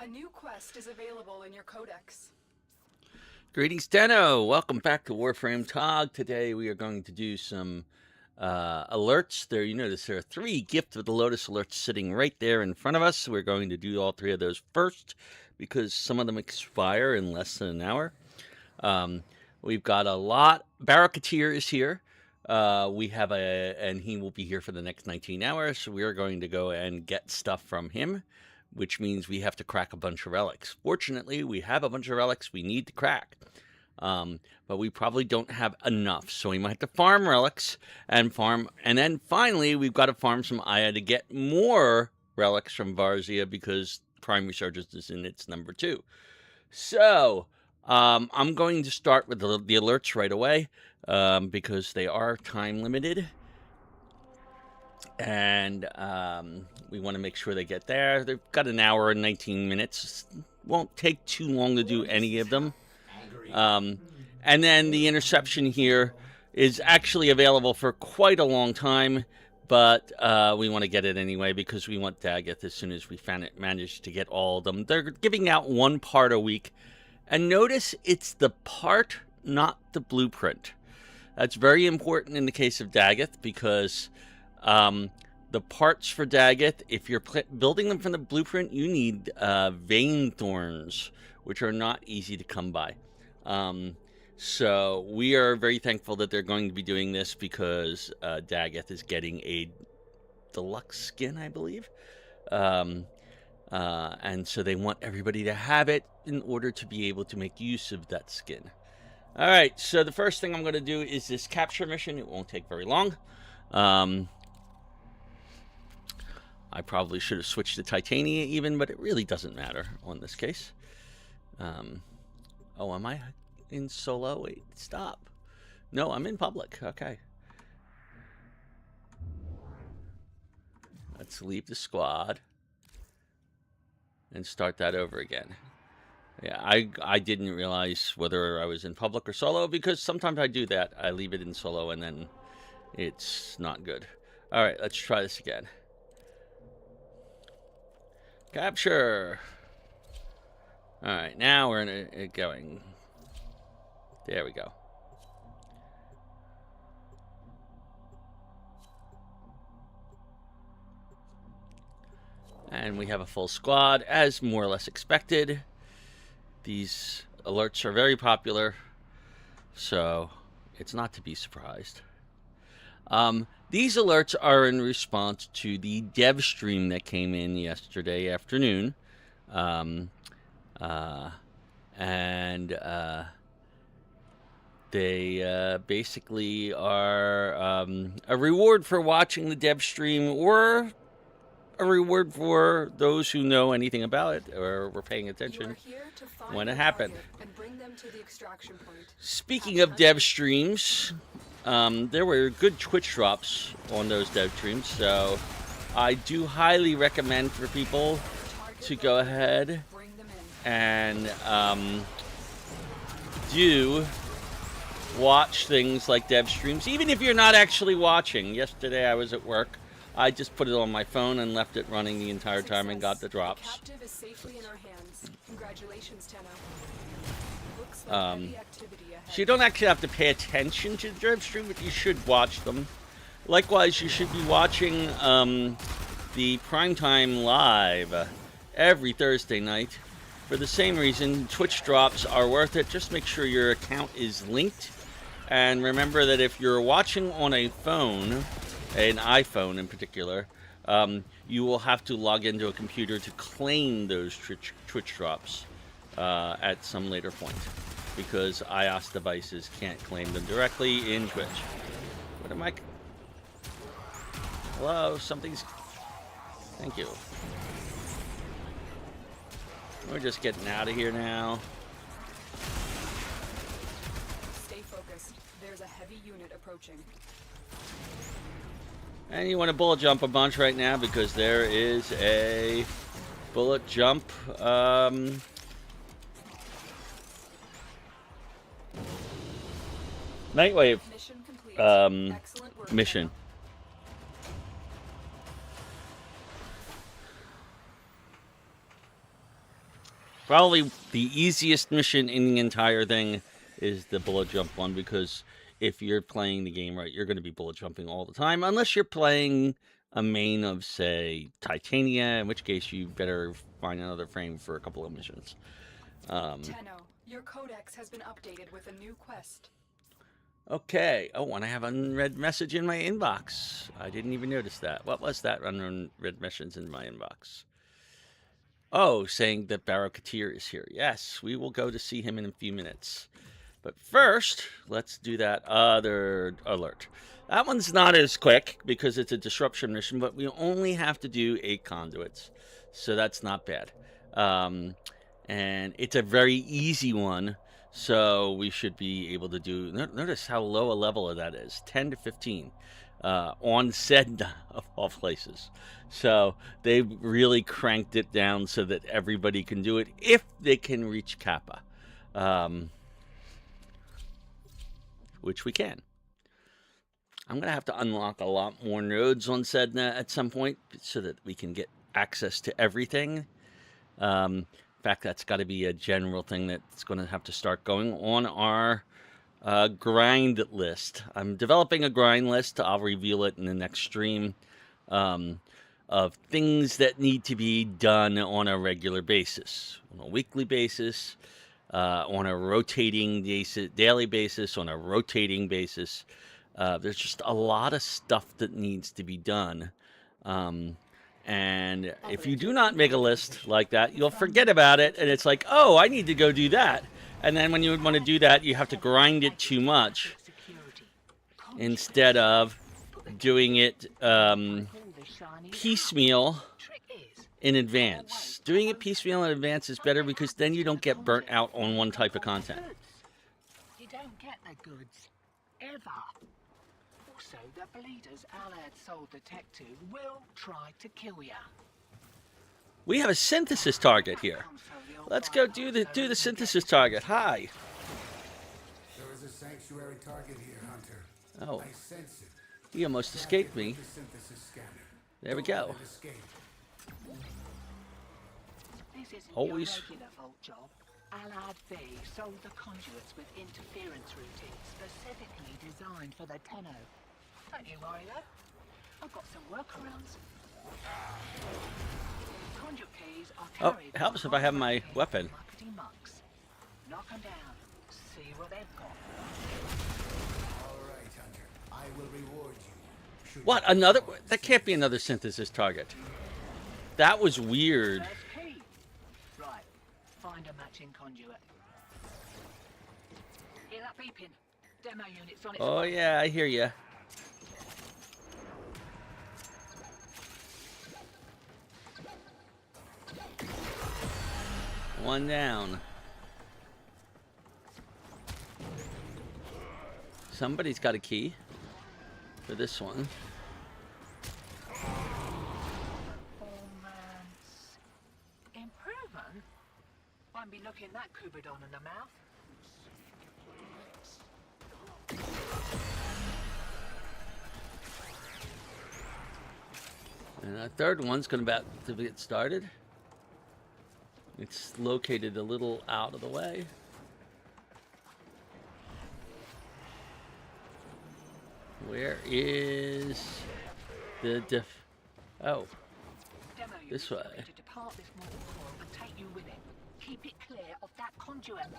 A new quest is available in your codex. Greetings, Deno. Welcome back to Warframe TOG. Today we are going to do some alerts. There, you notice there are 3 Gift of the Lotus alerts sitting right there in front of us. We're going to do all 3 of those first because some of them expire in less than an hour. We've got a lot. Baro is here. We have and he will be here for the next 19 hours. So we are going to go and get stuff from him, which means we have to crack a bunch of relics. Fortunately, we have a bunch of relics we need to crack. But we probably don't have enough, so we might have to farm relics and then finally we've got to farm some Aya to get more relics from Varzia because Prime Resurgence is in its number 2. So I'm going to start with the alerts right away because they are time limited. And we want to make sure they get there. They've got an hour and 19 minutes. Won't take too long to do any of them. And then the interception here is actually available for quite a long time, but we want to get it anyway because we want Daggett as soon as we manage to get all of them. They're giving out 1 part a week. And notice it's the part, not the blueprint. That's very important in the case of Daggett because the parts for Daggett, if you're building them from the blueprint, you need vein thorns, which are not easy to come by. So we are very thankful that they're going to be doing this because Daggett is getting a deluxe skin, I believe. And so they want everybody to have it in order to be able to make use of that skin. All right, so the first thing I'm going to do is this capture mission. It won't take very long. I probably should have switched to Titania even, but it really doesn't matter on this case. Oh, am I in solo? Wait, stop. No, I'm in public. Okay. Let's leave the squad and start that over again. Yeah, I didn't realize whether I was in public or solo because sometimes I do that. I leave it in solo and then it's not good. All right, let's try this again. Capture. All right, now we're in it going. There we go. And we have a full squad, as more or less expected. These alerts are very popular, so it's not to be surprised. These alerts are in response to the dev stream that came in yesterday afternoon. They basically are a reward for watching the dev stream or a reward for those who know anything about it or were paying attention when it happened. Speaking of dev streams, there were good Twitch drops on those dev streams, so I do highly recommend for people to go ahead and do watch things like dev streams, even if you're not actually watching. Yesterday I was at work. I just put it on my phone and left it running the entire time and got the drops. The captive is safely in our hands. Congratulations, Tenno. So you don't actually have to pay attention to the dev stream, but you should watch them. Likewise, you should be watching the Primetime Live every Thursday night. For the same reason, Twitch drops are worth it. Just make sure your account is linked. And remember that if you're watching on a phone, an iPhone in particular, you will have to log into a computer to claim those Twitch drops at some later point, because iOS devices can't claim them directly in Twitch. What am I? Hello, something's... Thank you. We're just getting out of here now. Stay focused. There's a heavy unit approaching. And you want to bullet jump a bunch right now because there is a bullet jump Nightwave mission. Probably the easiest mission in the entire thing is the bullet jump one, because if you're playing the game right, you're going to be bullet jumping all the time, unless you're playing a main of, say, Titania, in which case you better find another frame for a couple of missions. Tenno, your codex has been updated with a new quest. Okay. Oh, and I have an unread message in my inbox. I didn't even notice that. What was that unread message in my inbox? Oh, saying that Baro is here. Yes, we will go to see him in a few minutes. But first, let's do that other alert. That one's not as quick because it's a disruption mission, but we only have to do 8 conduits. So that's not bad. And it's a very easy one, so we should be able to do... Notice how low a level of that is. 10 to 15 on Sedna, of all places. So they really cranked it down so that everybody can do it if they can reach Kappa. Which we can. I'm going to have to unlock a lot more nodes on Sedna at some point so that we can get access to everything. In fact, that's got to be a general thing that's going to have to start going on our grind list. I'm developing a grind list. I'll reveal it in the next stream, of things that need to be done on a regular basis, on a weekly basis, on a rotating basis, daily basis, on a rotating basis. There's just a lot of stuff that needs to be done. And if you do not make a list like that, you'll forget about it. And it's like, oh, I need to go do that. And then when you want to do that, you have to grind it too much instead of doing it piecemeal in advance. Doing it piecemeal in advance is better because then you don't get burnt out on one type of content. You don't get the goods, ever. Also, the bleeders Alad sold the tech to will try to kill ya. We have a synthesis target here. Let's go do the synthesis target. Hi. There is a sanctuary target here, Hunter. Oh, I sense it. he almost escaped me. The synthesis scanner. There we Don't go. let it escape. This isn't Always. your regular vault job. Alad V sold the conduits with interference routing specifically designed for the Tenno. Don't you worry though. I've got some workarounds. Conduit keys are Oh, carried. helps if I have my weapon. Marketing mucks. Knock 'em down. See what they've got. All right, Hunter. I will reward you. Should What, you- another? That can't be another synthesis target. That was weird. First key. Right. Find a matching conduit. Hear that beeping? Demo units on its Oh way. yeah, I hear ya. One down. Somebody's got a key for this one. Performance improvement? Won't be looking that Kubidon in the mouth. And our third one's going about to get started. It's located a little out of the way. Where is the Oh, Demo This units way. looking to depart this mortal coil and take you with it. Keep it clear of that conduit. No,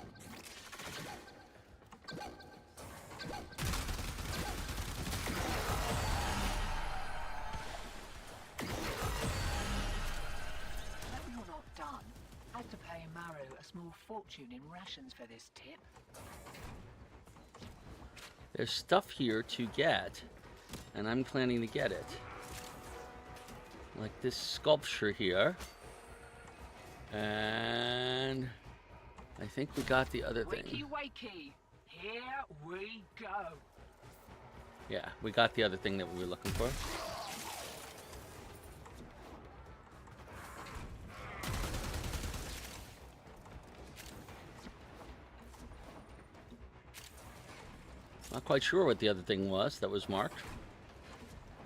you're not done. I had to pay Maru a small fortune in rations for this tip. there's stuff here to get, and I'm planning to get it. Like this sculpture here. And I think we got the other thing. Wakey, wakey. Here we go. Yeah, we got the other thing that we were looking for. Not quite sure what the other thing was that was marked,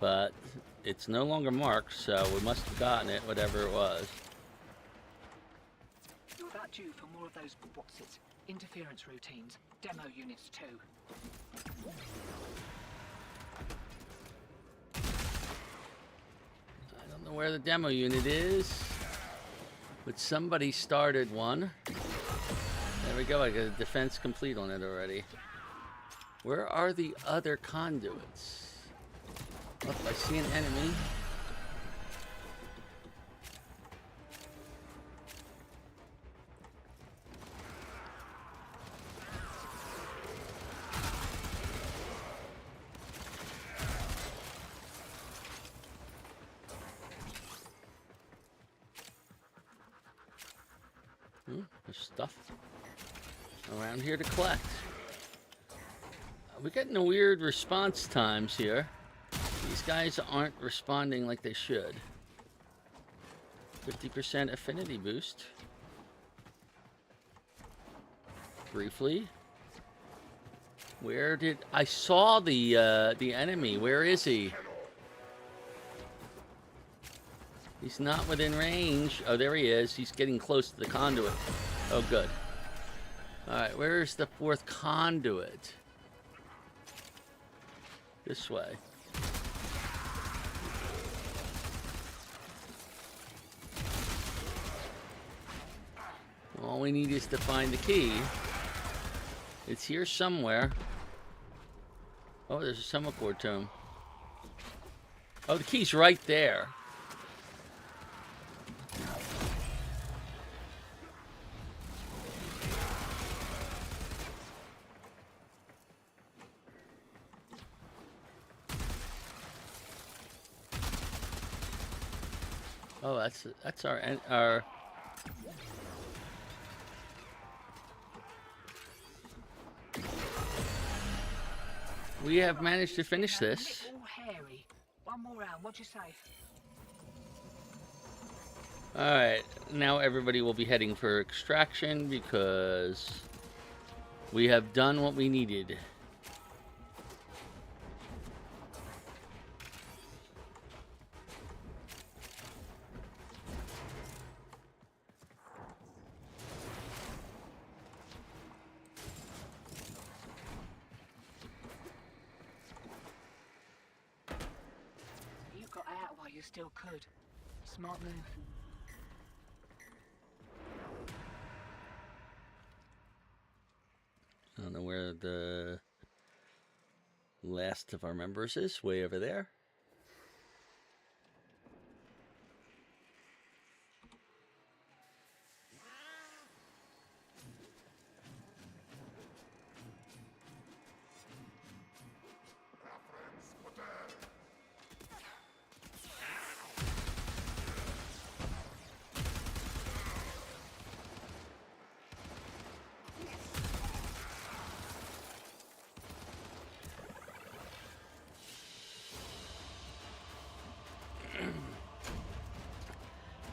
but it's no longer marked, so we must have gotten it, whatever it was. That due for more of those, what's it, interference routines. Demo units too. I don't know where the demo unit is, but somebody started one. There we go, I got a defense complete on it already. Where are the other conduits? Oh, I see an enemy. There's stuff around here to collect. We're getting a weird response times here. These guys aren't responding like they should. 50% affinity boost. Briefly. Where did I saw the enemy? Where is he? He's not within range. Oh, there he is. He's getting close to the conduit. Oh, good. All right, where's the fourth conduit? This way. All we need is to find the key. It's here somewhere. Oh, there's a Semaphore tome. Oh, the key's right there. Oh, that's our. We have managed to finish this. All hairy. One more round. What'd you say? All right, now everybody will be heading for extraction because we have done what we needed. You got out while you still could. Smart move. I don't know where the last of our members is. Way over there.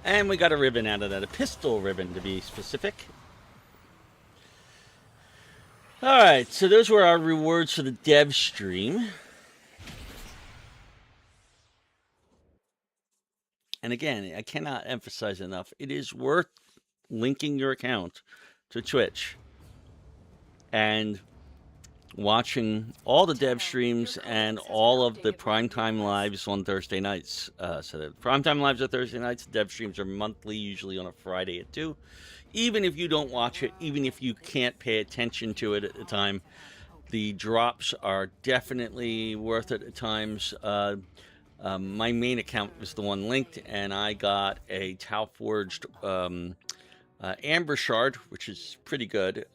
And we got a ribbon out of that, a pistol ribbon to be specific. Alright, so those were our rewards for the dev stream. And again, I cannot emphasize enough, it is worth linking your account to Twitch and watching all the dev streams and all of the primetime lives on Thursday nights. So the primetime lives are Thursday nights, dev streams are monthly, usually on a Friday at 2. Even if you don't watch it, even if you can't pay attention to it at the time, the drops are definitely worth it at times. My main account was the one linked, and I got a Tau Forged Amber Shard, which is pretty good.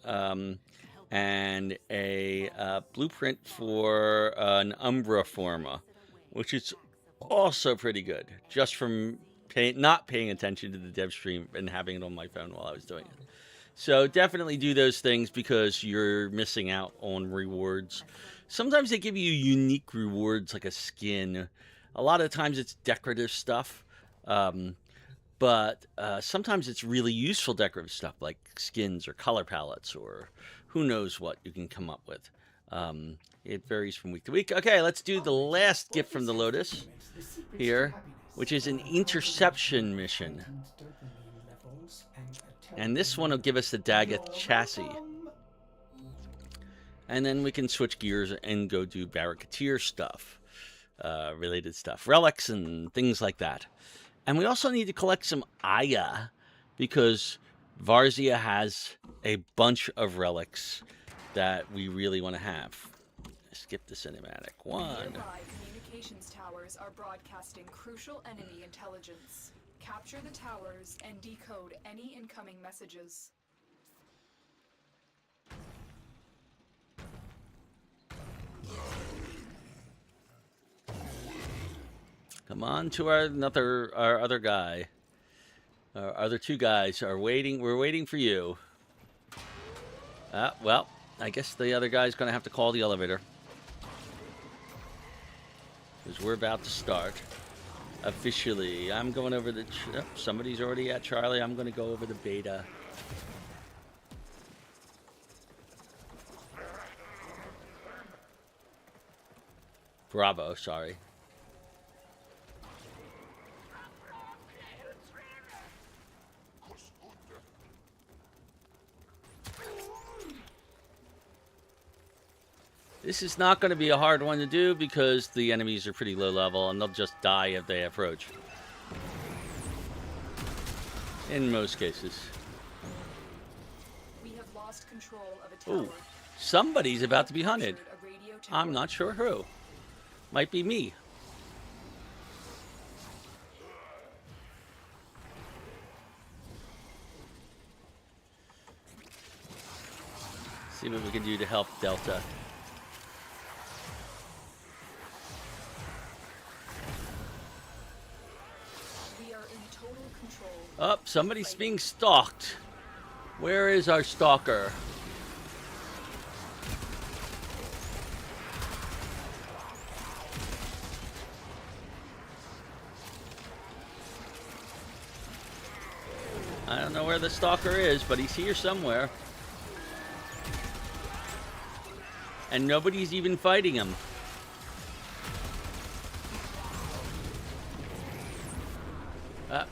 And a blueprint for an Umbra Forma, which is also pretty good, just from not paying attention to the dev stream and having it on my phone while I was doing it. So definitely do those things because you're missing out on rewards. Sometimes they give you unique rewards like a skin. A lot of times it's decorative stuff, but sometimes it's really useful decorative stuff like skins or color palettes or who knows what you can come up with. It varies from week to week. Okay, let's do the last gift from the Lotus here, which is an interception mission. And this one will give us the Daggett chassis. And then we can switch gears and go do Barricadier stuff, related stuff, relics and things like that. And we also need to collect some Aya, because Varzia has a bunch of relics that we really want to have. Skip the cinematic one. Nearby communications towers are broadcasting crucial enemy intelligence. Capture the towers and decode any incoming messages. Come on to our other guy. Our other two guys are waiting. We're waiting for you. Well, I guess the other guy's going to have to call the elevator. Because we're about to start. Officially. I'm going over the... somebody's already at Charlie. I'm going to go over the beta. Bravo, sorry. This is not going to be a hard one to do because the enemies are pretty low level and they'll just die if they approach. In most cases. We have lost control of a tower. Ooh, somebody's about to be hunted. A radio I'm tower. not sure who. Might be me. See what we can do to help Delta. We are in total control. Oh, somebody's being stalked. Where is our stalker? I don't know where the stalker is, but he's here somewhere. And nobody's even fighting him.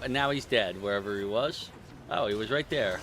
And now he's dead, wherever he was. Oh, he was right there.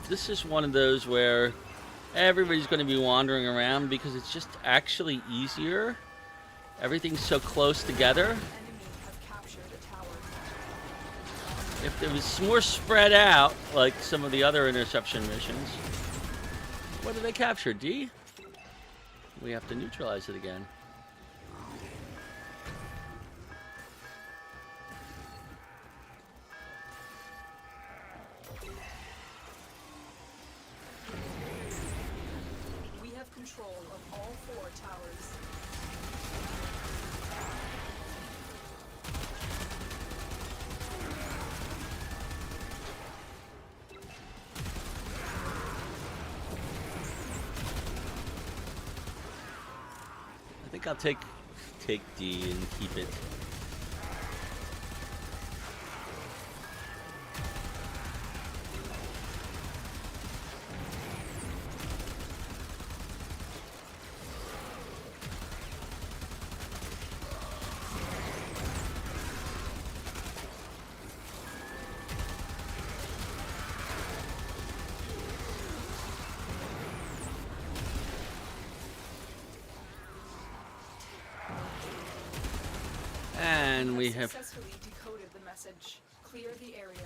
This is one of those where everybody's going to be wandering around because it's just actually easier. Everything's so close together. Enemy have captured a tower. If it was more spread out, like some of the other interception missions. What did they capture? D? We have to neutralize it again. We have control of all 4 towers. I think I'll take D and keep it. And we have... successfully decoded the message. Clear the area.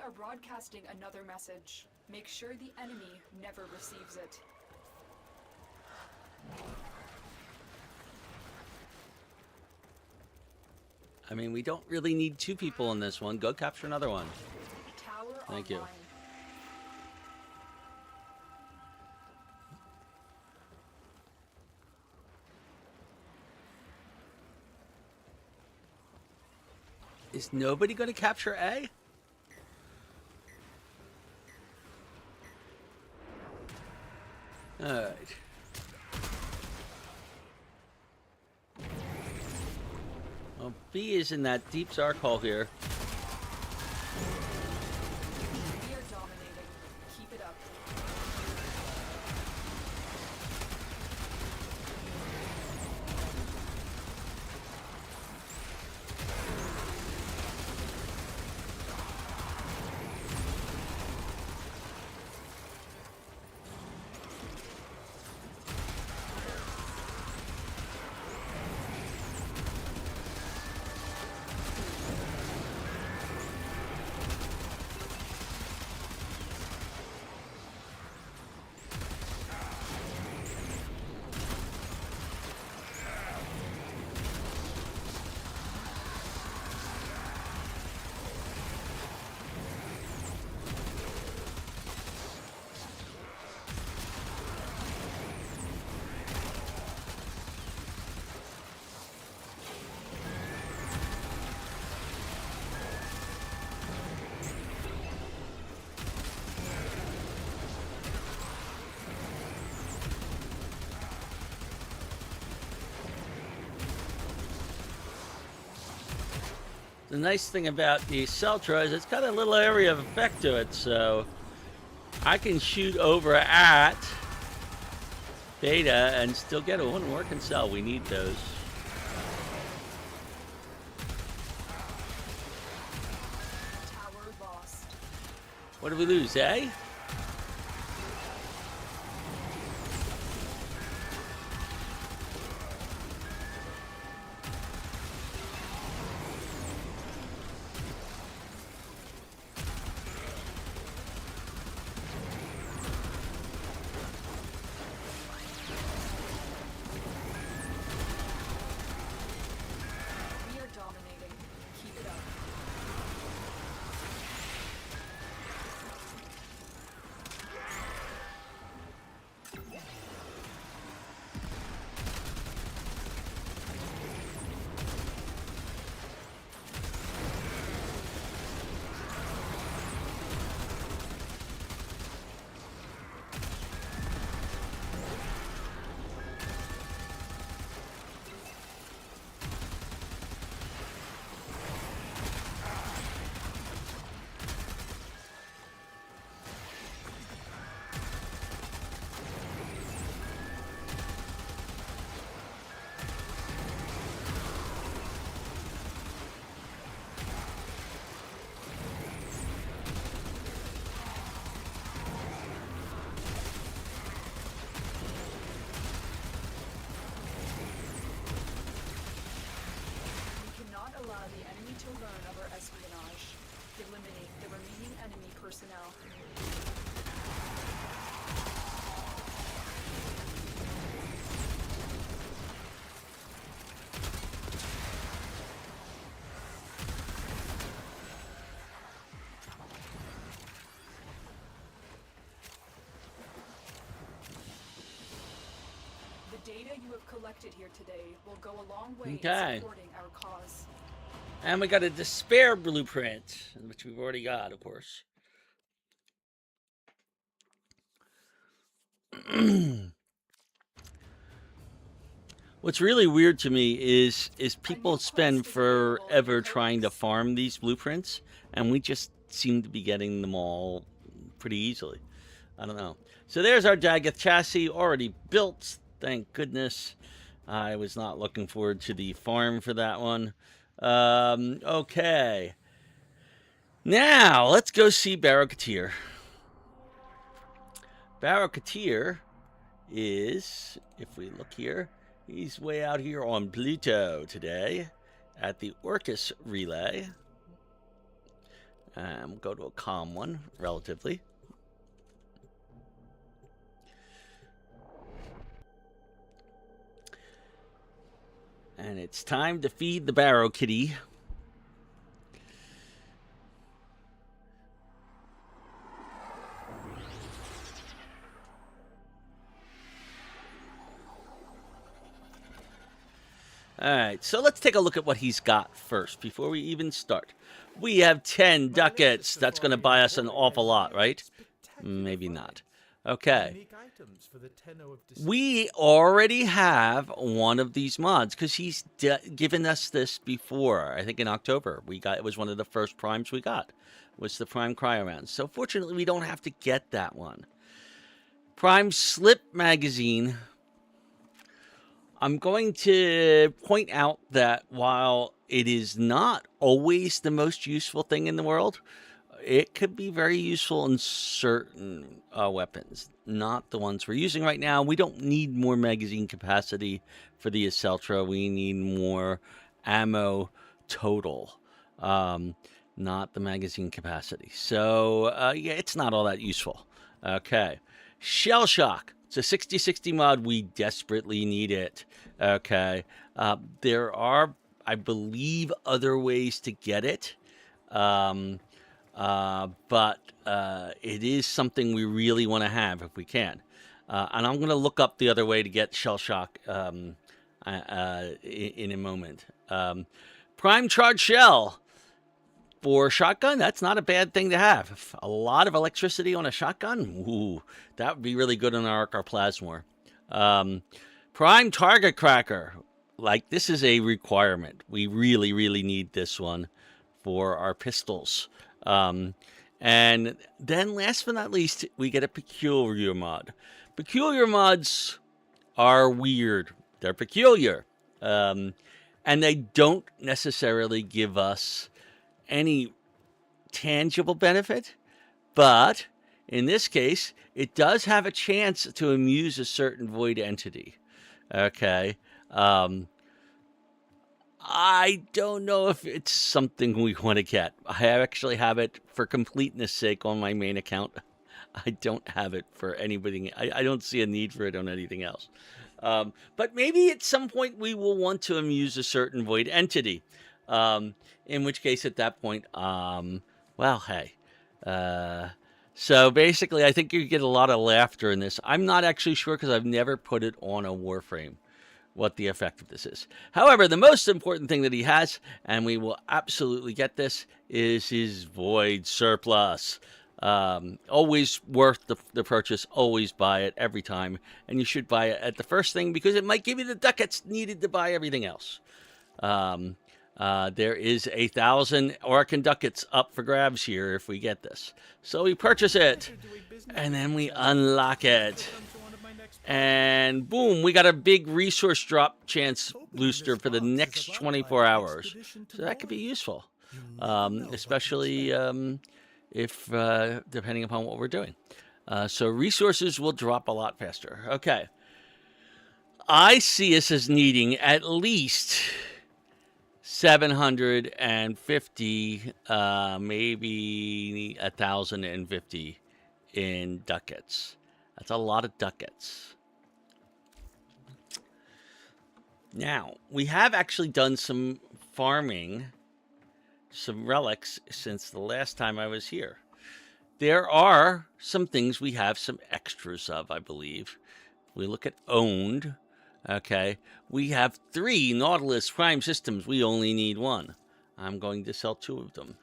are broadcasting another message. Make sure the enemy never receives it. I mean, we don't really need 2 people in this one. Go capture another one. Tower Thank you. online. Is nobody going to capture A? All right. Well, B is in that deep dark hole here. We are dominating. Keep it up. The nice thing about the Celtra is it's got a little area of effect to it, so I can shoot over at Beta and still get it. It wouldn't work in Cell. We need those. Tower lost. What did we lose, eh? We are dominating. Keep it up. We cannot allow the enemy to learn of our espionage. Eliminate the remaining enemy personnel. The data you have collected here today will go a long way Okay. in supporting our cause. And we got a Despair blueprint, which we've already got, of course. What's really weird to me is people spend forever trying to farm these blueprints, and we just seem to be getting them all pretty easily. I don't know. So there's our Daggett chassis already built. Thank goodness. I was not looking forward to the farm for that one. Okay. Now, let's go see Baro Katir. Baro Katir is, if we look here, he's way out here on Pluto today at the Orcus Relay. We'll go to a calm one, relatively. And it's time to feed the Baro kitty. All right, so let's take a look at what he's got first before we even start. We have 10 ducats. That's going to buy us an awful lot, right? Maybe not. Okay. We already have one of these mods because he's given us this before. I think in October it was one of the first primes we got. Was the Prime Cryo round. So fortunately, we don't have to get that one. Prime Slip Magazine. I'm going to point out that while it is not always the most useful thing in the world, it could be very useful in certain weapons, not the ones we're using right now. We don't need more magazine capacity for the Aceltra. We need more ammo total, not the magazine capacity. So, yeah, it's not all that useful. Okay. Shell Shock. It's a 60/60 mod. We desperately need it. Okay. There are, I believe, other ways to get it. But it is something we really want to have if we can. And I'm going to look up the other way to get Shell Shock in a moment. Prime Charge Shell. For shotgun, that's not a bad thing to have. A lot of electricity on a shotgun, ooh, that would be really good on our Plasmor. Prime Target Cracker, like this is a requirement. We really, really need this one for our pistols. And then last but not least, we get a Peculiar mod. Peculiar mods are weird. They're peculiar. And they don't necessarily give us any tangible benefit, but in this case, it does have a chance to amuse a certain void entity. Okay. I don't know if it's something we want to get. I actually have it for completeness sake on my main account. I don't have it for anybody. I don't see a need for it on anything else. But maybe at some point we will want to amuse a certain void entity. In which case, at that point, well, hey. So basically, I think you get a lot of laughter in this. I'm not actually sure because I've never put it on a Warframe, what the effect of this is. However, the most important thing that he has, and we will absolutely get this, is his Void Surplus. Always worth the purchase. Always buy it every time. And you should buy it at the first thing because it might give you the ducats needed to buy everything else. There is 1,000 Orcan ducats up for grabs here if we get this. So we purchase it, and then we unlock it. And boom, we got a big resource drop chance booster for the next 24 hours. So that could be useful, especially if depending upon what we're doing. So resources will drop a lot faster. Okay. I see us as needing at least 750, maybe 1,050 in ducats. That's a lot of ducats. Now, we have actually done some farming, some relics, since the last time I was here. There are some things we have some extras of, I believe. We look at owned. Okay, we have 3 Nautilus Prime systems. We only need 1. I'm going to sell 2 of them.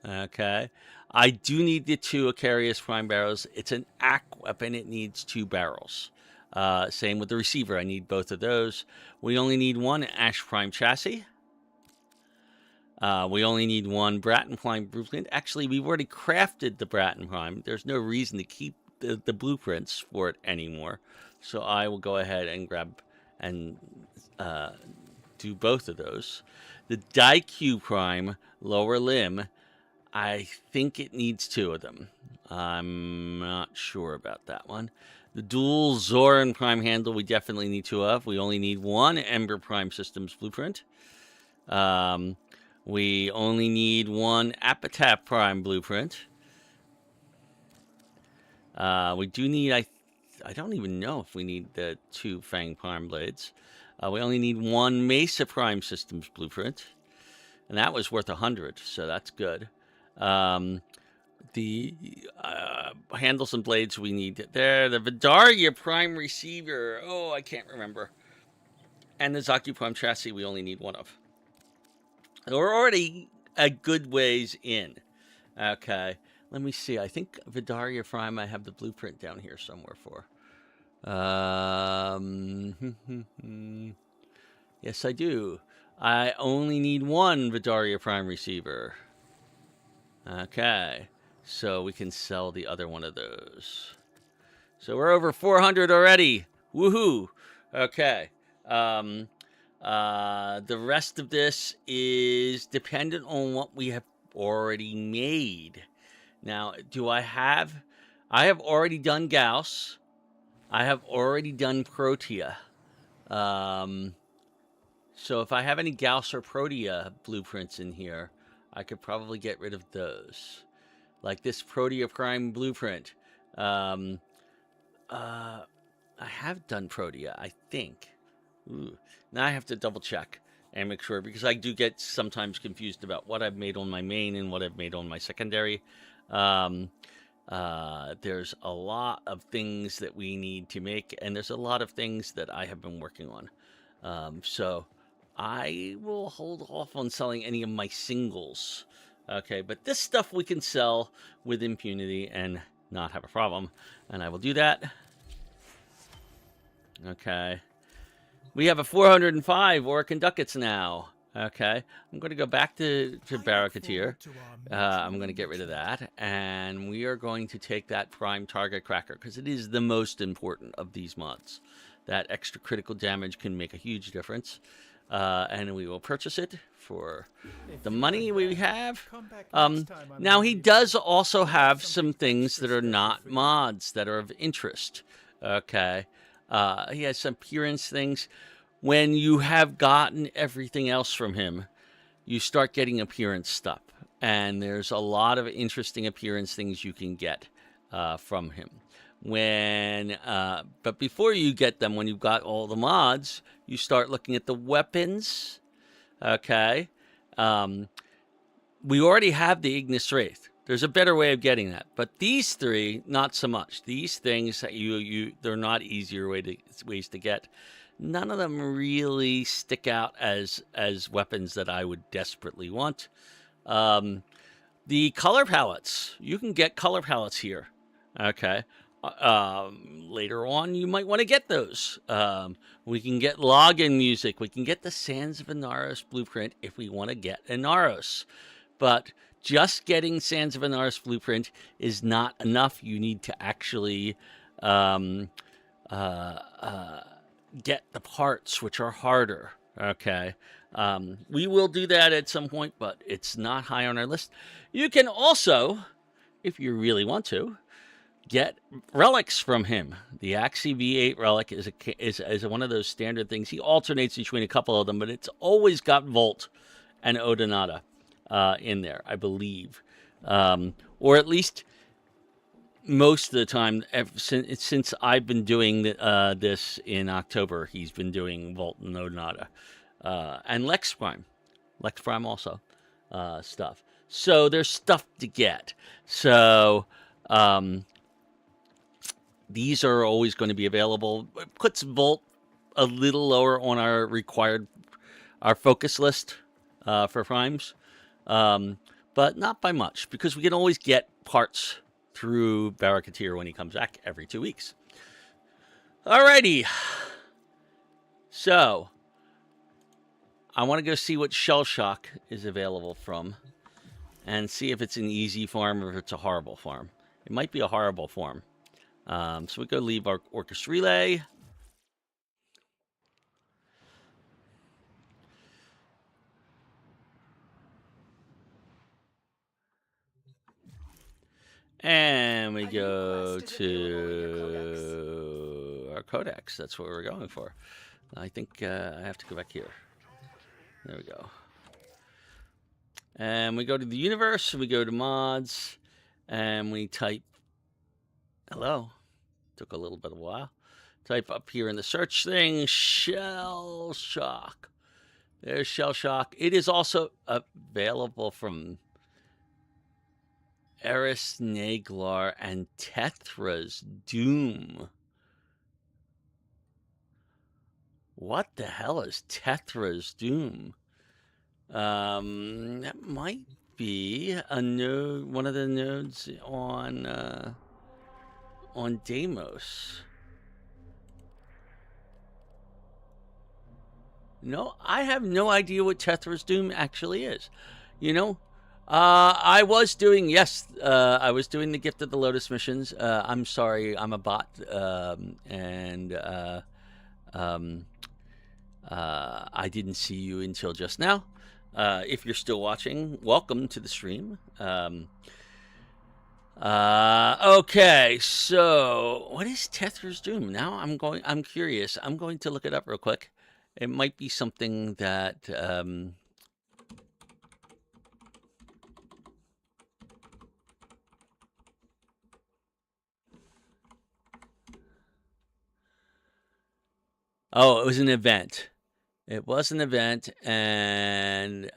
Okay, I do need the 2 Icarius Prime barrels. It's an ACK weapon. It needs 2 barrels. Same with the receiver. I need both of those. We only need 1 Ash Prime chassis. We only need 1 Bratton Prime blueprint. Actually, we've already crafted the Bratton Prime. There's no reason to keep the blueprints for it anymore. So I will go ahead and grab and do both of those. The Daiku Prime lower limb, I think it needs 2 of them. I'm not sure about that one. The dual Zoran Prime handle we definitely need 2 of. We only need 1 Ember Prime Systems blueprint. We only need one Epitaph Prime blueprint. We do need, I don't even know if we need the 2 Fang Prime blades. We only need 1 Mesa Prime Systems blueprint. And that was worth 100, so that's good. The handles and blades we need there. The Vidaria Prime Receiver. Oh, I can't remember. And the Zaku Prime Chassis we only need 1 of. We're already a good ways in. Okay. Let me see. I think Vidaria Prime I have the blueprint down here somewhere for. Yes, I do. I only need 1 Vidaria Prime receiver. Okay. So we can sell the other one of those. So we're over 400 already. Woohoo. Okay. The rest of this is dependent on what we have already made. Now, I have already done Gauss. I have already done Protea. So if I have any Gauss or Protea blueprints in here, I could probably get rid of those. Like this Protea Prime blueprint. I have done Protea, I think. Ooh. Now I have to double check and make sure, because I do get sometimes confused about what I've made on my main and what I've made on my secondary. There's a lot of things that we need to make, and there's a lot of things that I have been working on. So I will hold off on selling any of my singles. Okay, but this stuff we can sell with impunity and not have a problem, and I will do that. Okay. We have a 405 Orc and Ducats now. Okay. I'm going to go back to Barracuteer. I'm going to get rid of that. And we are going to take that Prime Target Cracker, because it is the most important of these mods. That extra critical damage can make a huge difference. And we will purchase it for the money we have. Now, he does also have some things that are not mods that are of interest. Okay. He has some appearance things. When you have gotten everything else from him, you start getting appearance stuff. And there's a lot of interesting appearance things you can get from him. But before you get them, when you've got all the mods, you start looking at the weapons. Okay. We already have the Ignis Wraith. There's a better way of getting that, but these 3, not so much. These things that they're not easier ways to get. None of them really stick out as weapons that I would desperately want. The color palettes, you can get color palettes here. Okay. Later on, you might want to get those. We can get login music. We can get the Sands of Inaros blueprint if we want to get Inaros, but just getting Sands of Inaros blueprint is not enough. You need to actually get the parts, which are harder. Okay. We will do that at some point, but it's not high on our list. You can also, if you really want to, get relics from him. The Axie V8 relic is one of those standard things. He alternates between a couple of them, but it's always got Volt and Odonata in there, I believe. Or at least most of the time, since I've been doing this in October, he's been doing Volt and Odonata. And Lex Prime. Lex Prime also stuff. So there's stuff to get. So these are always going to be available. It puts Volt a little lower on our focus list for primes. But not by much, because we can always get parts through Barracuteer when he comes back every 2 weeks. Alrighty. So I want to go see what Shell Shock is available from and see if it's an easy farm or if it's a horrible farm. It might be a horrible farm. So we go leave our Orcus Relay. And we go to our Codex. That's what we're going for. I think I have to go back here. There we go. And we go to the universe, we go to mods, and we type, hello, took a little bit of a while. Type up here in the search thing, Shell Shock. There's Shell Shock. It is also available from Eris Naglar and Tetra's Doom. What the hell is Tetra's Doom? That might be a node, one of the nodes on Deimos. No, I have no idea what Tetra's Doom actually is. You know, I was doing the Gift of the Lotus missions. I'm sorry, I'm a bot, and I didn't see you until just now. If you're still watching, welcome to the stream. Okay, so what is Tetra's Doom? Now I'm curious. I'm going to look it up real quick. It might be something that oh, it was an event. It was an event, and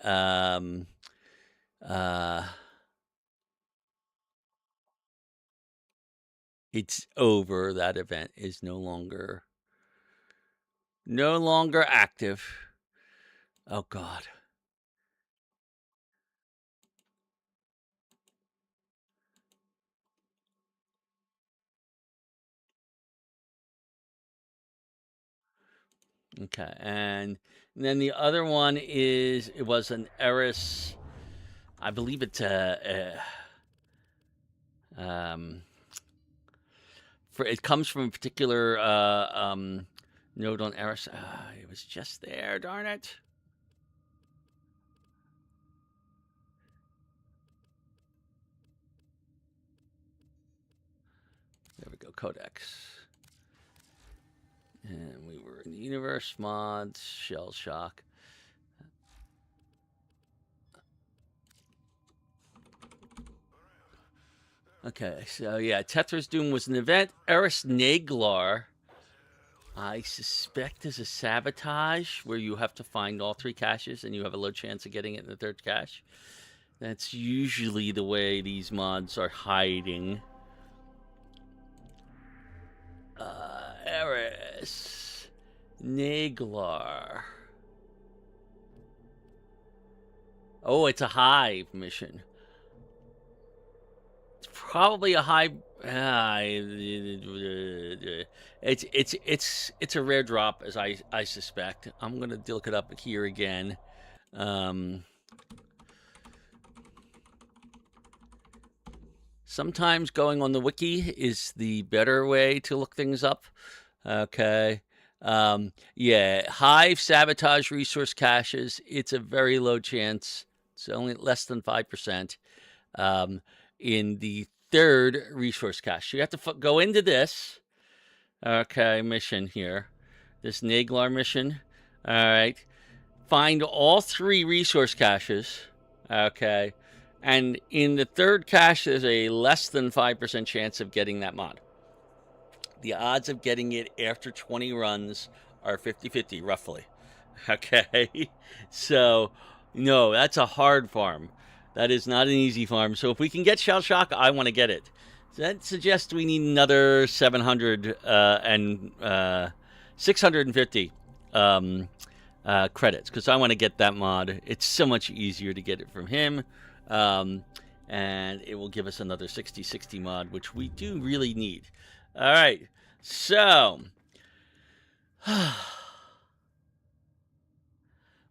it's over. That event is no longer active. Oh God. Okay, and then the other one is, it was an Eris, I believe it's it comes from a particular node on Eris. It was just there, darn it. There we go, Codex. And we were in the universe mods, Shell Shock. Okay, so yeah, Tetra's Doom was an event. Eris Naglar, I suspect, is a sabotage where you have to find all 3 caches and you have a low chance of getting it in the 3rd cache. That's usually the way these mods are hiding. Eris Naglar. Oh, it's a hive mission. It's probably a hive. It's a rare drop, as I suspect. I'm gonna look it up here again. Sometimes going on the wiki is the better way to look things up. Okay. Yeah, Hive sabotage resource caches. It's a very low chance. It's only less than 5%. In the 3rd resource cache, so you have to go into this. Okay, mission here. This Naglar mission. All right. Find all 3 resource caches. Okay. And in the 3rd cache, there's a less than 5% chance of getting that mod. The odds of getting it after 20 runs are 50-50, roughly. Okay? So, no, that's a hard farm. That is not an easy farm. So if we can get Shell Shock, I want to get it. So that suggests we need another 700 and 650 credits, because I want to get that mod. It's so much easier to get it from him. And it will give us another 60/60 mod, which we do really need. All right, so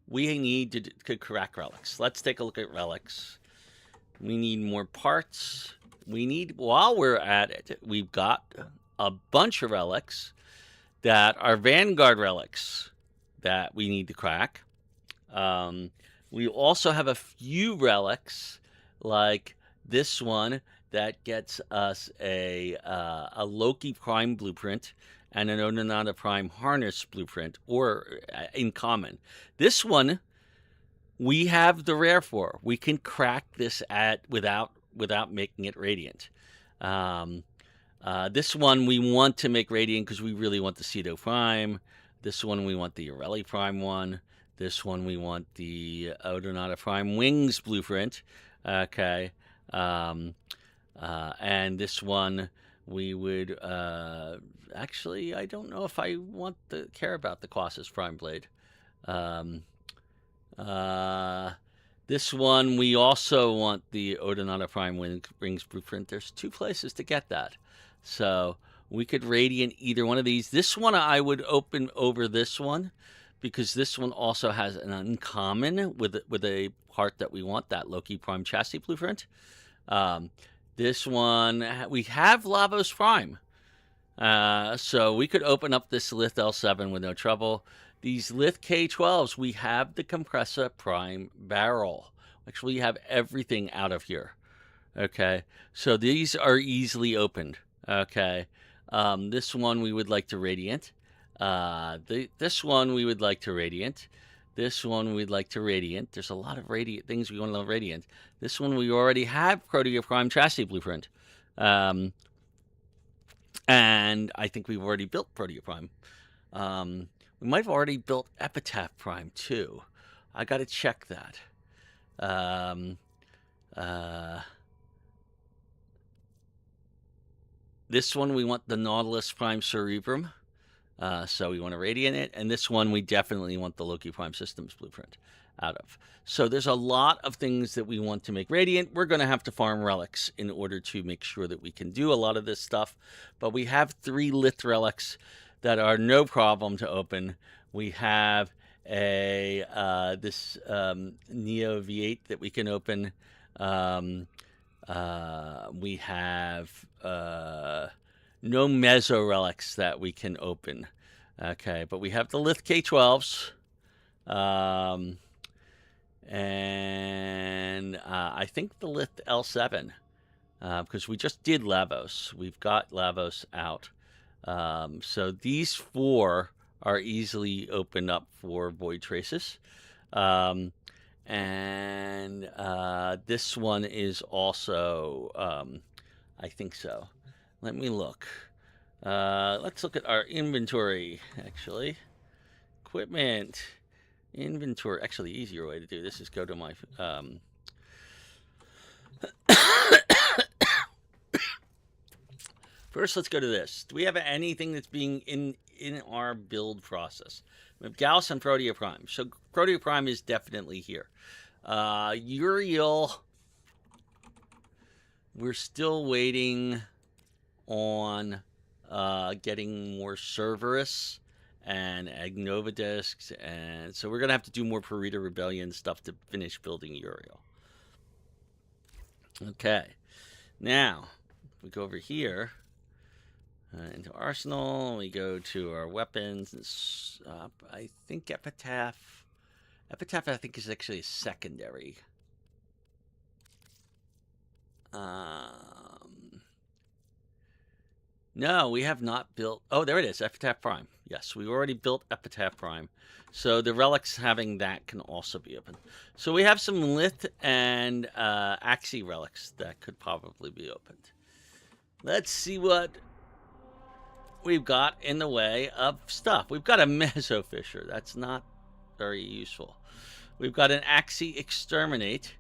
we need to crack relics. Let's take a look at relics. We need more parts. We need, while we're at it, we've got a bunch of relics that are Vanguard relics that we need to crack. We also have a few relics, like this one, that gets us a Loki Prime blueprint and an Ononada Prime harness blueprint, or in common. This one we have the rare for. We can crack this without making it radiant. This one we want to make radiant because we really want the Ceto Prime. This one we want the Aurelie Prime one. This one we want the Odonata Prime Wings blueprint. Okay. And this one we would actually, I don't know if I care about the Colossus Prime Blade. This one we also want the Odonata Prime Wings blueprint. There's 2 places to get that, so we could radiant either one of these. This one I would open over this one because this one also has an uncommon with a part that we want, that Loki Prime Chassis blueprint. This one, we have Lavos Prime. So we could open up this Lith L7 with no trouble. These Lith K12s, we have the Compressor Prime Barrel. Actually, we have everything out of here. Okay, so these are easily opened. Okay, this one we would like to radiant. This one we would like to radiant. This one we'd like to radiant. There's a lot of radiant things we want to radiant. This one we already have Protea Prime Chassis blueprint. And I think we've already built Protea Prime. We might have already built Epitaph Prime too. I got to check that. This one we want the Nautilus Prime Cerebrum. So we want to radiant it. And this one we definitely want the Loki Prime Systems blueprint out of. So there's a lot of things that we want to make radiant. We're going to have to farm relics in order to make sure that we can do a lot of this stuff. But we have 3 Lith relics that are no problem to open. We have a this Neo V8 that we can open. We have no Meso relics that we can open. Okay, but we have the Lith K12s. And I think the Lith L7, because we just did Lavos. We've got Lavos out. So these 4 are easily opened up for Void Traces. And this one is also, I think so. Let me look. Let's look at our inventory, actually. Equipment. Inventory. Actually, the easier way to do this is go to my... First, let's go to this. Do we have anything that's being in our build process? We have Gauss and Protea Prime. So Protea Prime is definitely here. Uriel, we're still waiting on getting more Cerberus and Agnova discs, and so we're gonna have to do more Parita Rebellion stuff to finish building Uriel. Okay, now we go over here into Arsenal. We go to our weapons. And, I think Epitaph. Epitaph, I think, is actually a secondary. No, we have not built... Oh, there it is, Epitaph Prime. Yes, we already built Epitaph Prime. So the relics having that can also be open. So we have some Lith and Axii relics that could probably be opened. Let's see what we've got in the way of stuff. We've got a Meso Fisher. That's not very useful. We've got an Axii Exterminate.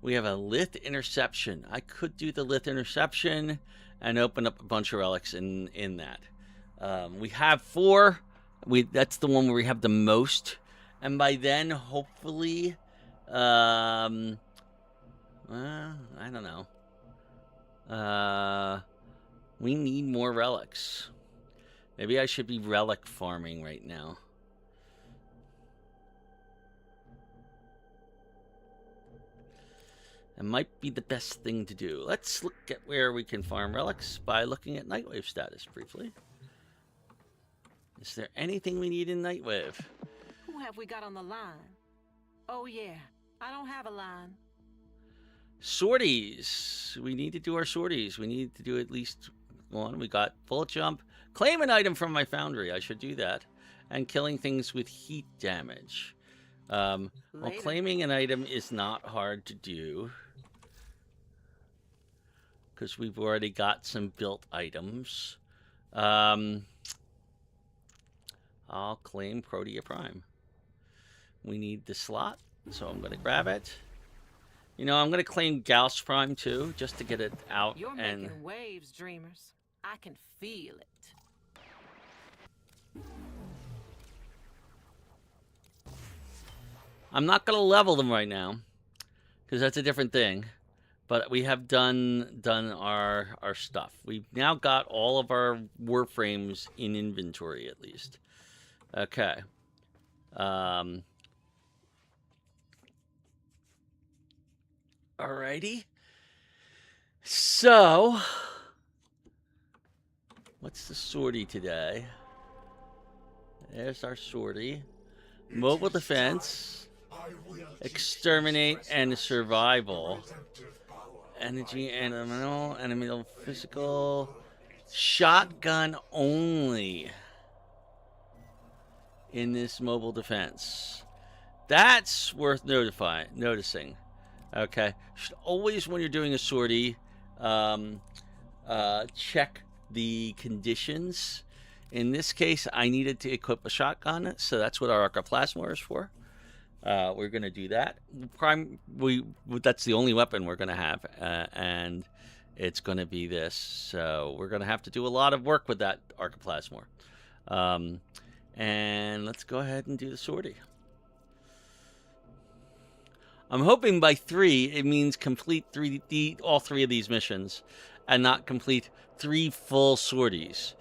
We have a Lith Interception. I could do the Lith Interception and open up a bunch of relics in that. We have 4. That's the one where we have the most. And by then, hopefully... I don't know. We need more relics. Maybe I should be relic farming right now. It might be the best thing to do. Let's look at where we can farm relics by looking at Nightwave status briefly. Is there anything we need in Nightwave? Who have we got on the line? Oh yeah, I don't have a line. Sorties. We need to do our sorties. We need to do at least one. We got bullet jump. Claim an item from my foundry. I should do that. And killing things with heat damage. Well, Later. claiming an item is not hard to do because we've already got some built items. I'll claim Protea Prime. We need the slot, so I'm going to grab it. You know, I'm going to claim Gauss Prime too, just to get it out. You're and making waves, dreamers. I can feel it. I'm not going to level them right now because that's a different thing. But we have done our stuff. We've now got all of our Warframes in inventory, at least. Okay. Alrighty. So, what's the sortie today? There's our sortie. Mobile defense, exterminate, and survival. Energy, animal, physical. Shotgun only in this mobile defense. That's worth noticing. Okay. Should always, when you're doing a sortie, check the conditions. In this case, I needed to equip a shotgun, so that's what our Arcoplasma is for. We're going to do that. That's the only weapon we're going to have, and it's going to be this. So we're going to have to do a lot of work with that Arcoplasma. And let's go ahead and do the sortie. I'm hoping by 3 it means complete all 3 of these missions, and not complete 3 full sorties.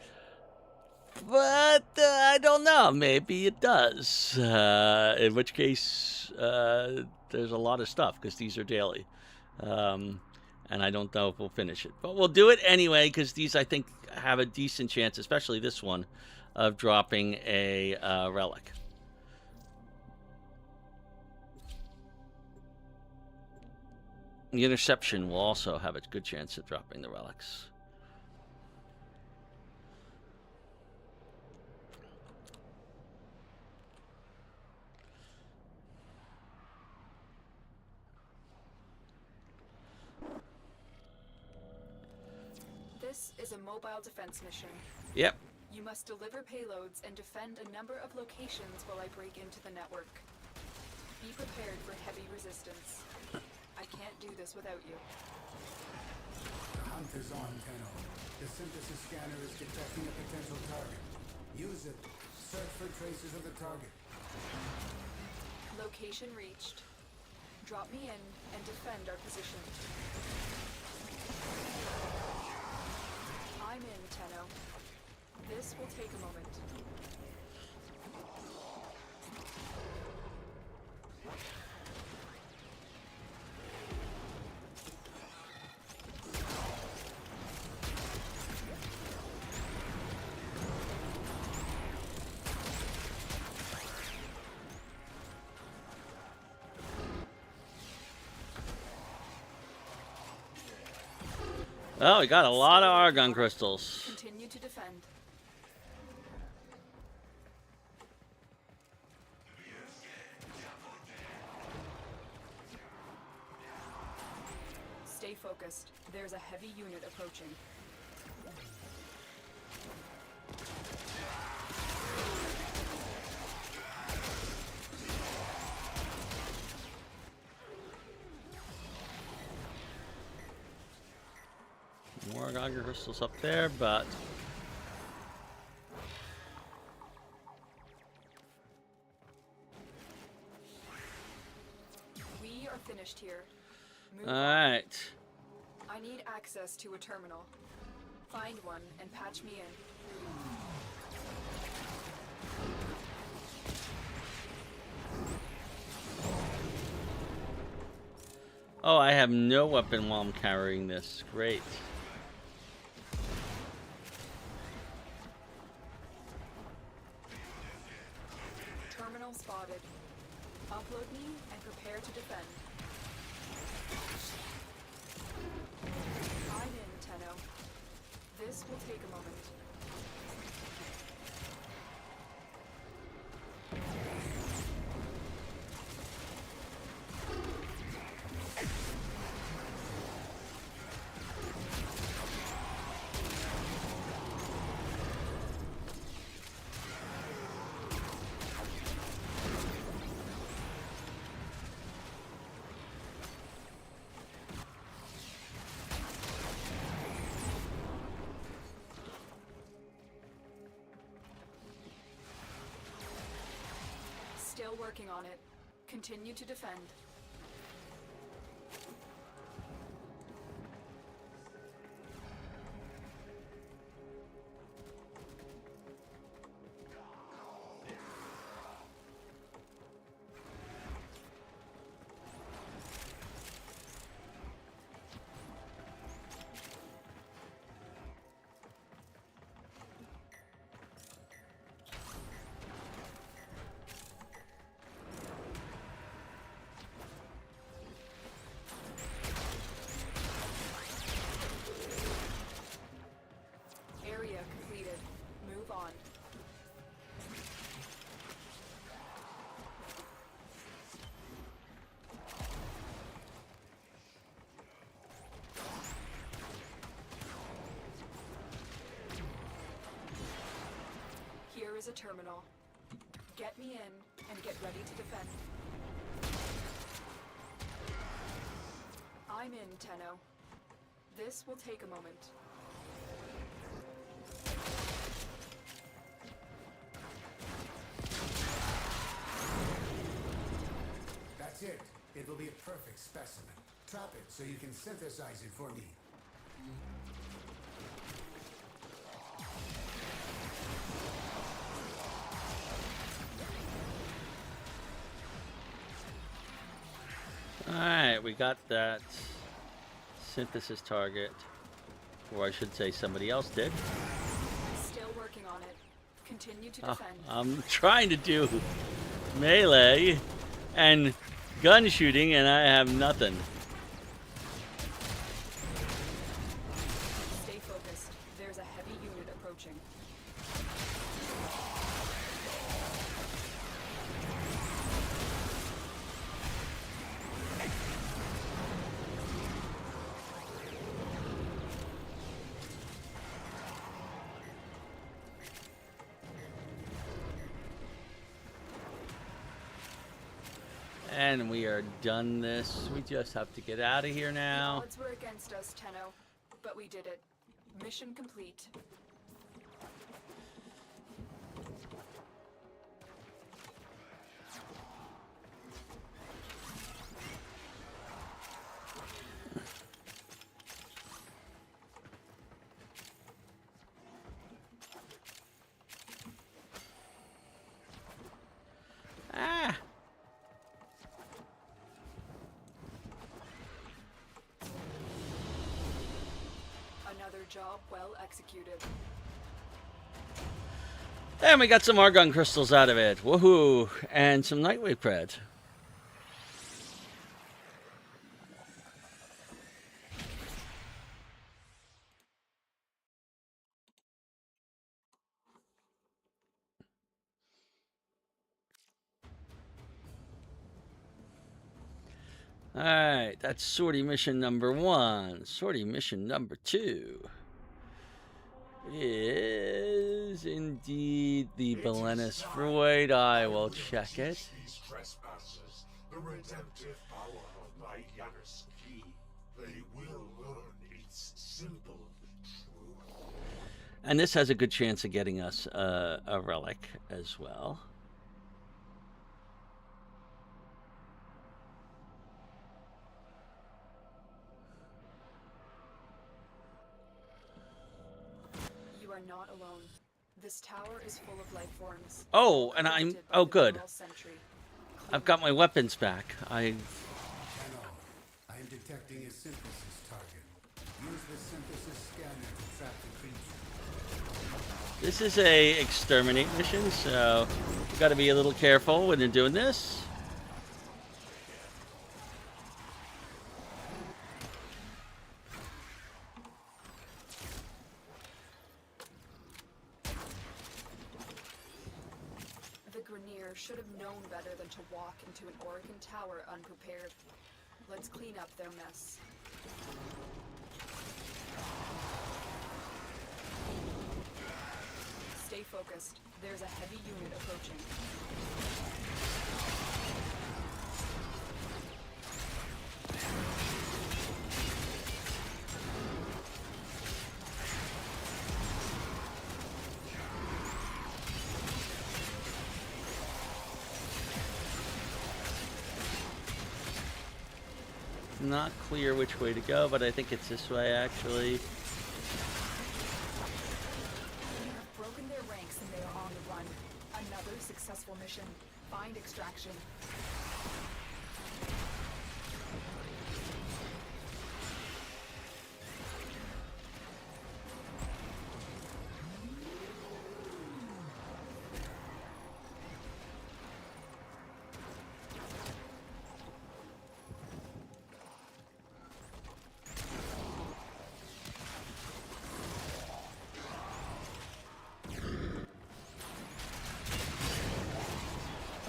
But I don't know. Maybe it does. In which case, there's a lot of stuff because these are daily. And I don't know if we'll finish it. But we'll do it anyway because these, I think, have a decent chance, especially this one, of dropping a relic. The interception will also have a good chance of dropping the relics. This is a mobile defense mission. Yep. You must deliver payloads and defend a number of locations while I break into the network. Be prepared for heavy resistance. I can't do this without you. The hunt is on, Tenno. The synthesis scanner is detecting a potential target. Use it. Search for traces of the target. Location reached. Drop me in and defend our position. I'm in, Tenno. This will take a moment. Oh, we got a lot of argon crystals. Continue to defend. Stay focused. There's a heavy unit approaching. More argon crystals up there, but We are finished here. Move all on. right. I need access to a terminal. Find one and patch me in. Oh, I have no weapon while I'm carrying this. Great. Terminal spotted. Upload me and prepare to defend. I'm in, Tenno. This will take a moment. Still working on it. Continue to defend. Area completed. Move on. Here is a terminal. Get me in and get ready to defend. I'm in, Tenno. This will take a moment. That's it. It will be a perfect specimen. Trap it so you can synthesize it for me. Alright, we got that synthesis target. Or I should say somebody else did. Still working on it. Continue to defend. I'm trying to do melee and gun shooting and I have nothing. Stay focused. There's a heavy unit approaching. And we are done this. We just have to get out of here The now. odds were against us, Tenno, but we did it. Mission complete. Ah! Another job well executed. And we got some Argon crystals out of it. Woohoo! And some Nightwave cred. Alright, that's sortie mission number 1. Sortie mission number 2 is indeed the Belenus Freud. I will check it. These trespassers, the redemptive power of my Janus key. They will learn its simple truth. And this has a good chance of getting us a relic as well. You are not alone. This tower is full of life forms. Oh, and I'm... Protected by Oh, the good. Neural Sentry. I've got my weapons back. I am detecting a synthesis target. Use the synthesis scanner to trap the creature. This is a exterminate mission, so we've got to be a little careful when they're doing this. The Grenier should have known better than to walk into an Oregon tower unprepared. Let's clean up their mess. Stay focused. There's a heavy unit approaching. not clear which way to go, but I think it's this way, actually. We have broken their ranks and they are on the run. Another successful mission. Find extraction.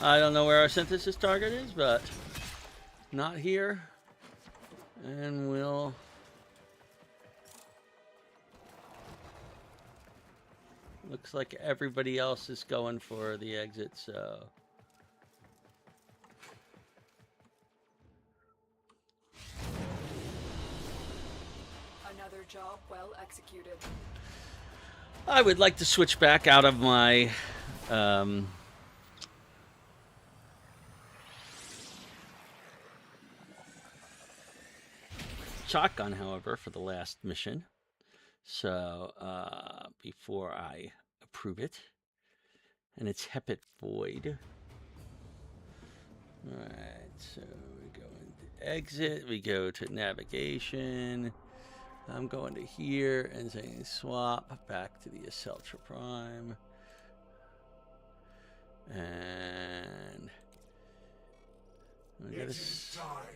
I don't know where our synthesis target is, but not here. And we'll... Looks like everybody else is going for the exit, so... Another job well executed. I would like to switch back out of my... shotgun, however, for the last mission. So, before I approve it. And it's Hepit Void. Alright, so we go into exit, we go to navigation. I'm going to here and saying swap back to the Aceltra Prime. And we It gotta is time.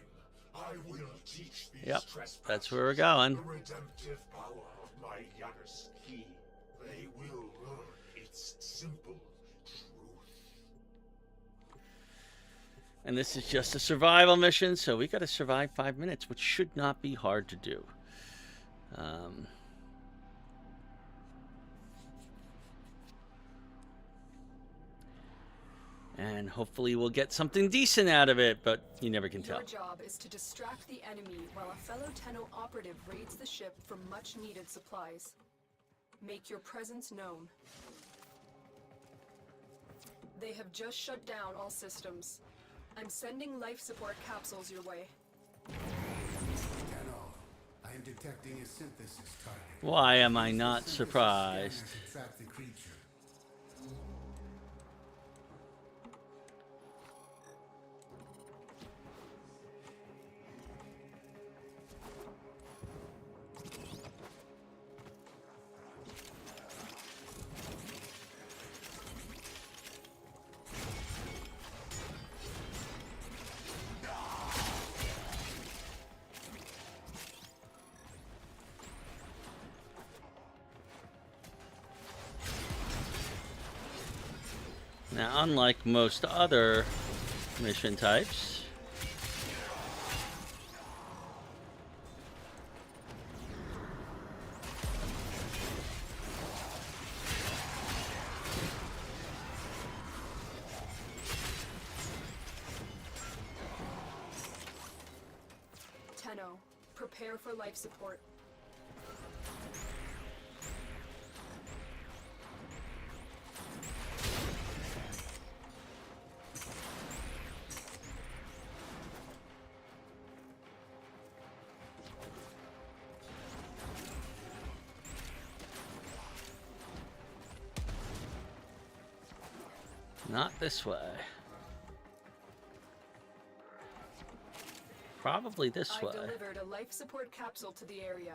I will teach these Yep, trespassers that's where we're going. the redemptive power of my Yanis key. They will learn its simple truth. And this is just a survival mission, so we got to survive 5 minutes, which should not be hard to do. And hopefully we'll get something decent out of it, but you never can tell. Your job is to distract the enemy while a fellow Tenno operative raids the ship for much-needed supplies. Make your presence known. They have just shut down all systems. I'm sending life support capsules your way. Tenno, I am detecting a synthesis target. Why am I not Synthesis surprised? scanner to track the creature. Now, unlike most other mission types, Tenno, prepare for life support. not this way. Probably this I've way. delivered a life support capsule to the area.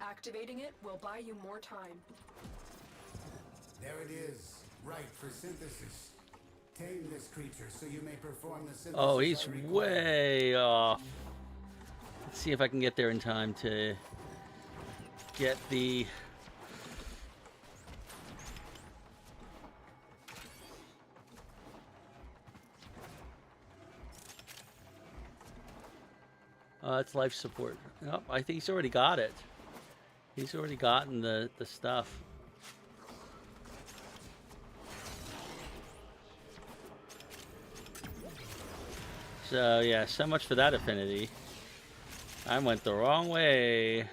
Activating it will buy you more time. There it is, right for synthesis. Tame this creature so you may perform the synthesis. Oh, he's I require. way off. Let's see if I can get there in time to get the... it's life support. Nope, I think he's already got it. He's already gotten the stuff. So, yeah, so much for that affinity. I went the wrong way.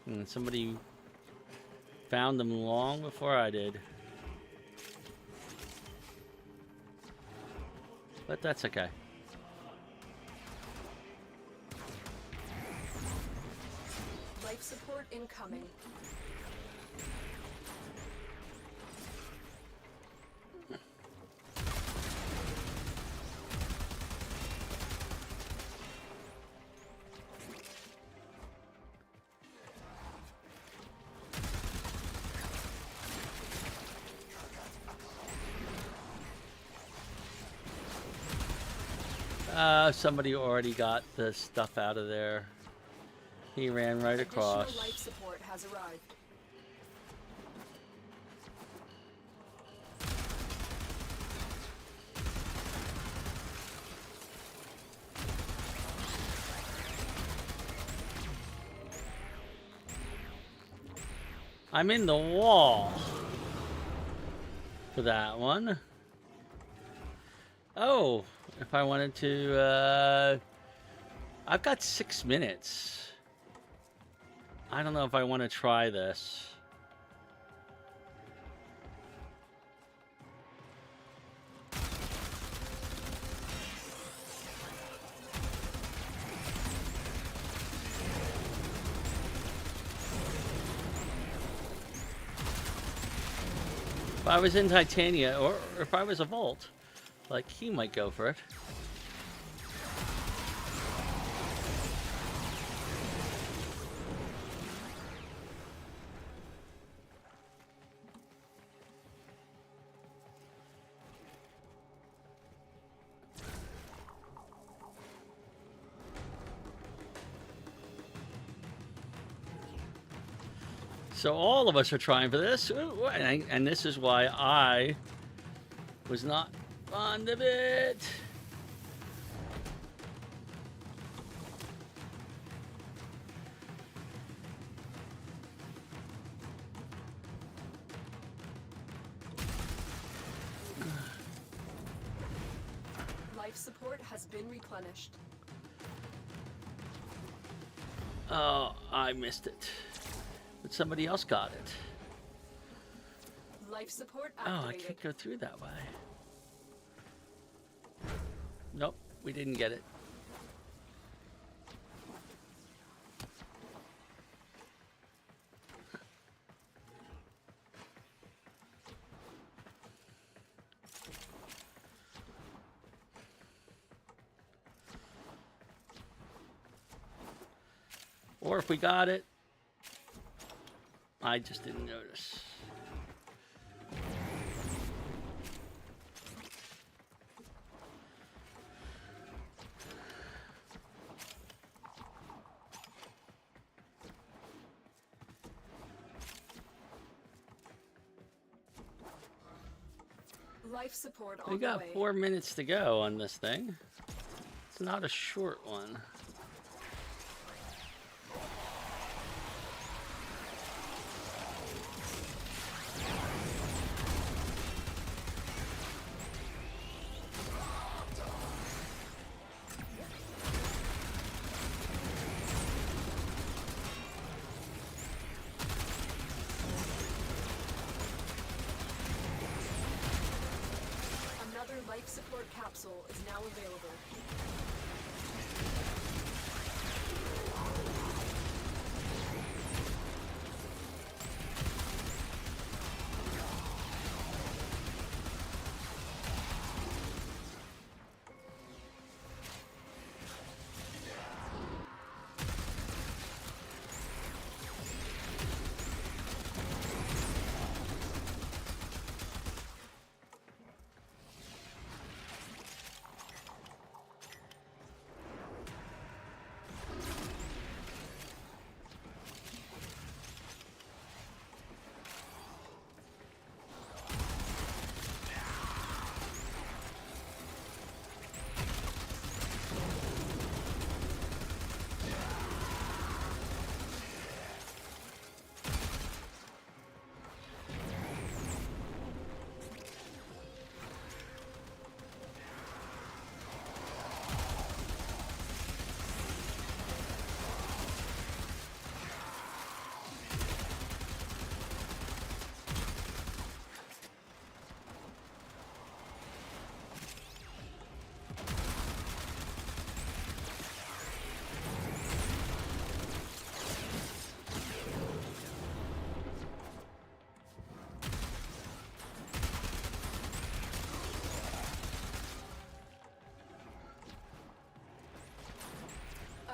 And somebody found them long before I did. But that's okay. incoming. Somebody already got the stuff out of there. He ran right across. Additional life support has arrived. I'm in the wall for that one. Oh, if I wanted to, I've got 6 minutes. I don't know if I want to try this. If I was in Titania, or if I was a Volt, like, he might go for it. So all of us are trying for this, and this is why I was not fond of it. Life support has been replenished. Oh, I missed it. But somebody else got it. Life support Oh, I activated. can't go through that way. Nope, we didn't get it. Or if we got it, I just didn't notice. Life support on We the got way. 4 minutes to go on this thing. It's not a short one. Another life support capsule is now available.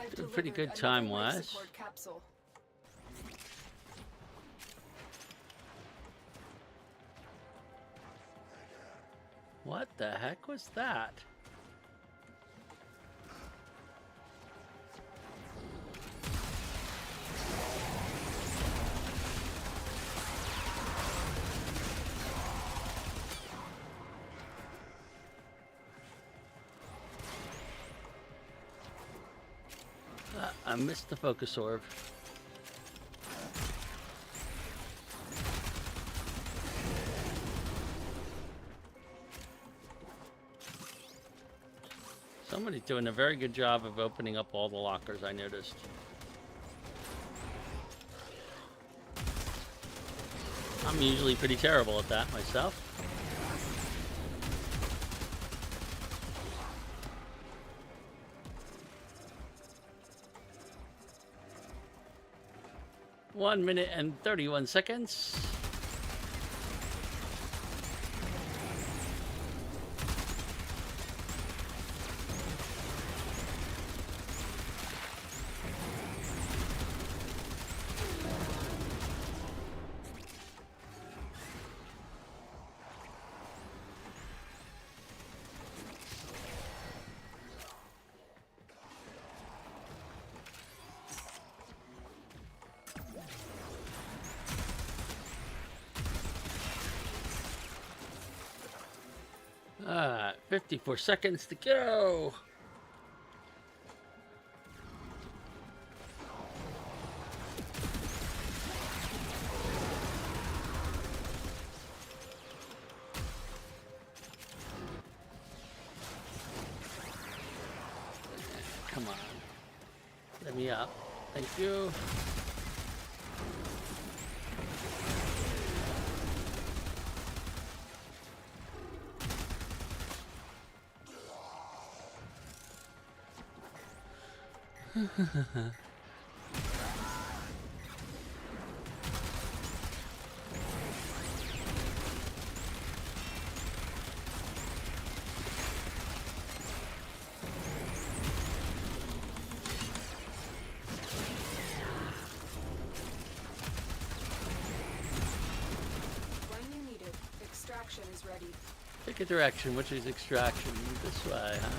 I've Doing pretty delivered good another life time-wise. support capsule. What the heck was that? I missed the focus orb. Somebody's doing a very good job of opening up all the lockers, I noticed. I'm usually pretty terrible at that myself. One minute and 31 seconds. All right, 54 seconds to go. Come on. Let me up. Thank you. When you need it, extraction is ready. Pick a direction, which is extraction. This way, huh?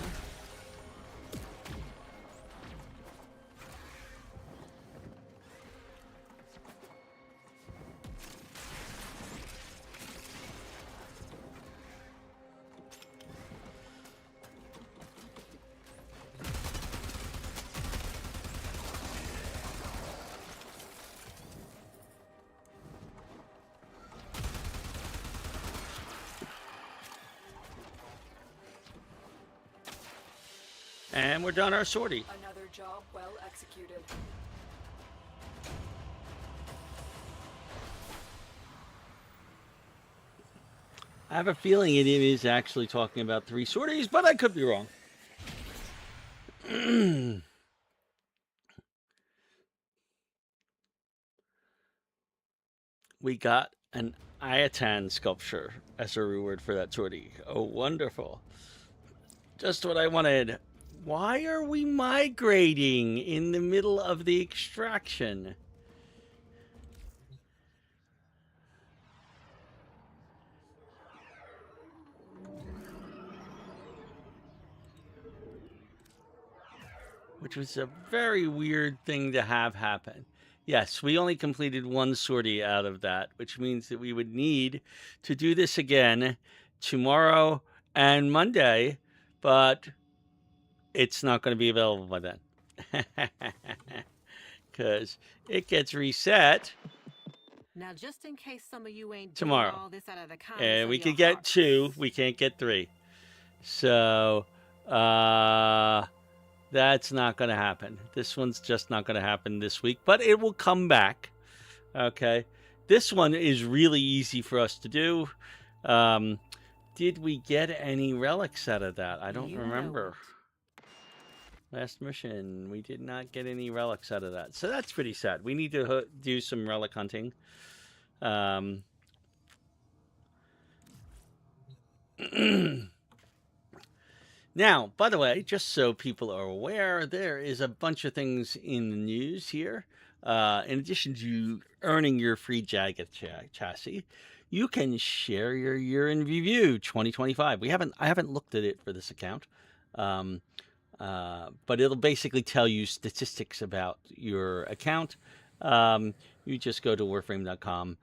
And we're done our sortie. Another job well executed. I have a feeling it is actually talking about 3 sorties, but I could be wrong. We got an Ayatan sculpture as a reward for that sortie. Oh, wonderful. Just what I wanted. Why are we migrating in the middle of the extraction? Which was a very weird thing to have happen. Yes, we only completed 1 sortie out of that, which means that we would need to do this again tomorrow and Monday, but it's not going to be available by then. Because it gets reset Now, just in case some of you ain't doing tomorrow. all this out of the kindness And of we your could get hearts. 2, we can't get 3. So, that's not going to happen. This one's just not going to happen this week, but it will come back. Okay. This one is really easy for us to do. Did we get any relics out of that? I don't You know remember. it. Last mission, we did not get any relics out of that. So that's pretty sad. We need to do some relic hunting. Now, by the way, just so people are aware, there is a bunch of things in the news here. In addition to earning your free Jagged chassis, you can share your year in review 2025. I haven't looked at it for this account, but it'll basically tell you statistics about your account. You just go to warframe.com,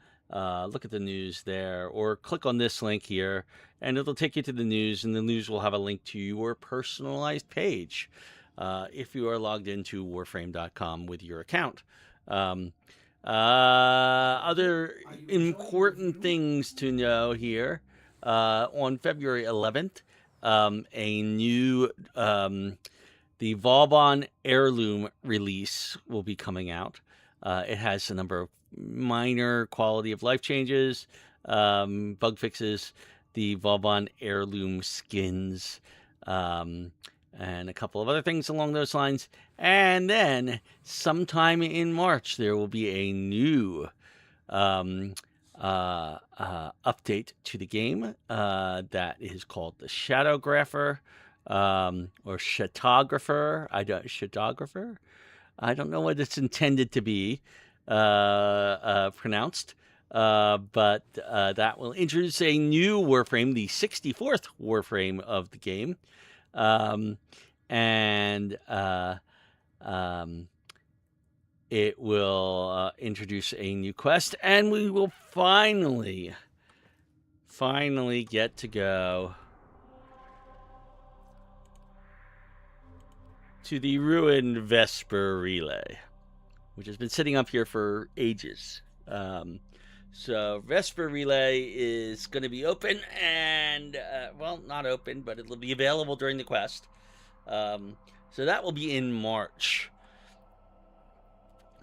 look at the news there, or click on this link here, and it'll take you to the news, and the news will have a link to your personalized page if you are logged into warframe.com with your account. Other important things to know here. On February 11th, a new the Vauban Heirloom release will be coming out. It has a number of minor quality of life changes, bug fixes, the Vauban Heirloom skins, and a couple of other things along those lines. And then sometime in March, there will be a new update to the game that is called the Shadowgrapher, or Shadowgrapher. I don't know what it's intended to be pronounced, but that will introduce a new Warframe, the 64th Warframe of the game, and it will introduce a new quest, and we will finally get to go to the ruined Vesper Relay, which has been sitting up here for ages. So Vesper Relay is going to be open, and well, not open, but it'll be available during the quest. So that will be in March.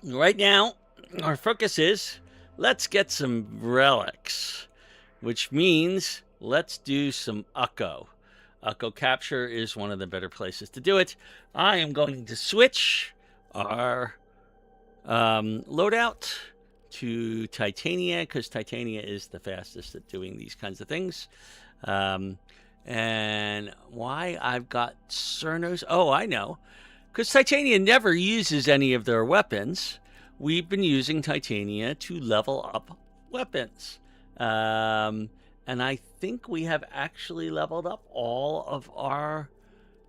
Right now, our focus is let's get some relics, which means let's do some Ukko. Ukko capture is one of the better places to do it. I am going to switch our loadout to Titania, because Titania is the fastest at doing these kinds of things. And why I've got Cernos? Oh, I know. Because Titania never uses any of their weapons. We've been using Titania to level up weapons. And I think we have actually leveled up all of our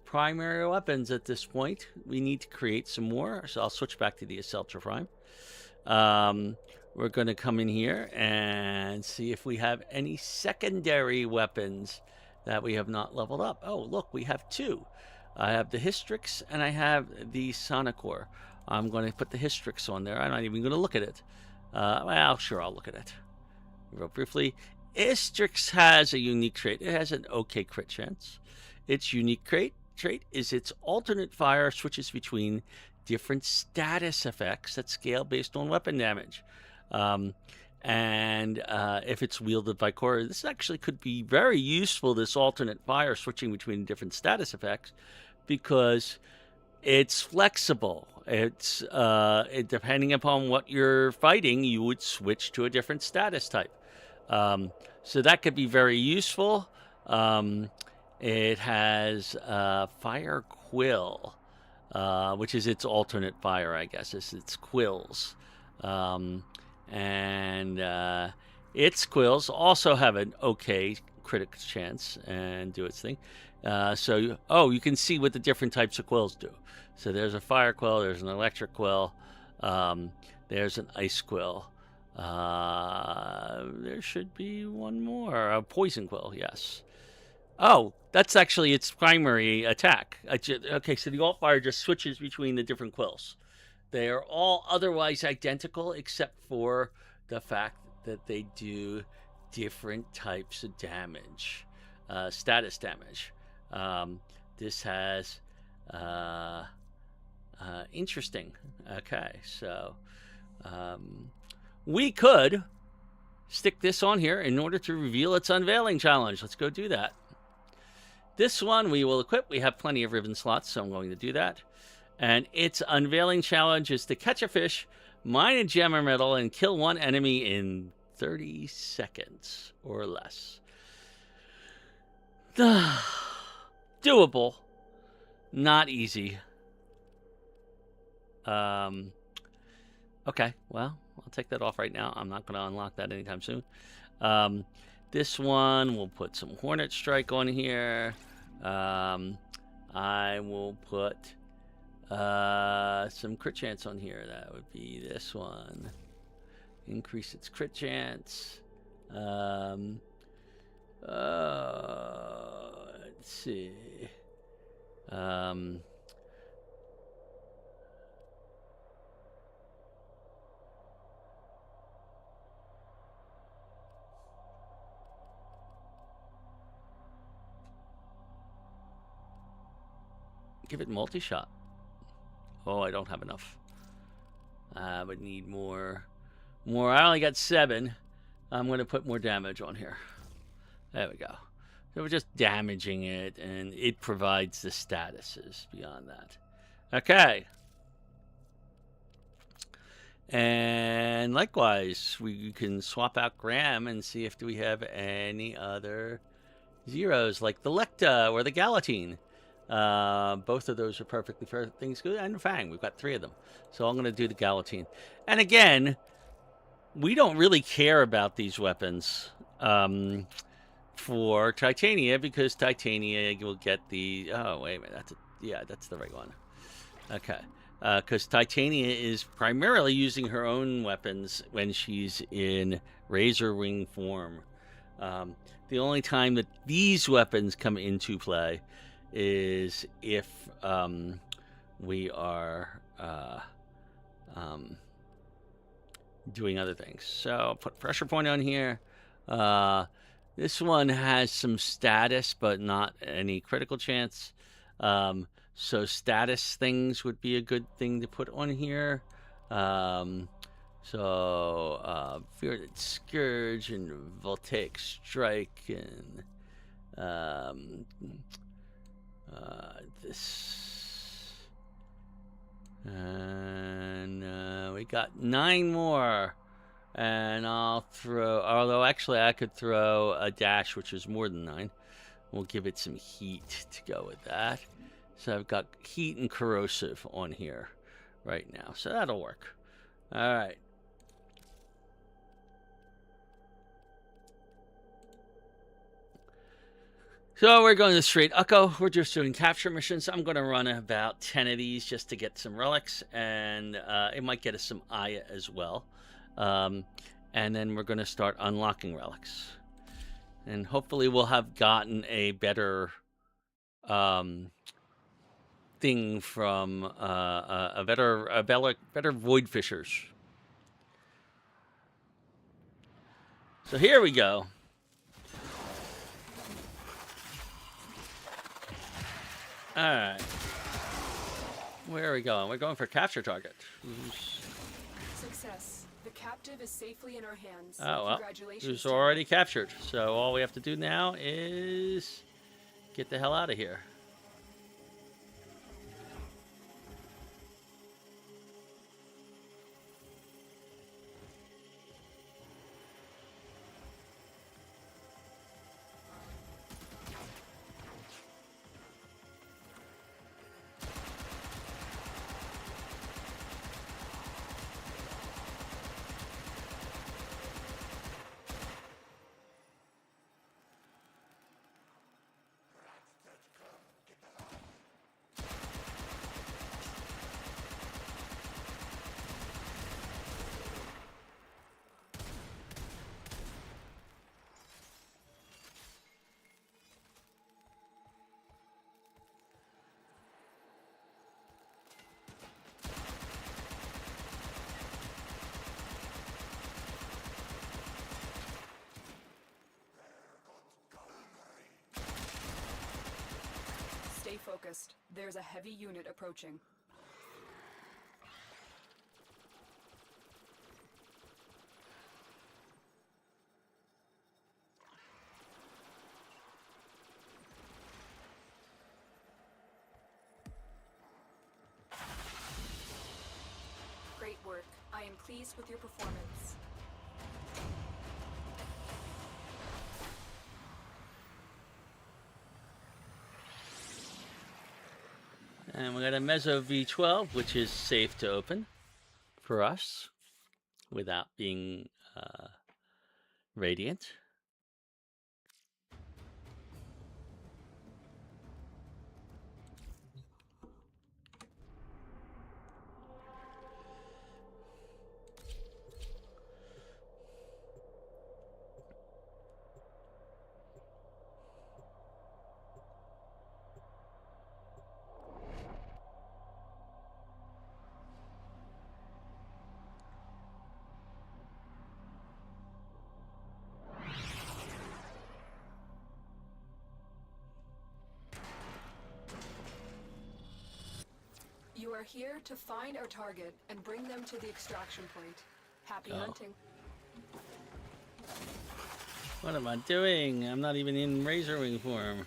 primary weapons at this point. We need to create some more, so I'll switch back to the Acceltra Prime. We're going to come in here and see if we have any secondary weapons that we have not leveled up. Oh, look, we have two. I have the Hystrix and I have the Sonicor. I'm going to put the Hystrix on there. I'm not even going to look at it. Well, sure, I'll look at it real briefly. Hystrix has a unique trait. It has an okay crit chance. Its unique trait is its alternate fire switches between different status effects that scale based on weapon damage. And if it's wielded by Cora, this actually could be very useful, this alternate fire switching between different status effects, because it's flexible. It's depending upon what you're fighting, you would switch to a different status type. So that could be very useful. It has Fire Quill, which is its alternate fire, I guess. It's its quills. And its quills also have an okay critical chance and do its thing. So you can see what the different types of quills do. So there's a fire quill, there's an electric quill, there's an ice quill. There should be one more. A poison quill, yes. Oh, that's actually its primary attack. Okay, so the alt fire just switches between the different quills. They are all otherwise identical except for the fact that they do different types of damage, status damage. This has interesting. Okay, so we could stick this on here in order to reveal its unveiling challenge. Let's go do that. This one we will equip. We have plenty of ribbon slots, so I'm going to do that. And its unveiling challenge is to catch a fish, mine a gem or metal, and kill one enemy in 30 seconds or less. Do doable. Not easy. Okay, well, I'll take that off right now. I'm not going to unlock that anytime soon. This one, we'll put some Hornet Strike on here. I will put some crit chance on here. That would be this one. Increase its crit chance. Let's see. Give it multi-shot. Oh, I don't have enough. I would need more. I only got 7. I'm going to put more damage on here. There we go. So we're just damaging it, and it provides the statuses beyond that. Okay. And likewise, we can swap out Graham and see if we have any other zeros, like the Lecta or the Galatine. Both of those are perfectly fair things. Good, and Fang, we've got 3 of them. So I'm going to do the Galatine. And again, we don't really care about these weapons for Titania, because Titania will get the... Oh, wait a minute. That's the right one. Okay. Because Titania is primarily using her own weapons when she's in Razor Wing form. The only time that these weapons come into play is if we are doing other things. So I'll put pressure point on here. This one has some status, but not any critical chance. So status things would be a good thing to put on here. Bearded Scourge and Voltaic Strike and this. And we got 9 more. And I'll throw, although actually I could throw a dash, which is more than 9. We'll give it some heat to go with that. So I've got heat and corrosive on here right now. So that'll work. All right. So we're going to straight Ukko. We're just doing capture missions. I'm going to run about 10 of these just to get some relics. And it might get us some Aya as well. And then we're going to start unlocking relics. And hopefully we'll have gotten a better thing from a better void fishers. So here we go. All right. Where are we going? We're going for capture target. Success. The captive is safely in our hands. Oh, well. Congratulations. Who's already captured. So all we have to do now is get the hell out of here. Stay focused. There's a heavy unit approaching. Great work. I am pleased with your performance. And we got a Mezzo V12, which is safe to open for us without being radiant. You are here to find our target and bring them to the extraction point. Happy hunting. What am I doing? I'm not even in Razor Wing form.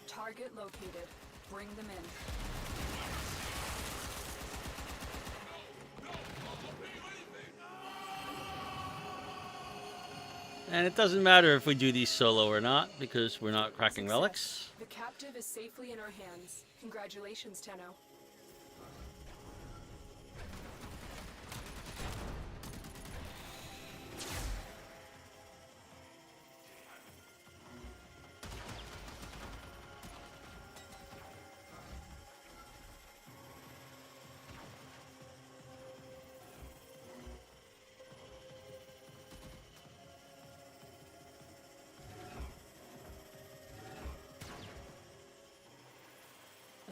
Target located. Bring them in. And it doesn't matter if we do these solo or not, because we're not cracking Success. relics. The captive is safely in our hands. Congratulations, Tenno.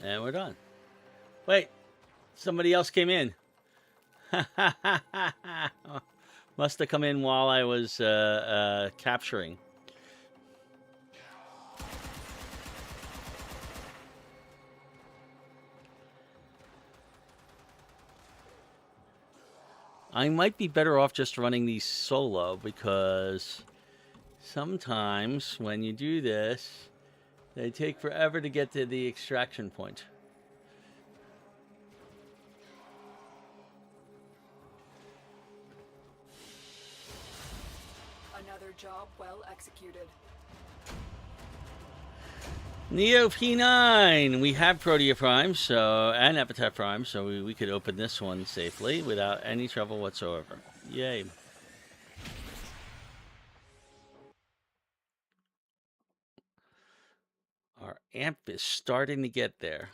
And we're done. Wait, somebody else came in. Must have come in while I was capturing. I might be better off just running these solo, because sometimes when you do this, they take forever to get to the extraction point. Another job well executed. Neo P9. We have Protea Prime, and Epitaph Prime, so we could open this one safely without any trouble whatsoever. Yay. Our amp is starting to get there.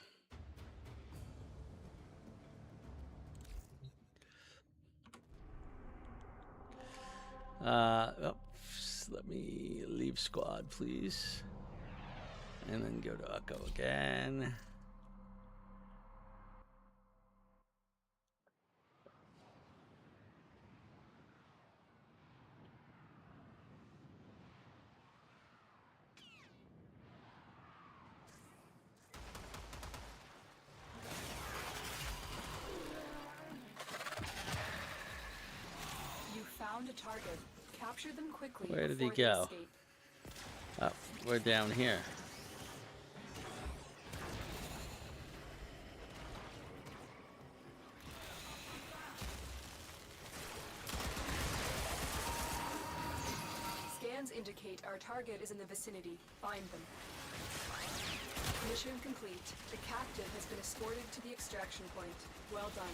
Let me leave squad, please. And then go to Echo again. You found a target. Capture them quickly. Where did he before they go? escape. Oh, we're down here. Scans indicate our target is in the vicinity. Find them. Mission complete. The captive has been escorted to the extraction point. Well done.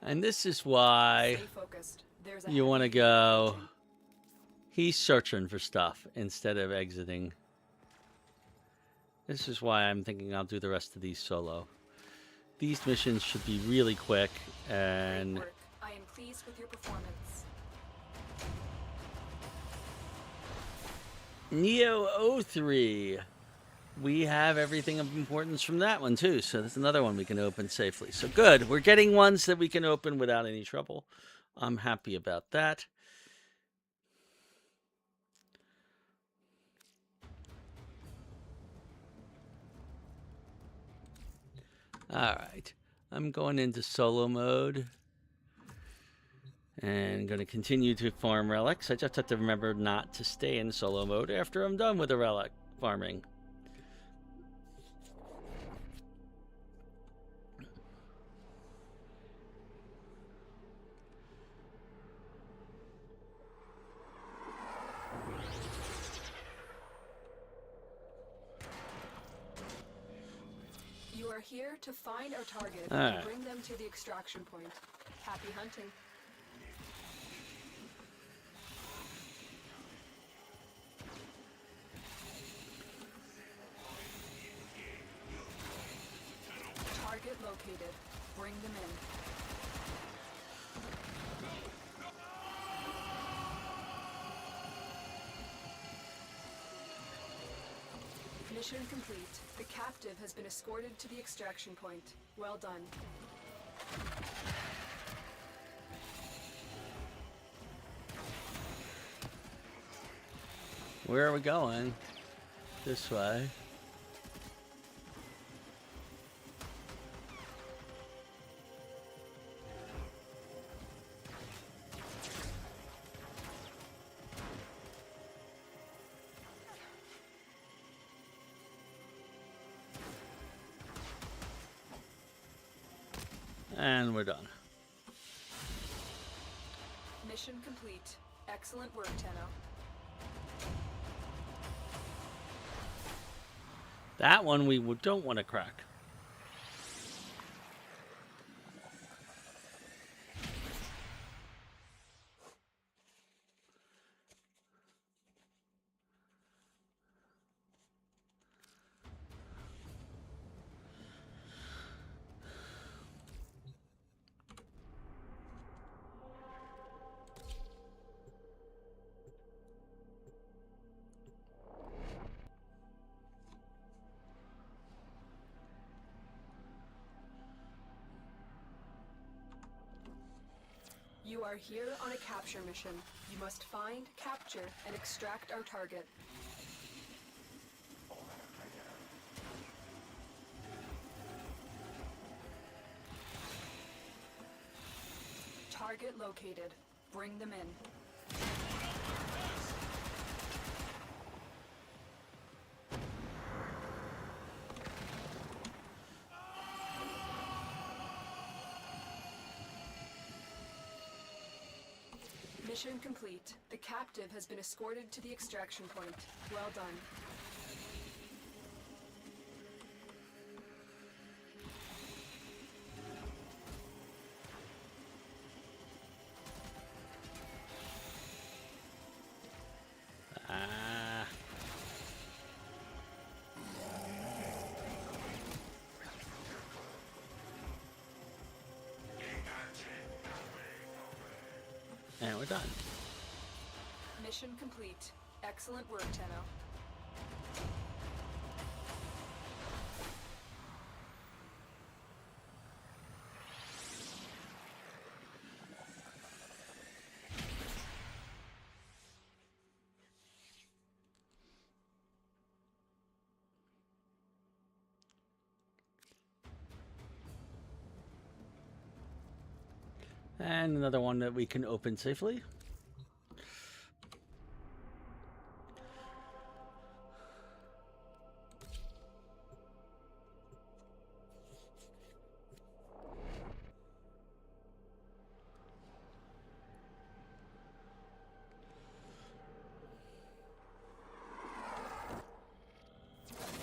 And this is why Stay focused. There's a you want to heavy go. approaching. He's searching for stuff instead of exiting. This is why I'm thinking I'll do the rest of these solo. These missions should be really quick, and Great work. I am pleased with your performance. Neo 03. We have everything of importance from that one too, so there's another one we can open safely. So good. We're getting ones that we can open without any trouble. I'm happy about that. All right. I'm going into solo mode. And going to continue to farm relics. I just have to remember not to stay in solo mode after I'm done with the relic farming. You are here to find our target All and right. bring them to the extraction point. Happy hunting. Target located. Bring them in. Mission complete. The captive has been escorted to the extraction point. Well done. Where are we going? This way. And we're done. Mission complete. Excellent work, Tenno. That one we don't want to crack. You are here on a capture mission. You must find, capture, and extract our target. Target located. Bring them in. Mission complete. The captive has been escorted to the extraction point. Well done. Ah. And we're done. Mission complete. Excellent work, Tenno. And another one that we can open safely.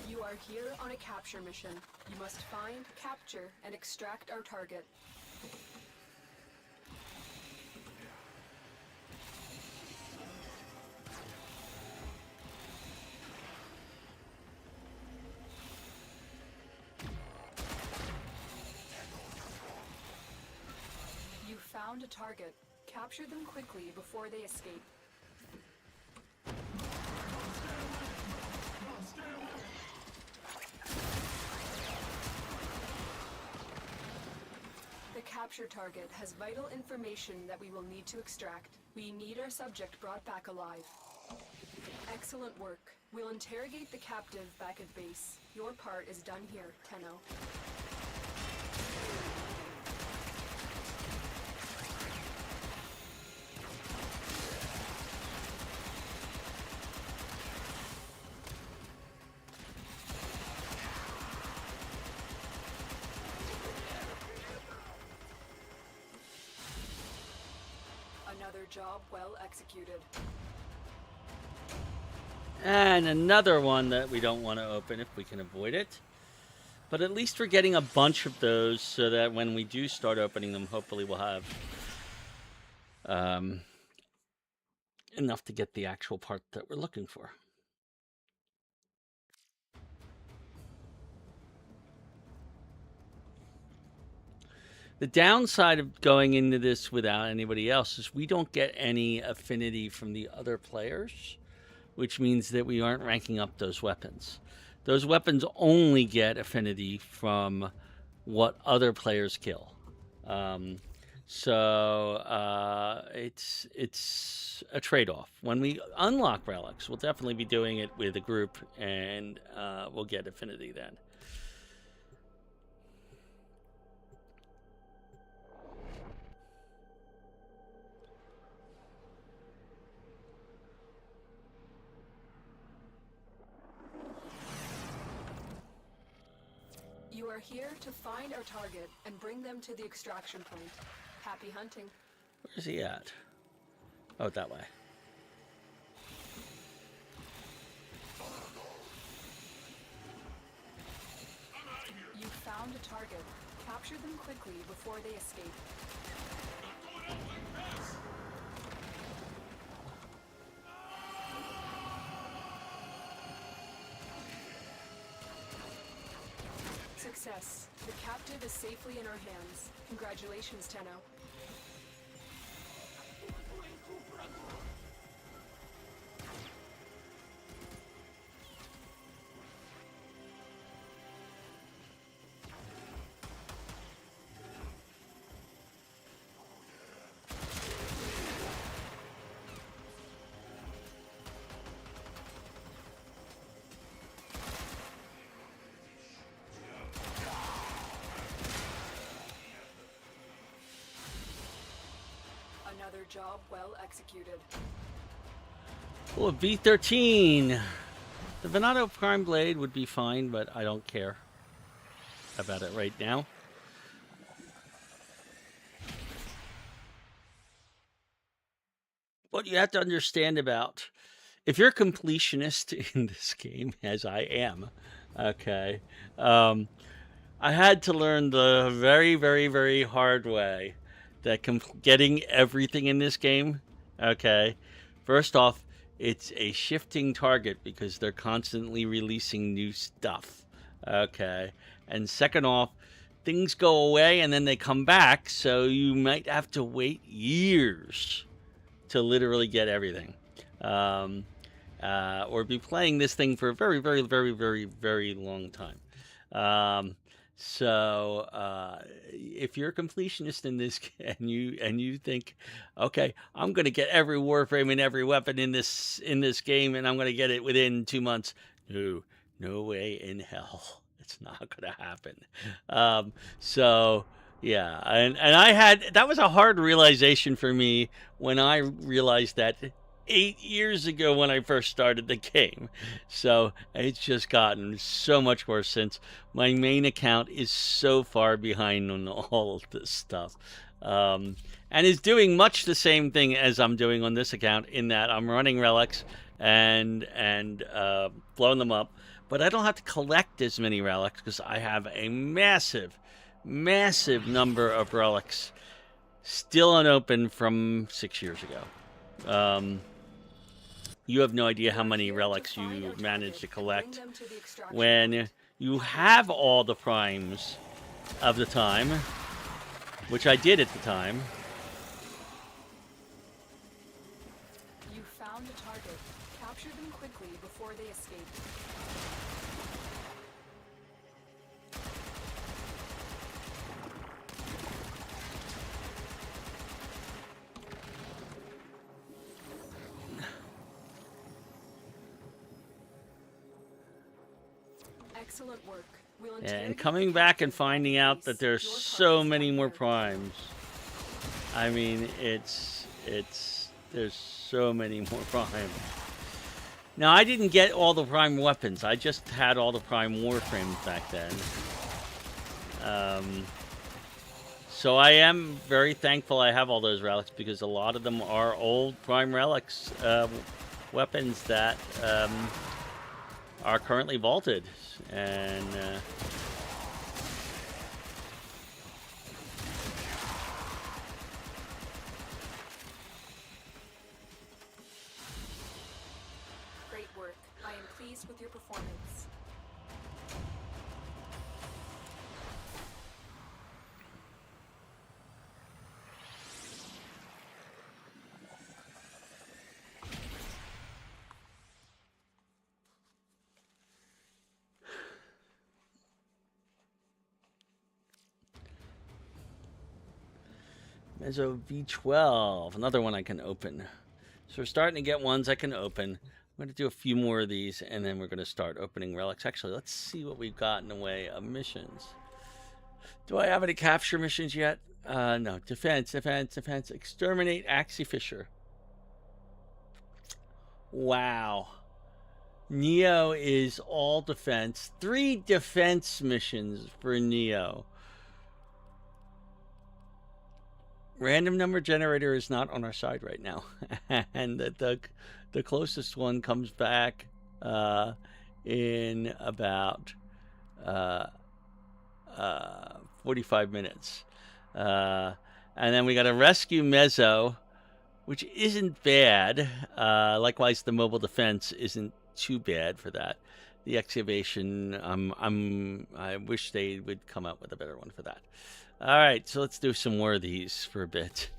You are here on a capture mission. You must find, capture, and extract our target. found a target. Capture them quickly before they escape. The capture target has vital information that we will need to extract. We need our subject brought back alive. Excellent work. We'll interrogate the captive back at base. Your part is done here, Tenno. Another job well executed. And another one that we don't want to open if we can avoid it. But at least we're getting a bunch of those so that when we do start opening them, hopefully we'll have enough to get the actual part that we're looking for. The downside of going into this without anybody else is we don't get any affinity from the other players, which means that we aren't ranking up those weapons. Those weapons only get affinity from what other players kill. So it's a trade-off. When we unlock relics, we'll definitely be doing it with a group, and we'll get affinity then. You are here to find our target and bring them to the extraction point. Happy hunting. Where's he at? Oh, that way. You found a target. Capture them quickly before they escape. Success. The captive is safely in our hands. Congratulations, Tenno. Another job well executed. Oh, V13. The Venato Prime Blade would be fine, but I don't care about it right now. What you have to understand about, if you're a completionist in this game, as I am, okay, I had to learn the very, very, very hard way that getting everything in this game, okay, first off, it's a shifting target because they're constantly releasing new stuff, okay, and second off, things go away and then they come back, so you might have to wait years to literally get everything, or be playing this thing for a very, very, very, very, very long time. So if you're a completionist in this, and you think, okay, I'm going to get every Warframe and every weapon in this game, and I'm going to get it within 2 months, no way in hell, it's not going to happen. So yeah, and that was a hard realization for me when I realized that 8 years ago when I first started the game. So it's just gotten so much worse since. My main account is so far behind on all of this stuff, and is doing much the same thing as I'm doing on this account, in that I'm running relics and blowing them up, but I don't have to collect as many relics because I have a massive number of relics still unopened from 6 years ago. You have no idea how many relics you manage to collect when you have all the primes of the time, which I did at the time. found a target. Capture them quickly before they escape. Excellent work. We'll And interrogate coming the back and captive finding back at out base. that there's Your so target's many down more here. primes. I mean, there's so many more primes. Now, I didn't get all the prime weapons. I just had all the prime Warframes back then. So I am very thankful I have all those relics, because a lot of them are old prime relics weapons that are currently vaulted. And Great work. I am pleased with your performance. Mezzo V12, another one I can open. So we're starting to get ones I can open. I'm going to do a few more of these, and then we're going to start opening relics. Actually, let's see what we've got in the way of missions. Do I have any capture missions yet? No. Defense. Exterminate Axie Fisher. Wow. Neo is all defense. 3 defense missions for Neo. Random number generator is not on our side right now. And the closest one comes back in about 45 minutes. And then we got a rescue Mezzo, which isn't bad. Likewise, the mobile defense isn't too bad for that. The excavation, I wish they would come up with a better one for that. All right, so let's do some more of these for a bit.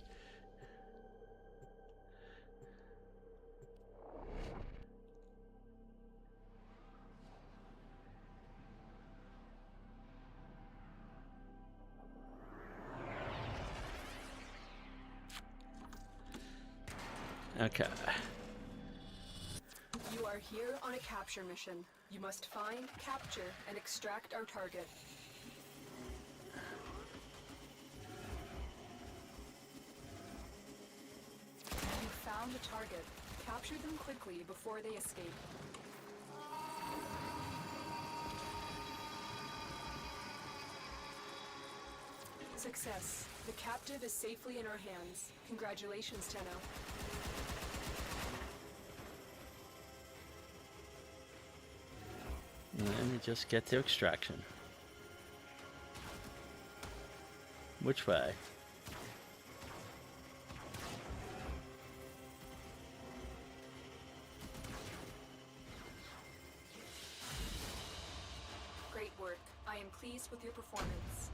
Okay. You are here on a capture mission. You must find, capture, and extract our target. You found a target. Capture them quickly before they escape. Success. The captive is safely in our hands. Congratulations, Tenno. Let me just get to extraction. Which way? Great work. I am pleased with your performance.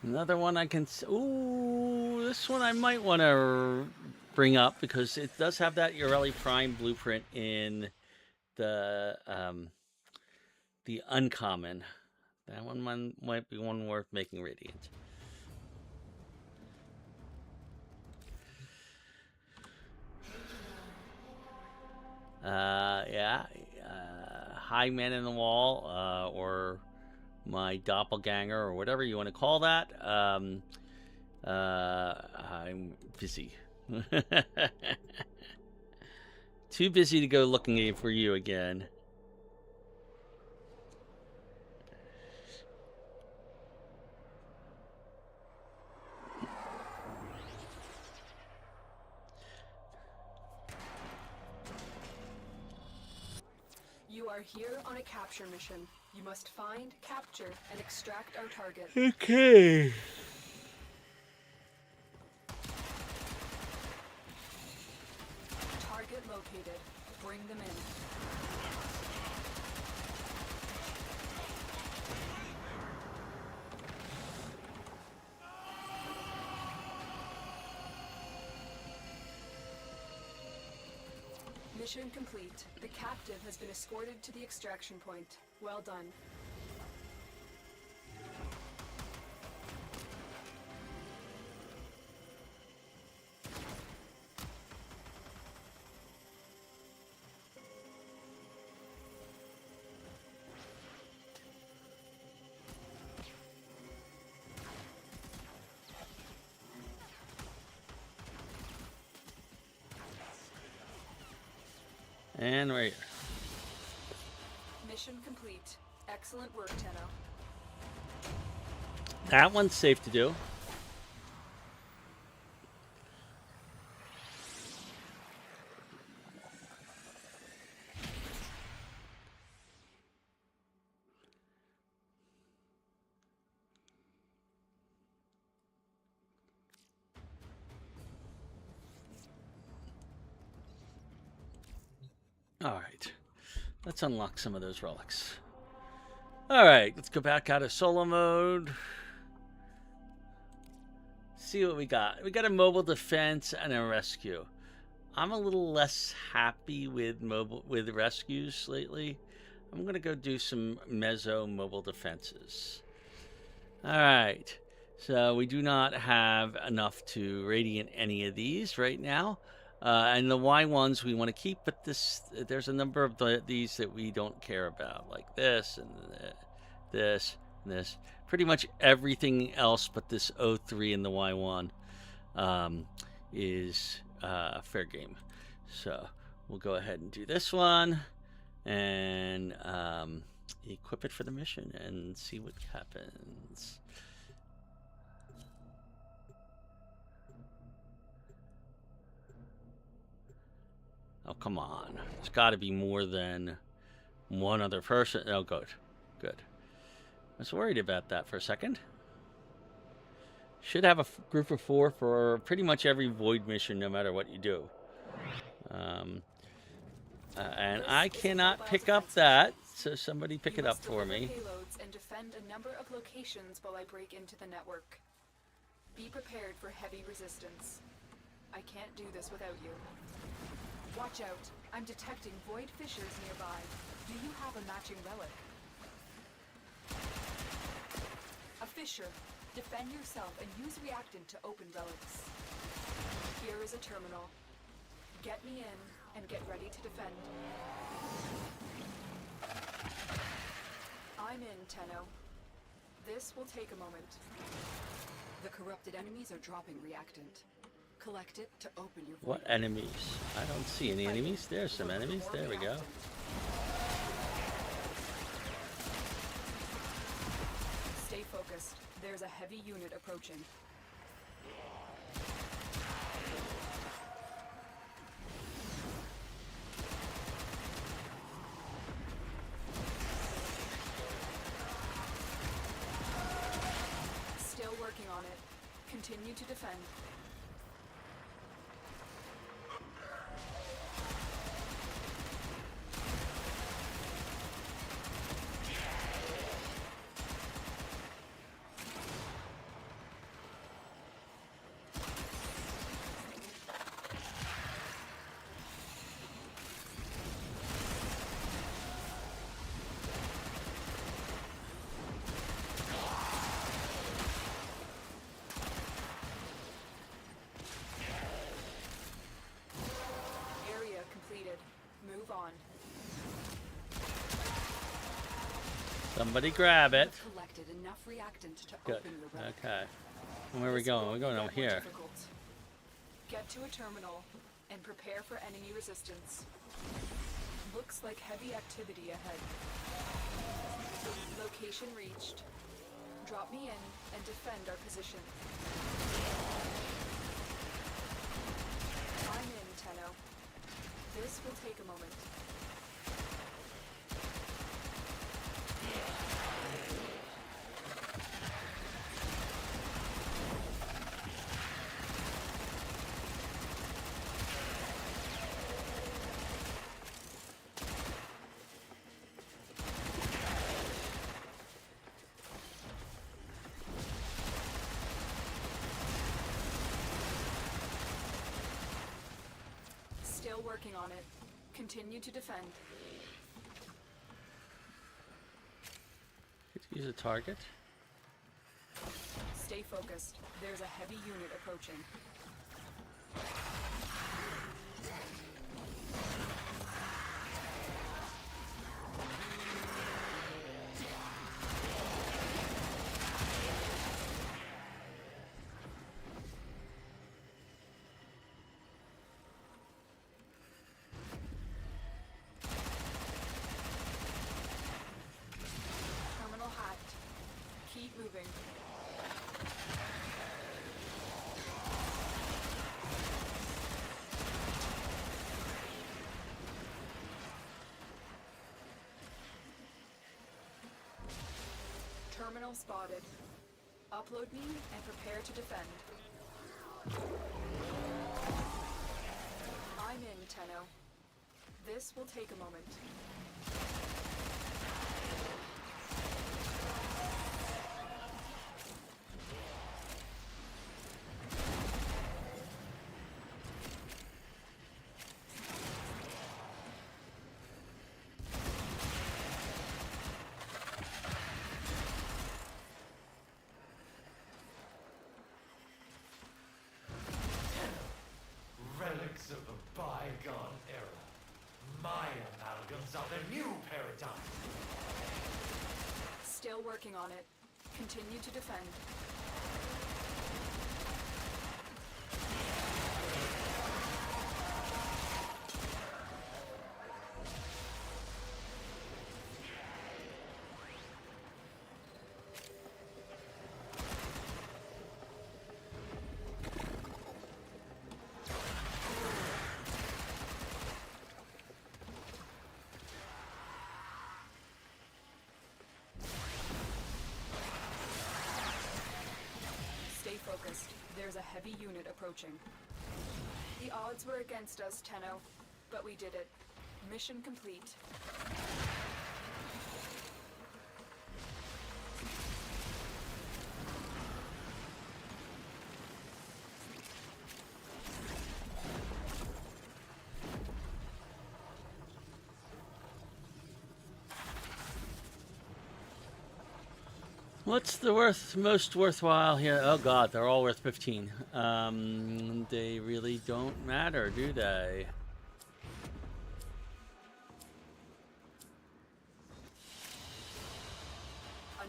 Another one I can... Ooh, this one I might want to bring up, because it does have that Ureli Prime blueprint in the uncommon. That one might be one worth making Radiant. Yeah. High Man in the Wall, or my doppelganger, or whatever you want to call that. I'm busy. Too busy to go looking for you again. You are here on a capture mission. You must find, capture, and extract our target. Okay. Target located. Bring them in. Mission complete. The captive has been escorted to the extraction point. Well done. And right here. Mission complete. Excellent work, Tenno. That one's safe to do. All right, let's unlock some of those relics. All right, let's go back out of solo mode. See what we got. We got a mobile defense and a rescue. I'm a little less happy with rescues lately. I'm gonna go do some mobile defenses. All right, so we do not have enough to radiant any of these right now. And the Y ones we want to keep, but there's a number of these that we don't care about, like this and this and this. Pretty much everything else but this O3 and the Y1 is fair game. So we'll go ahead and do this one and equip it for the mission and see what happens. Oh, come on. There's got to be more than one other person. Oh, good. Good. I was worried about that for a second. Should have a group of 4 for pretty much every void mission, no matter what you do. And I cannot pick up that, so somebody pick it up for me. Payloads and defend a number of locations while I break into the network. Be prepared for heavy resistance. I can't do this without you. Watch out. I'm detecting void fissures nearby. Do you have a matching relic? A fissure. Defend yourself and use reactant to open relics. Here is a terminal. Get me in and get ready to defend. I'm in, Tenno. This will take a moment. The corrupted enemies are dropping reactant. Collect it to open your What enemies? I don't see any enemies. There's some enemies. There we go. Stay focused. There's a heavy unit approaching. Still working on it. Continue to defend. Move on. Somebody grab it. Collected enough reactant to Good. open the relic. Okay. And where are we going? We're going over here. Difficult. Get to a terminal and prepare for enemy resistance. Looks like heavy activity ahead. Location reached. Drop me in and defend our position. I'm in, Tenno. This will take a moment. Still working on it. Continue to defend. Could use a target. Stay focused. There's a heavy unit approaching. Terminal hacked. Keep moving. Terminal spotted. Upload me and prepare to defend. I'm in, Tenno. This will take a moment. Relics of a bygone era. My amalgams are the new paradigm. Still working on it. Continue to defend. Stay focused. There's a heavy unit approaching. The odds were against us, Tenno, but we did it. Mission complete. What's the most worthwhile here? Oh god, they're all worth 15. They really don't matter, do they?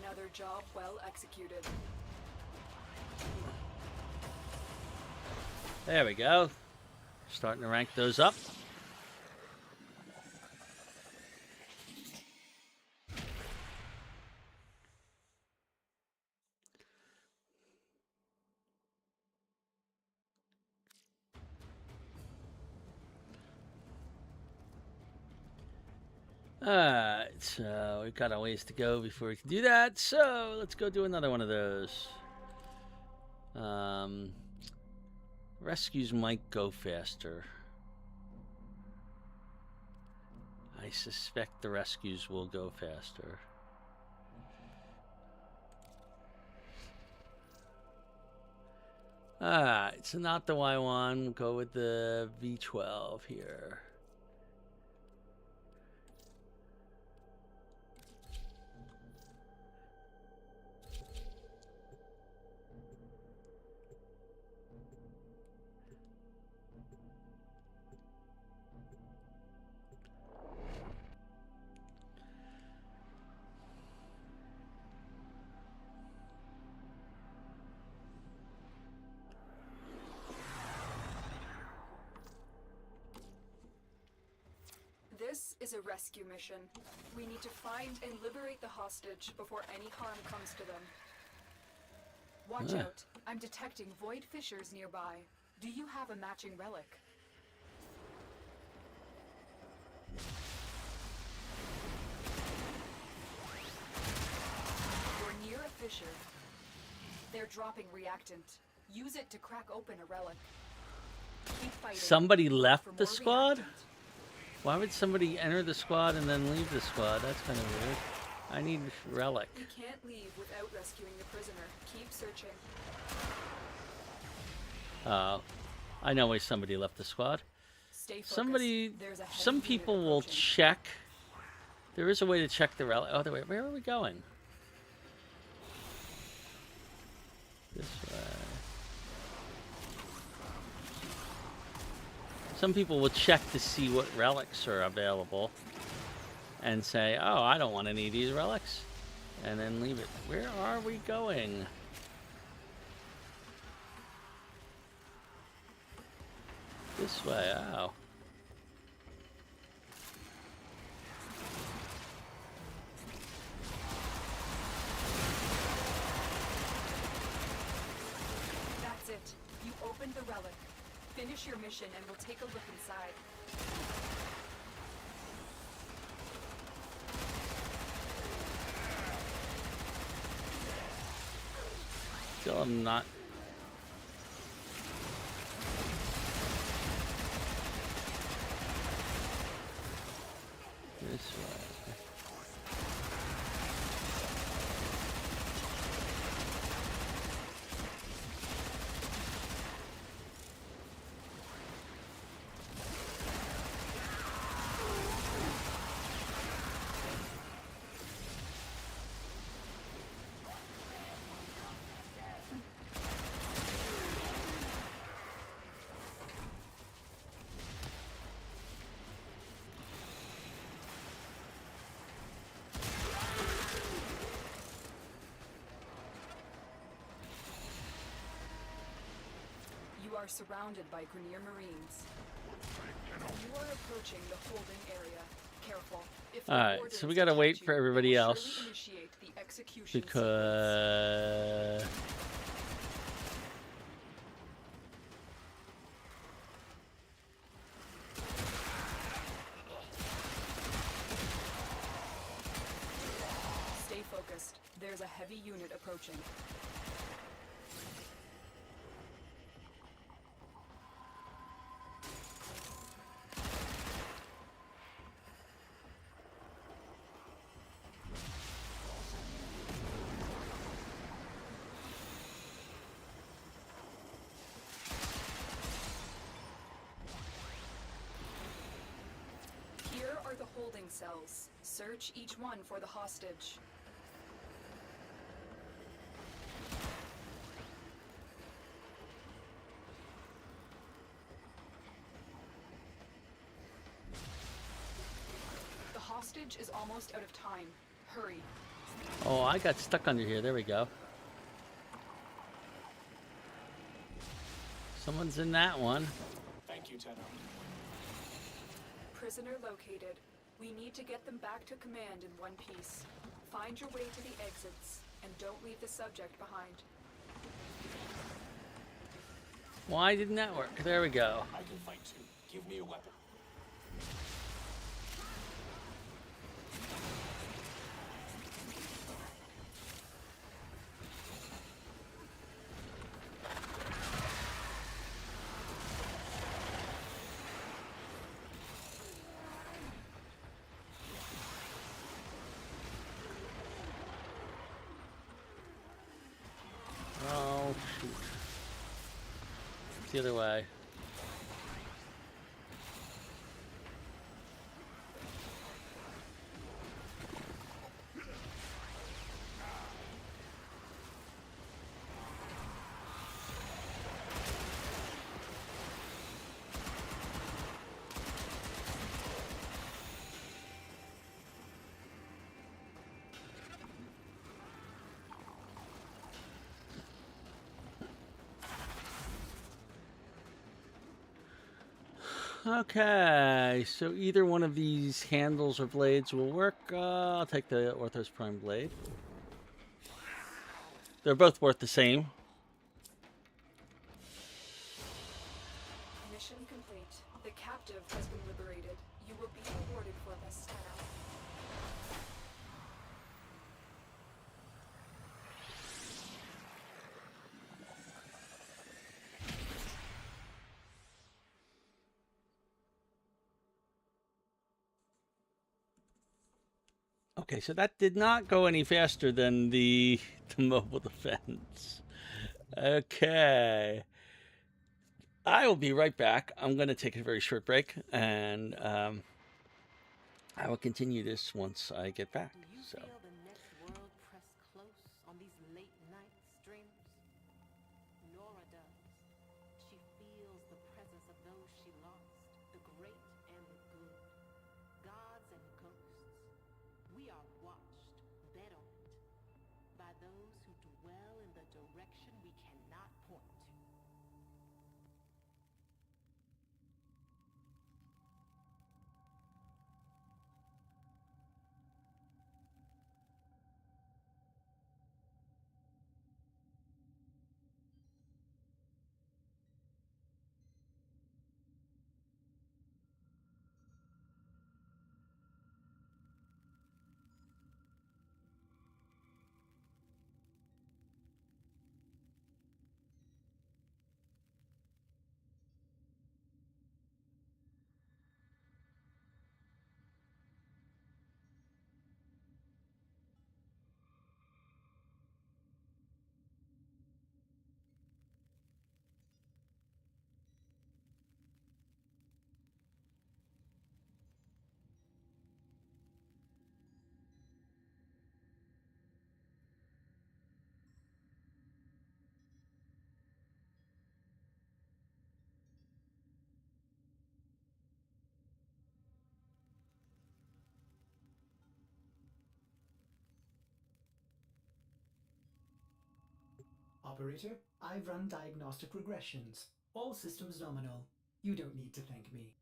Another job well executed. There we go. Starting to rank those up. Alright, so we've got a ways to go before we can do that, so let's go do another one of those. Rescues might go faster. I suspect the rescues will go faster. Alright, so not the Y1, we'll go with the V12 here. This is a rescue mission. We need to find and liberate the hostage before any harm comes to them. Watch out. I'm detecting void fissures nearby. Do you have a matching relic? We're near a fissure. They're dropping reactant. Use it to crack open a relic. Keep fighting. Somebody For left more the squad? reactant. Why would somebody enter the squad and then leave the squad? That's kind of weird. I need relic. We can't leave without rescuing the prisoner. Keep searching. Oh, I know why somebody left the squad. Stay focused. Somebody, There's a heavy some unit people will approaching. check. There is a way to check the relic. Oh, wait, where are we going? This way. Some people will check to see what relics are available and say, oh, I don't want any of these relics, and then leave it. Where are we going? This way, oh. That's it. You opened the relic. Finish your mission and we'll take a look inside. Still I'm not. This way. You are surrounded by Grenier Marines. You are approaching the holding area. Careful. If the Alright, orders so we gotta wait detect for you, everybody they will else surely initiate the execution sequence. because Stay focused. There's a heavy unit approaching. Here are the holding cells. Search each one for the hostage. The hostage is almost out of time. Hurry. oh, I got stuck under here. There we go. Someone's in that one. Thank you, Tenno. Prisoner located. We need to get them back to command in one piece. Find your way to the exits, and don't leave the subject behind. Why didn't that work? There we go. I can fight too. Give me a weapon. Oh, shoot. It's the other way. Okay, so either one of these handles or blades will work. I'll take the Orthos Prime blade. They're both worth the same. Mission complete. The captive has been liberated. You will be rewarded for this, Tenno. Okay, so that did not go any faster than the mobile defense. Okay. I will be right back. I'm going to take a very short break, and I will continue this once I get back. Do you So. feel the next world press close on these late night streams? Nora does. She feels the presence of those she lost, the great and the good, gods and ghosts. We are watched, bet on it, by those who dwell in the direction we cannot point to. Operator, I've run diagnostic regressions. All systems nominal. You don't need to thank me.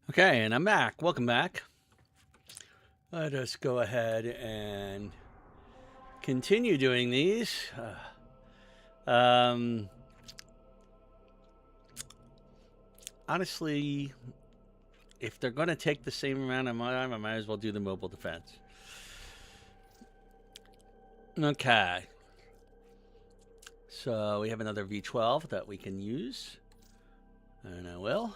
Okay, and I'm back. Welcome back. Let us go ahead and continue doing these. Honestly, if they're going to take the same amount of time, I might as well do the mobile defense. Okay. So we have another V12 that we can use. And I will.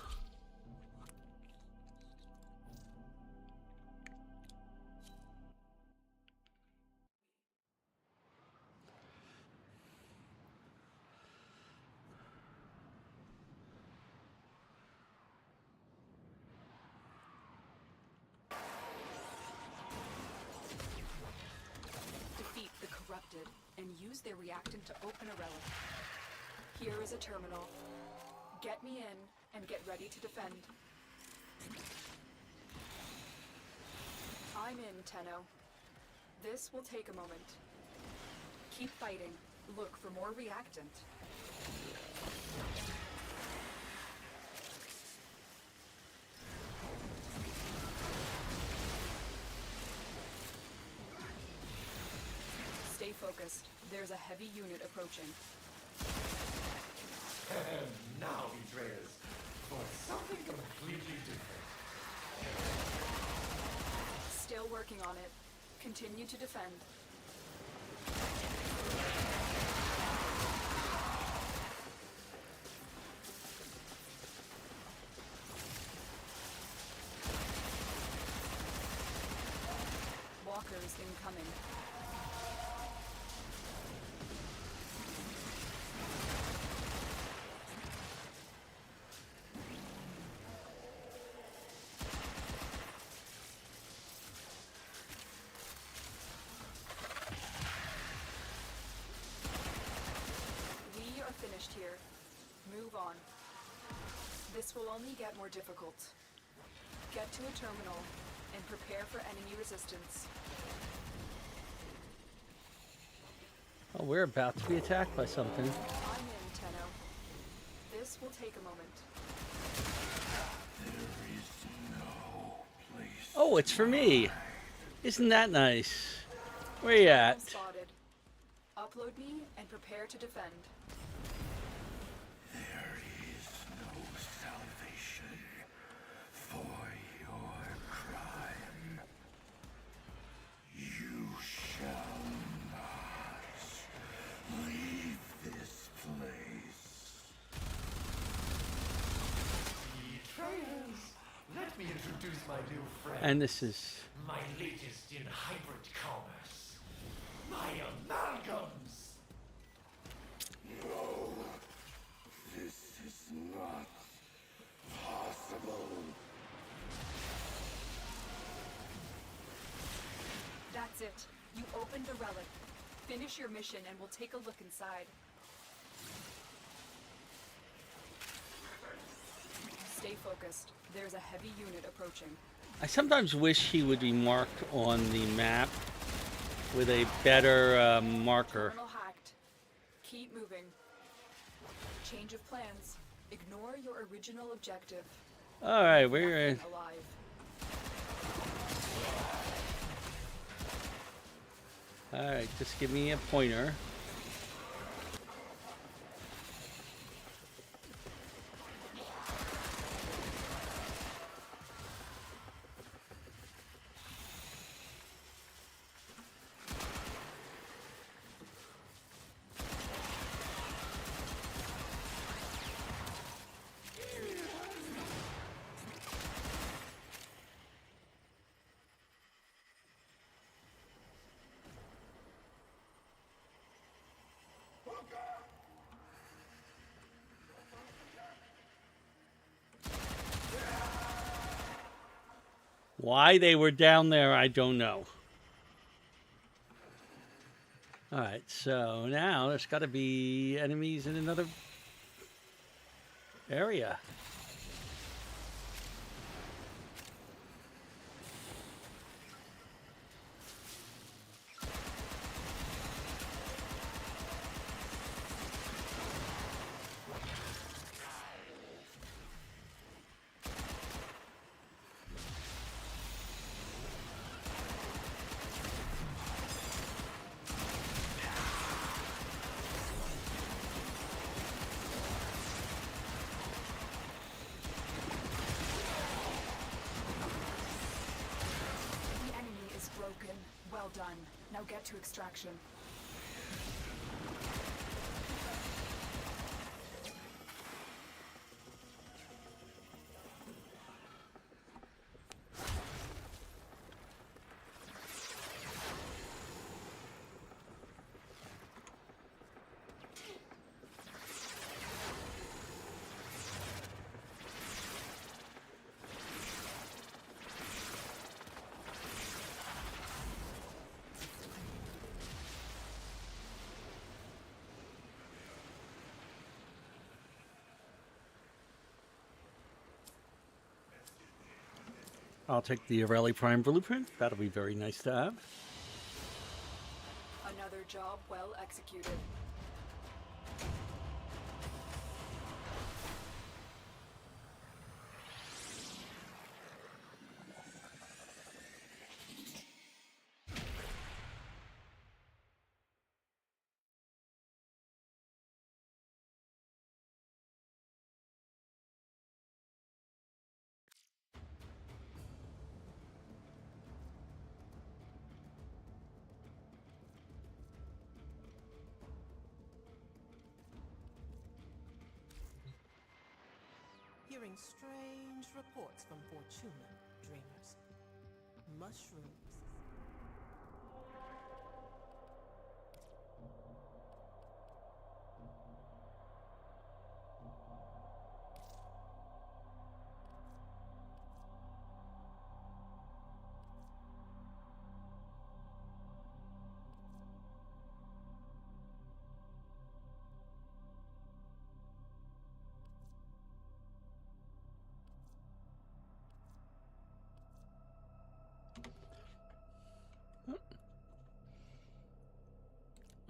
extracted and use their reactant to open a relic. Here is a terminal. Get me in and get ready to defend. I'm in, Tenno. This will take a moment. Keep fighting. Look for more reactant. Stay focused. There's a heavy unit approaching. Now, betrayers, for something completely different. Still working on it. Continue to defend. Walkers incoming. We are finished here. Move on. This will only get more difficult. Get to a terminal and prepare for enemy resistance. Oh, we're about to be attacked by something. I'm in, Tenno. This will take a moment. Oh, it's for me. Isn't that nice? Where you Terminal at? spotted. Upload me and prepare to defend. There is no salvation for your crime. You shall not leave this place. Betrayers, let me introduce my new friend. And this is... My latest in hybrid commerce. My amalgams. No, this is not possible. That's it. You opened a relic. Finish your mission and we'll take a look inside. Stay focused. There's a heavy unit approaching. I sometimes wish he would be marked on the map with a better marker. Terminal hacked. Keep moving. Change of plans. Ignore your original objective. All right, we're in. Nothing alive. All right, just give me a pointer. Why they were down there, I don't know. All right, so now there's got to be enemies in another area. The enemy is broken. Well done. Now get to extraction. I'll take the Relic Prime blueprint. That'll be very nice to have. Another job well executed. Hearing strange reports from Fortuna, dreamers. Mushrooms.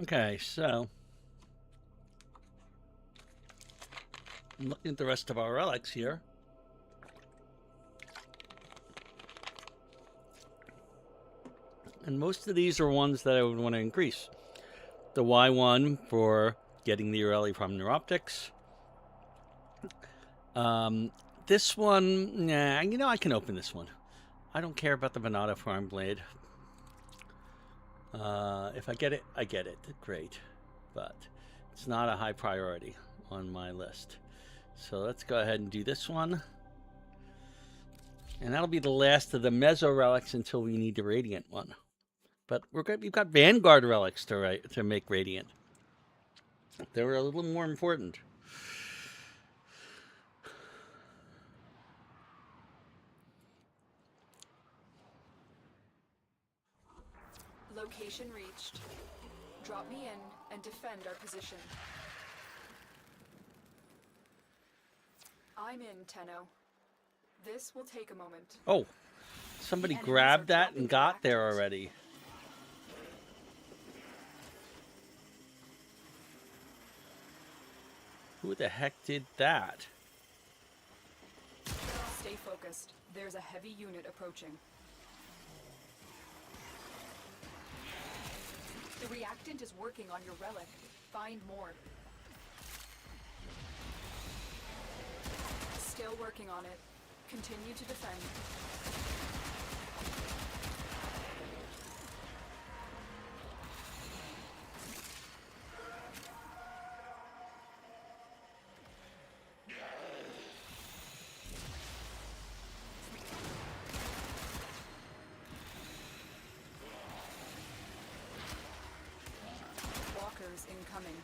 Okay, so I'm looking at the rest of our relics here. And most of these are ones that I would want to increase. The Y1 for getting the Relic from Neuroptics. This one, nah, you know, I can open this one. I don't care about the Venata Farm Blade. If I get it, I get it. Great. But it's not a high priority on my list. So let's go ahead and do this one. And that'll be the last of the Meso relics until we need the Radiant one. But we've got Vanguard relics to make Radiant. They were a little more important. Location reached. Drop me in and defend our position. I'm in, Tenno. This will take a moment. Oh, somebody grabbed that and got there already. Who the heck did that? Stay focused. There's a heavy unit approaching. The reactant is working on your relic. Find more. Still working on it. Continue to defend. Walkers incoming.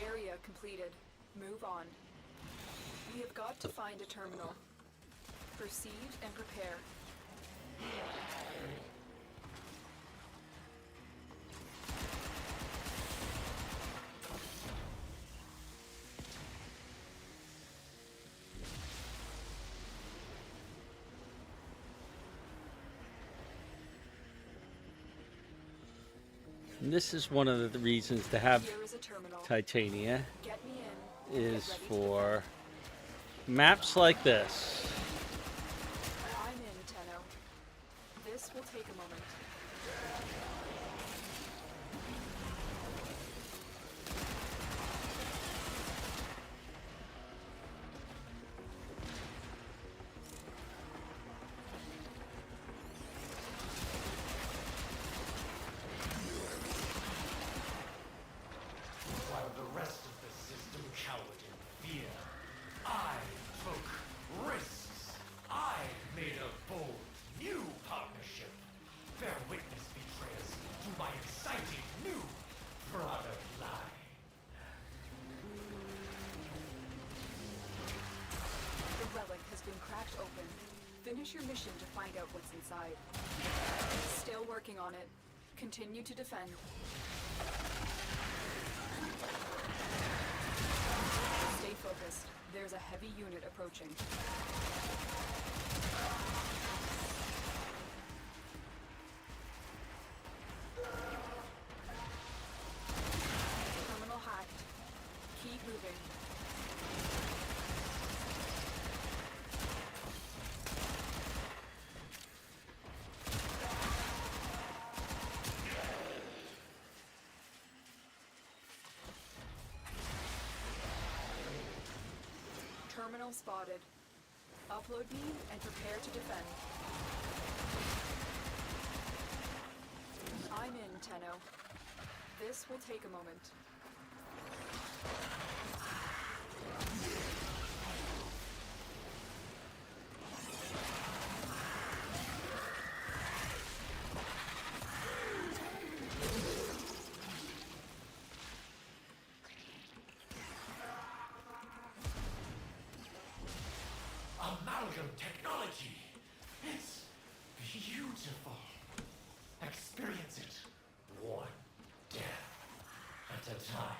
Area completed. Move on. We have got to find a terminal. Proceed and prepare. And this is one of the reasons to have Here is a terminal. Titania Get me in. is Get ready to for maps like this. I'm in, Tenno. This will take a moment. While the rest of the system cowered in fear, I took risks. I made a bold new partnership. Bear witness, betrayers, to my exciting new product line. The relic has been cracked open. Finish your mission to find out what's inside. Still working on it. Continue to defend. Stay focused. There's a heavy unit approaching. Terminal hacked. Keep moving. Terminal spotted. Upload beam and prepare to defend. I'm in, Tenno. This will take a moment. Amalgam technology. It's beautiful. Experience it. One death at a time.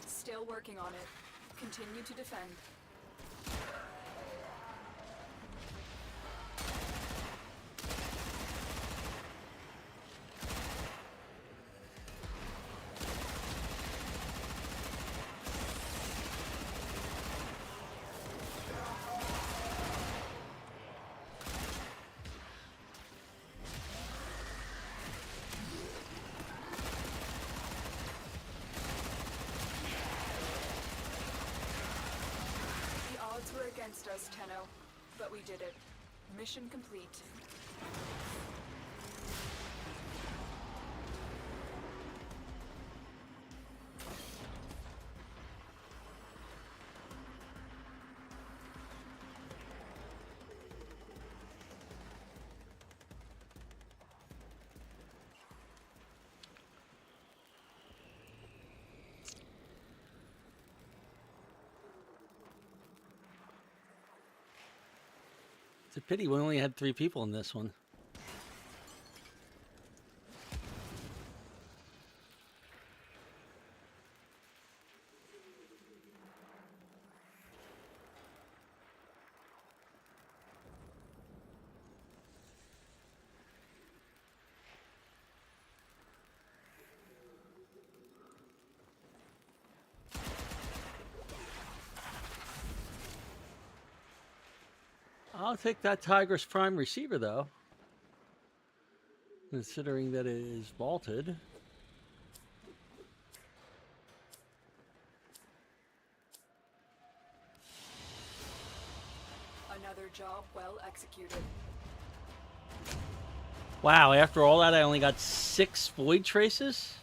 Still working on it. Continue to defend. Odds were against us, Tenno, but we did it. Mission complete. It's a pity we only had 3 people in this one. I'll take that Tigress Prime receiver, though, considering that it is vaulted. Another job well executed. Wow, after all that, I only got 6 void traces?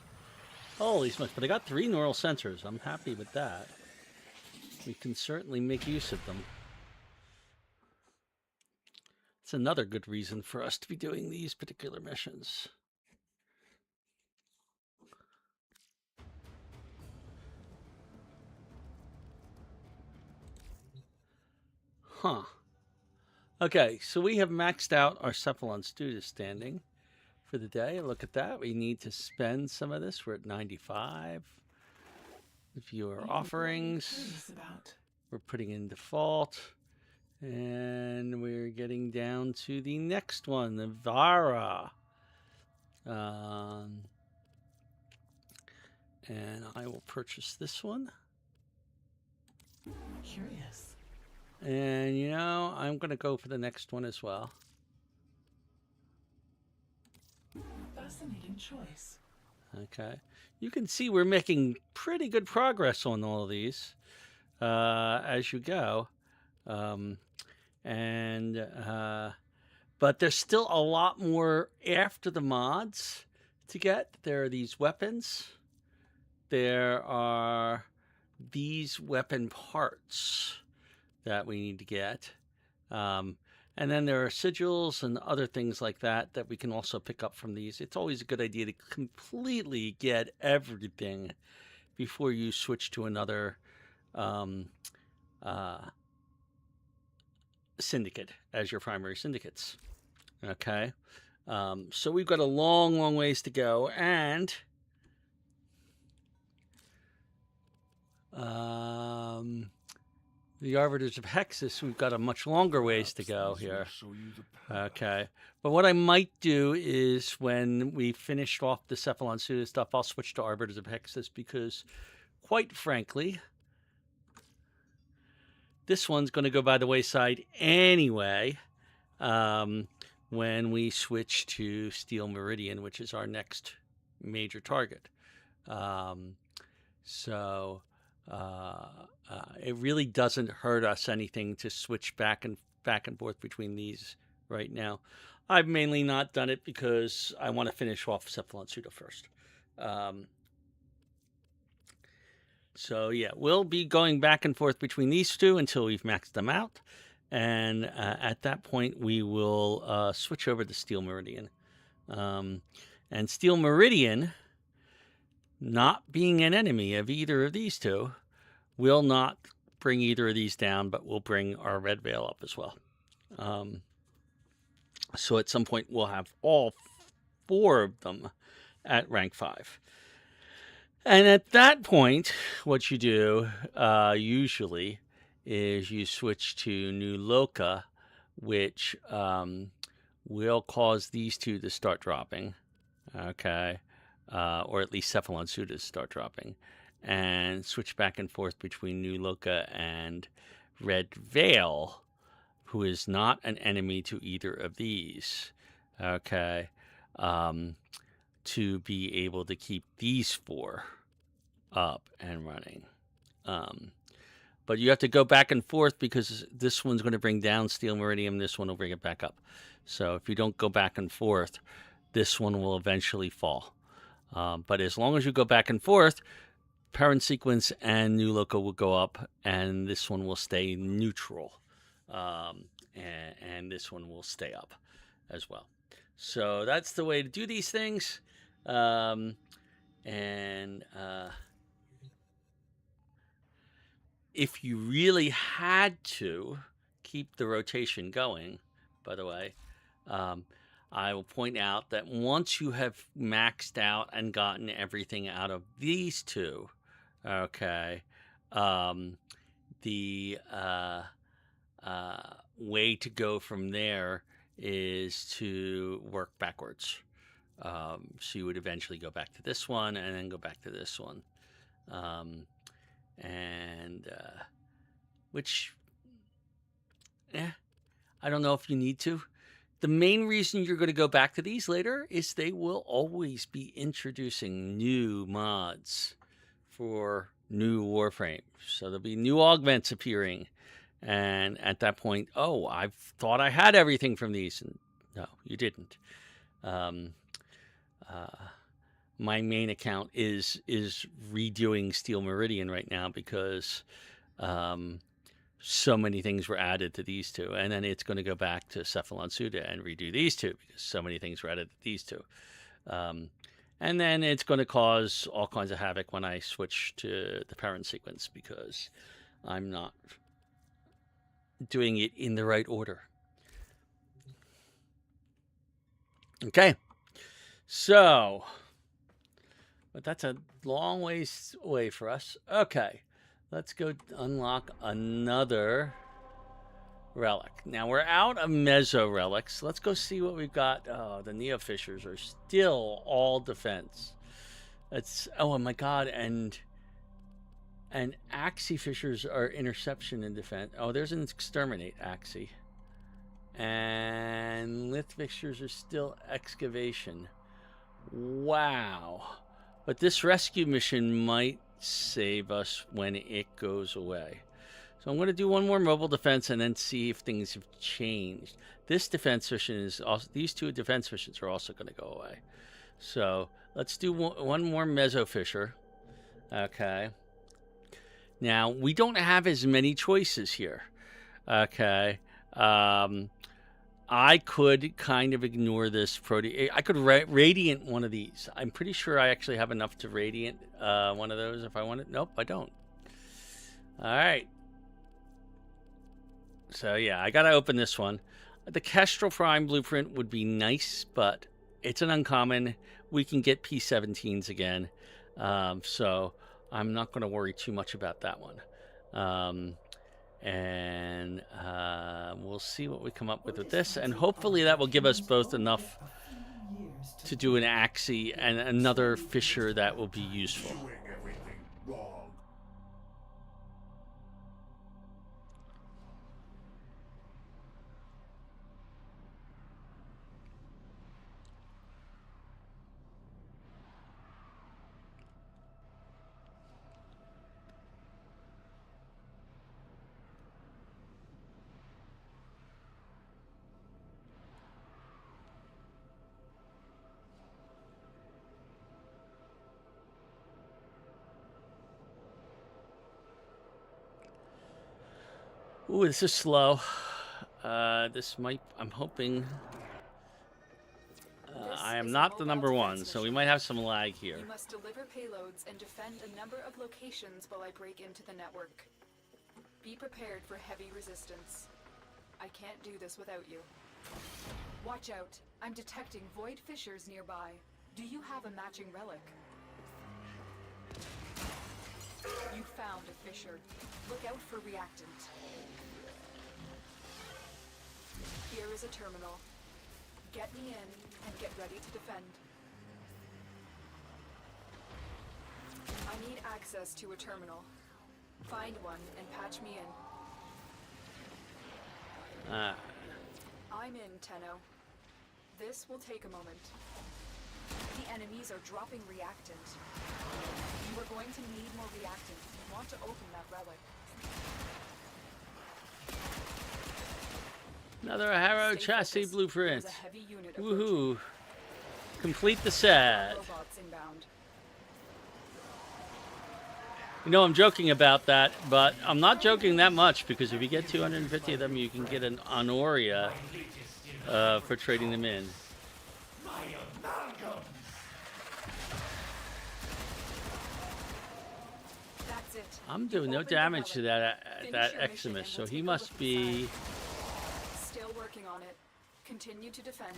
Holy smokes, but I got 3 neural sensors. I'm happy with that. We can certainly make use of them. It's another good reason for us to be doing these particular missions. Huh. Okay, so we have maxed out our Cephalon student standing for the day. Look at that. We need to spend some of this. We're at 95. Viewer offerings. We're putting in default. And we're getting down to the next one, the Vara. And I will purchase this one. Curious. And, you know, I'm going to go for the next one as well. Fascinating choice. Okay. You can see we're making pretty good progress on all of these as you go. But there's still a lot more after the mods to get. There are these weapons. There are these weapon parts that we need to get. And then there are sigils and other things like that that we can also pick up from these. It's always a good idea to completely get everything before you switch to another syndicate as your primary syndicates. Okay. So we've got a long, long ways to go, and the Arbiters of Hexus, we've got a much longer ways to go here. Okay. But what I might do is when we finish off the Cephalon Suda stuff, I'll switch to Arbiters of Hexus because, quite frankly, this one's going to go by the wayside anyway when we switch to Steel Meridian, which is our next major target. So it really doesn't hurt us anything to switch back and forth between these right now. I've mainly not done it because I want to finish off Cephalon Suda first. So yeah, we'll be going back and forth between these two until we've maxed them out. And at that point, we will switch over to Steel Meridian. And Steel Meridian, not being an enemy of either of these two, will not bring either of these down, but will bring our Red Veil up as well. So at some point, we'll have all 4 of them at rank 5. And at that point, what you do usually is you switch to New Loka, which will cause these two to start dropping, okay? Or at least Cephalon Suda to start dropping. And switch back and forth between New Loka and Red Veil, who is not an enemy to either of these, okay? To be able to keep these 4 up and running. But you have to go back and forth because this one's going to bring down Steel Meridian, this one will bring it back up. So if you don't go back and forth, this one will eventually fall. But as long as you go back and forth, Parent Sequence and New Loka will go up, and this one will stay neutral. And this one will stay up as well. So that's the way to do these things. If you really had to keep the rotation going, by the way, I will point out that once you have maxed out and gotten everything out of these two, okay, the way to go from there is to work backwards. So you would eventually go back to this one and then go back to this one. Which, I don't know if you need to. The main reason you're going to go back to these later is they will always be introducing new mods for new Warframe. So there'll be new augments appearing. And at that point, oh, I thought I had everything from these. And no, you didn't. My main account is redoing Steel Meridian right now because so many things were added to these two. And then it's going to go back to Cephalon Suda and redo these two because so many things were added to these two. And then it's going to cause all kinds of havoc when I switch to the Parent Sequence because I'm not doing it in the right order. Okay. So, but that's a long ways away for us. Okay. Let's go unlock another relic. Now we're out of Meso relics. Let's go see what we've got. Oh, the Neo Fissures are still all defense. It's, oh my God, and Axie Fissures are interception and defense. Oh, there's an Exterminate Axie. And Lith Fissures are still excavation. Wow. But this rescue mission might save us when it goes away. So I'm going to do one more mobile defense and then see if things have changed. This defense mission is also, these two defense missions are also going to go away. So let's do one more Meso Fissure. Okay. Now, we don't have as many choices here. Okay. I could kind of ignore this I could radiant one of these. I'm pretty sure I actually have enough to radiant one of those if I want it. Nope, I don't. All right. So yeah, I gotta open this one. The Kestrel Prime blueprint would be nice, but it's an uncommon. We can get P17s again, so I'm not going to worry too much about that one. And we'll see what we come up with this, and hopefully that will give us both enough to do an Axie and another Fisher that will be useful. Doing everything wrong. Ooh, this is slow. This might, I'm hoping. I am not the number one, so we might have some lag here. You must deliver payloads and defend a number of locations while I break into the network. Be prepared for heavy resistance. I can't do this without you. Watch out. I'm detecting void fissures nearby. Do you have a matching relic? You found a fissure. Look out for reactant. Here is a terminal. Get me in and get ready to defend. I need access to a terminal. Find one and patch me in. I'm in, Tenno. This will take a moment. The enemies are dropping reactant. You are going to need more reactant if you want to open that relic. Another Harrow Stay chassis focused. blueprint. There's a heavy unit Woohoo! Complete the set. robots inbound. You know, I'm joking about that, but I'm not joking that much, because if you get 250 of them, you can get an Honoria for trading them in. That's it. I'm doing no Open the damage to relic. that Finish your mission Eximus, and so we'll he take a must look be. inside. Still working on it. Continue to defend.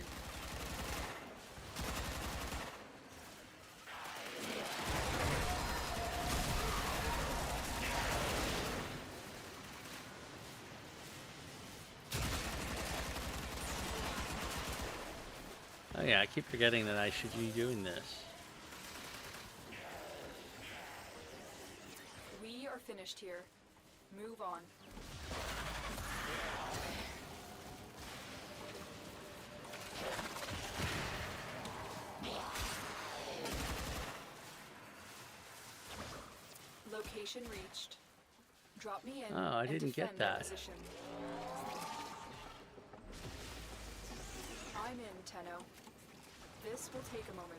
Oh yeah, I keep forgetting that I should be doing this. We are finished here. Move on. Location reached. Drop me in. Oh, I and didn't get defend my that. position. I'm in, Tenno. This will take a moment.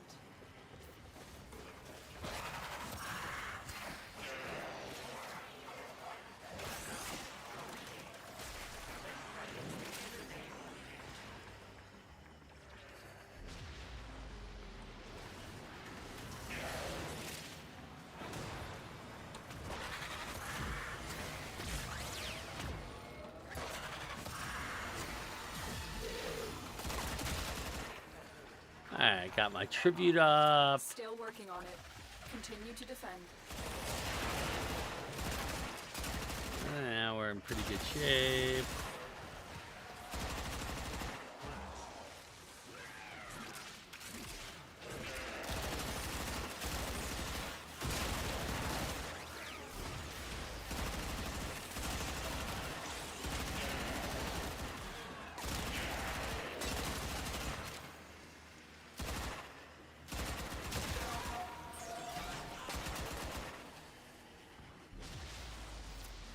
Alright, got my tribute up. Still working on it. Continue to defend. Now we're in pretty good shape.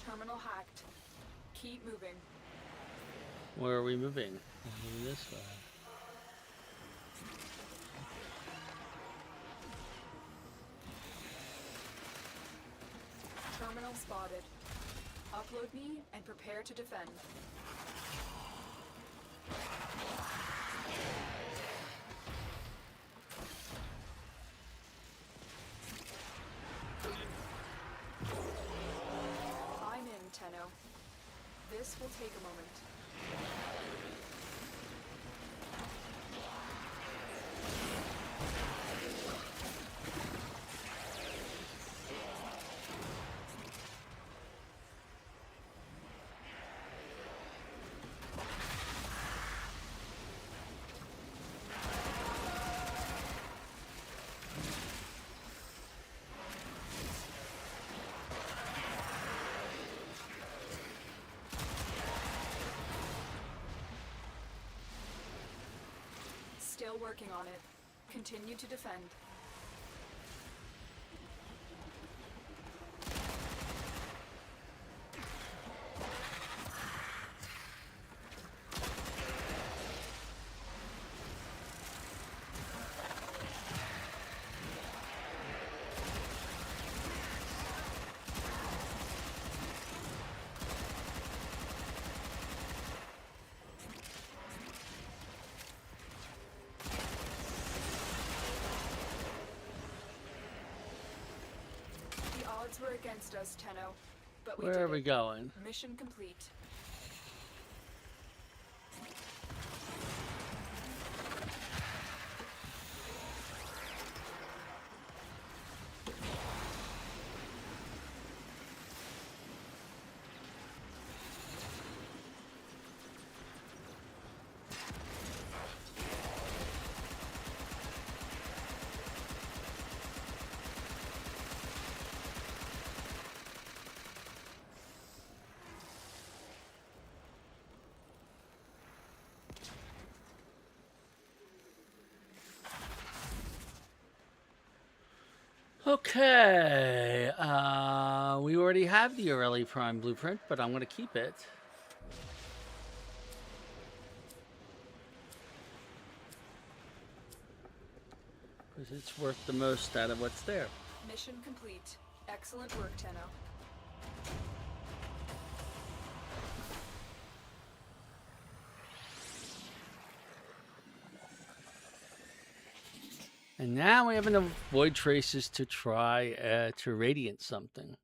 Terminal hacked. Keep moving. Where are we moving? Moving this way. Terminal spotted. Upload me and prepare to defend. I'm in, Tenno. This will take a moment. Still working on it. Continue to defend. Odds were against us, Tenno, but we Where did are we it. going? Mission complete. Okay, we already have the Aurelia Prime blueprint, but I'm going to keep it. Because it's worth the most out of what's there. Mission complete. Excellent work, Tenno. And now we have enough void traces to try to radiant something.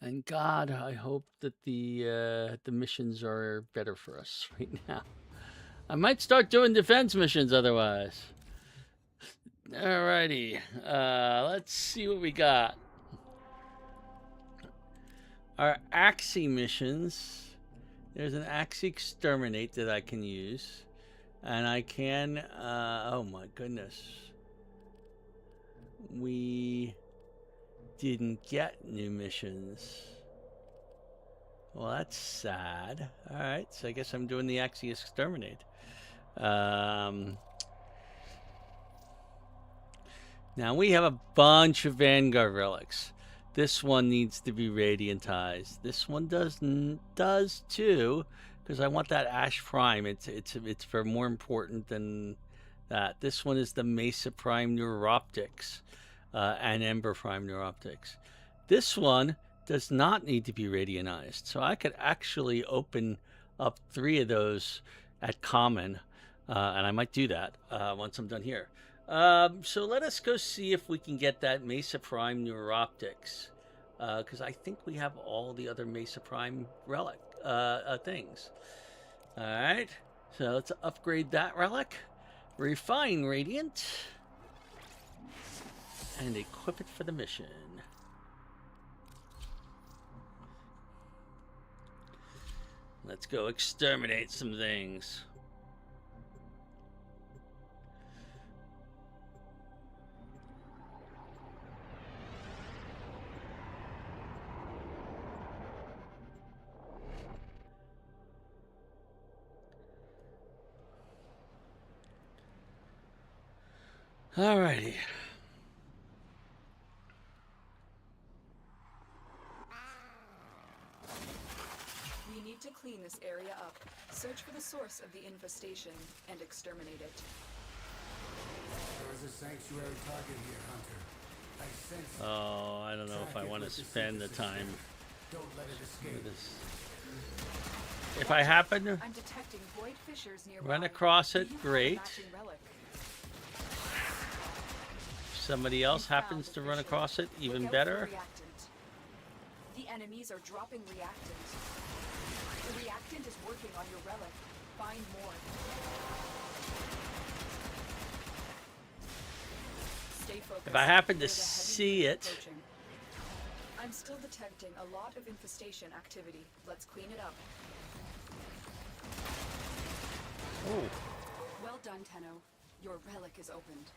And God, I hope that the missions are better for us right now. I might start doing defense missions otherwise. Alrighty, let's see what we got. Our Axie missions. There's an Axie Exterminate that I can use. And I can, oh my goodness. We didn't get new missions. Well, that's sad. Alright, so I guess I'm doing the Axie Exterminate. Now we have a bunch of Vanguard relics. This one needs to be radiantized. This one does too, because I want that Ash Prime. It's for more important than that. This one is the Mesa Prime Neuroptics and Ember Prime Neuroptics. This one does not need to be radiantized, so I could actually open up 3 of those at common, and I might do that once I'm done here. So let us go see if we can get that Mesa Prime Neuroptics, because I think we have all the other Mesa Prime relic things. All right, so let's upgrade that relic, refine Radiant, and equip it for the mission. Let's go exterminate some things. Alrighty. We need to clean this area up. Search for the source of the infestation and exterminate it. There is a sanctuary target here, Hunter. I sense it. Oh, I don't know if I want to spend the time Don't let it escape. with this. If I happen to I'm detecting void fissures nearby. run across Do it, you have a great. matching relic? If somebody else We found happens the to run fissure. across it, even Look out for better. reactant. The enemies are dropping reactant. The reactant is working on your relic. Find more. Stay focused. If I happen to There's a heavy see wave it. approaching. I'm still detecting a lot of infestation activity. Let's clean it up. Oh, Well done, Tenno. Your relic is opened.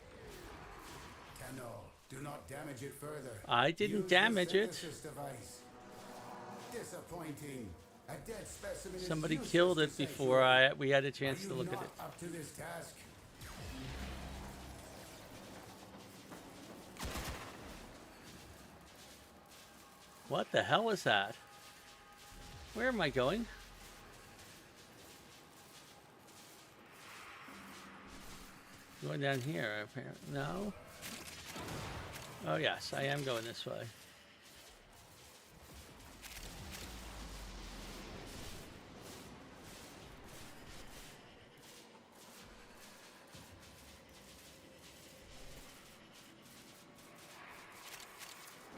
Tenno, do not damage it further. I didn't Use the damage it. synthesis device. Disappointing. A dead specimen is Somebody useless killed to it before sanctuary. we had a Are chance you to look at not it. up to this task? What the hell was that? Where am I going? Going down here, apparently. No? Oh, yes, I am going this way.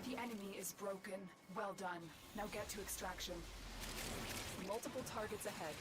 The enemy is broken. Well done. Now get to extraction. Multiple targets ahead.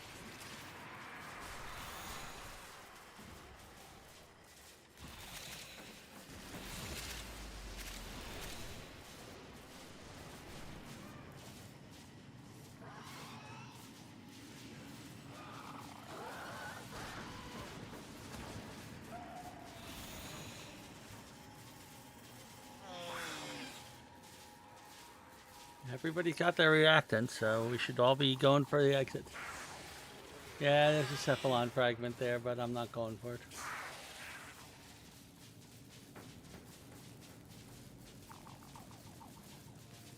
Everybody's got their reactant, so we should all be going for the exit. Yeah, there's a Cephalon fragment there, but I'm not going for it.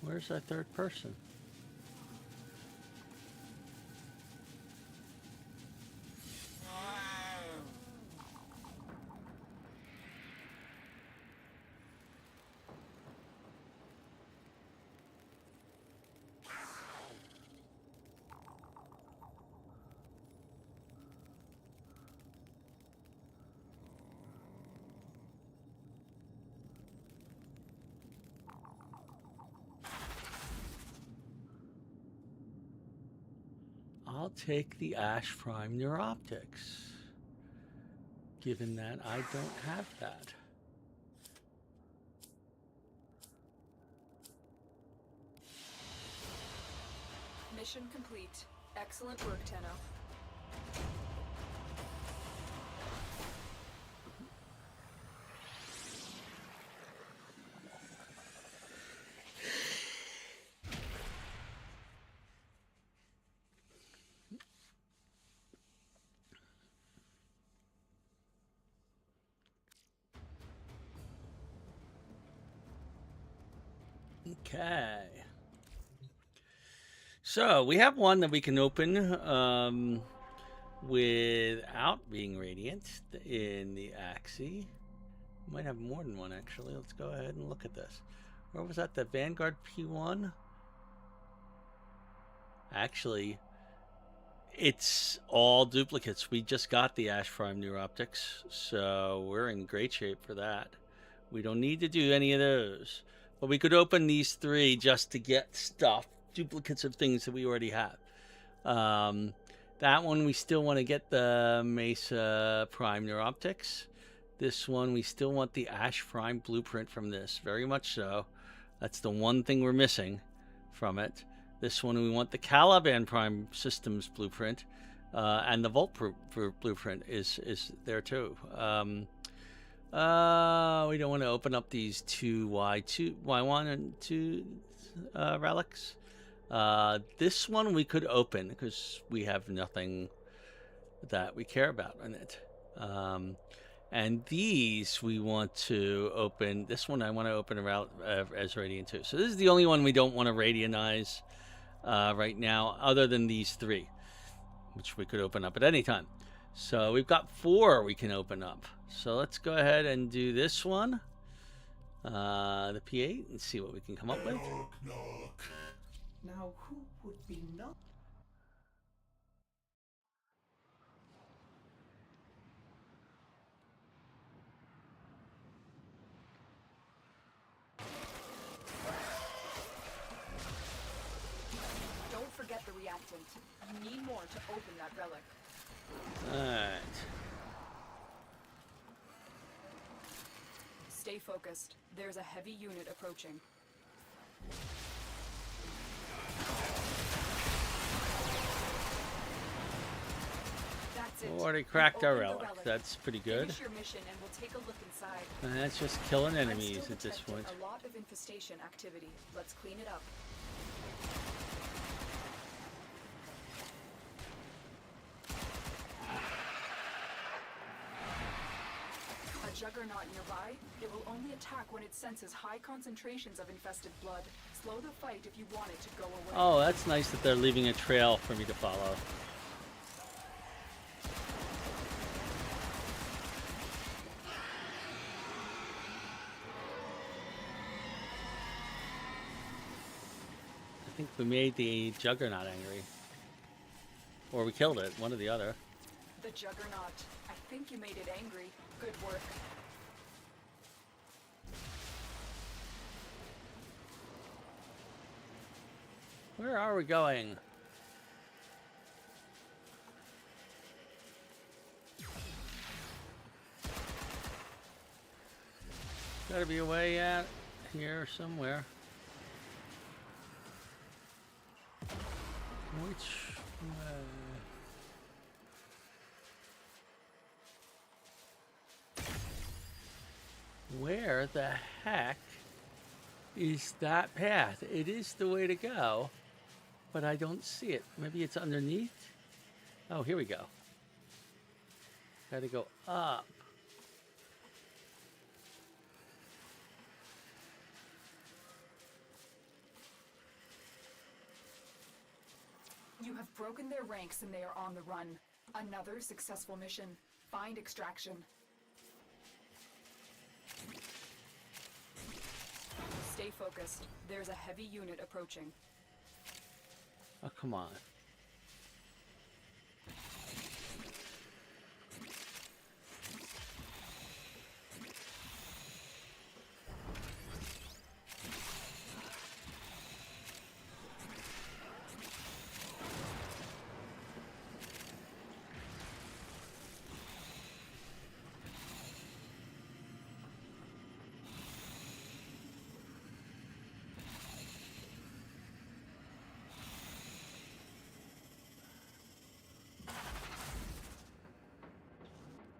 Where's that third person? I'll take the Ash Prime Neuroptics, given that I don't have that. Mission complete. Excellent work, Tenno. Okay. So we have one that we can open without being radiant in the Axie. Might have more than one, actually. Let's go ahead and look at this. Where was that? The Vanguard P1? Actually, it's all duplicates. We just got the Ash Prime Neuroptics, so we're in great shape for that. We don't need to do any of those. But we could open these three just to get stuff, duplicates of things that we already have. That one, we still want to get the Mesa Prime Neuroptics. This one, we still want the Ash Prime blueprint from this, very much so. That's the one thing we're missing from it. This one, we want the Caliban Prime Systems blueprint, and the Volt blueprint is there too. We don't want to open up these two Y1 and 2 relics. This one we could open because we have nothing that we care about in it. And these we want to open. This one I want to open as Radiant 2. So this is the only one we don't want to Radianize right now, other than these three, which we could open up at any time. So we've got 4 we can open up. So let's go ahead and do this one, the P8, and see what we can come up with. Now, who would be not? Don't forget the reactant. You need more to open that relic. Alright. Stay focused. There's a heavy unit approaching. That's it. Already cracked our Open the relic. relic. That's pretty good. Finish your mission and we'll take a look inside. And that's just killing I'm enemies still at this detecting point. a lot of infestation activity. Let's clean it up. juggernaut nearby. It will only attack when it senses high concentrations of infested blood. Slow the fight if you want it to go away. Oh, that's nice that they're leaving a trail for me to follow. I think we made the juggernaut angry. Or we killed it, one or the other. The juggernaut. I think you made it angry. Good work. Where are we going? Gotta be a way out here somewhere. Which way? Where the heck is that path? It is the way to go, but I don't see it. Maybe it's underneath? Oh, here we go. Gotta go up. You have broken their ranks and they are on the run. Another successful mission. Find extraction. Stay focused. There's a heavy unit approaching. Oh, come on.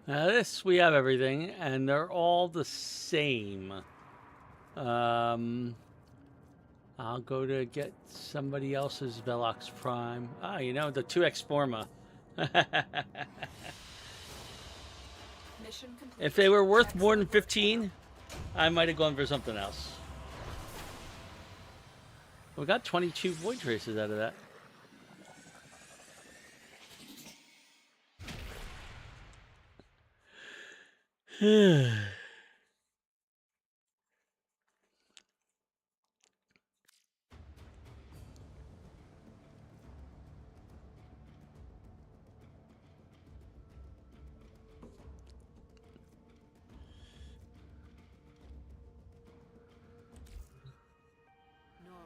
Now this, we have everything, and they're all the same. I'll go to get somebody else's Velox Prime. Ah, you know, the 2X Forma. Mission complete. If they were worth Excellent more than work, 15, I might have gone for something else. We got 22 Void Traces out of that. Nora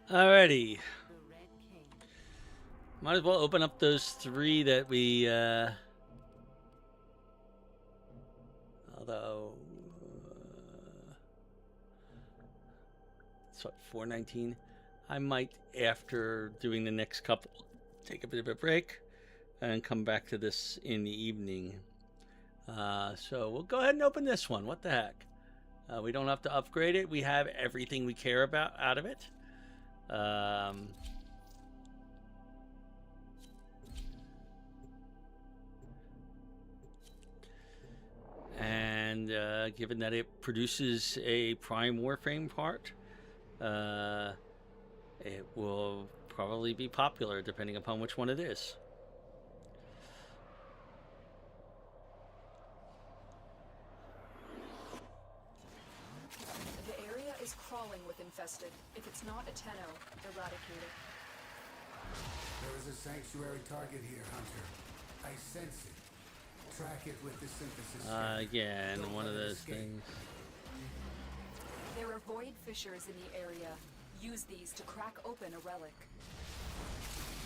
here, Alrighty. the Red King. Might as well open up those 3 that we, although, it's what, 419? I might, after doing the next couple, take a bit of a break and come back to this in the evening. So we'll go ahead and open this one. What the heck? We don't have to upgrade it. We have everything we care about out of it. And given that it produces a prime Warframe part, it will probably be popular depending upon which one it is. The area is crawling with infested. If it's not a Tenno, eradicate it. There is a sanctuary target here, Hunter. I sense it. Track it with the synthesis scanner. Again, Don't one of let it those escape. things. There are void fissures in the area. Use these to crack open a relic.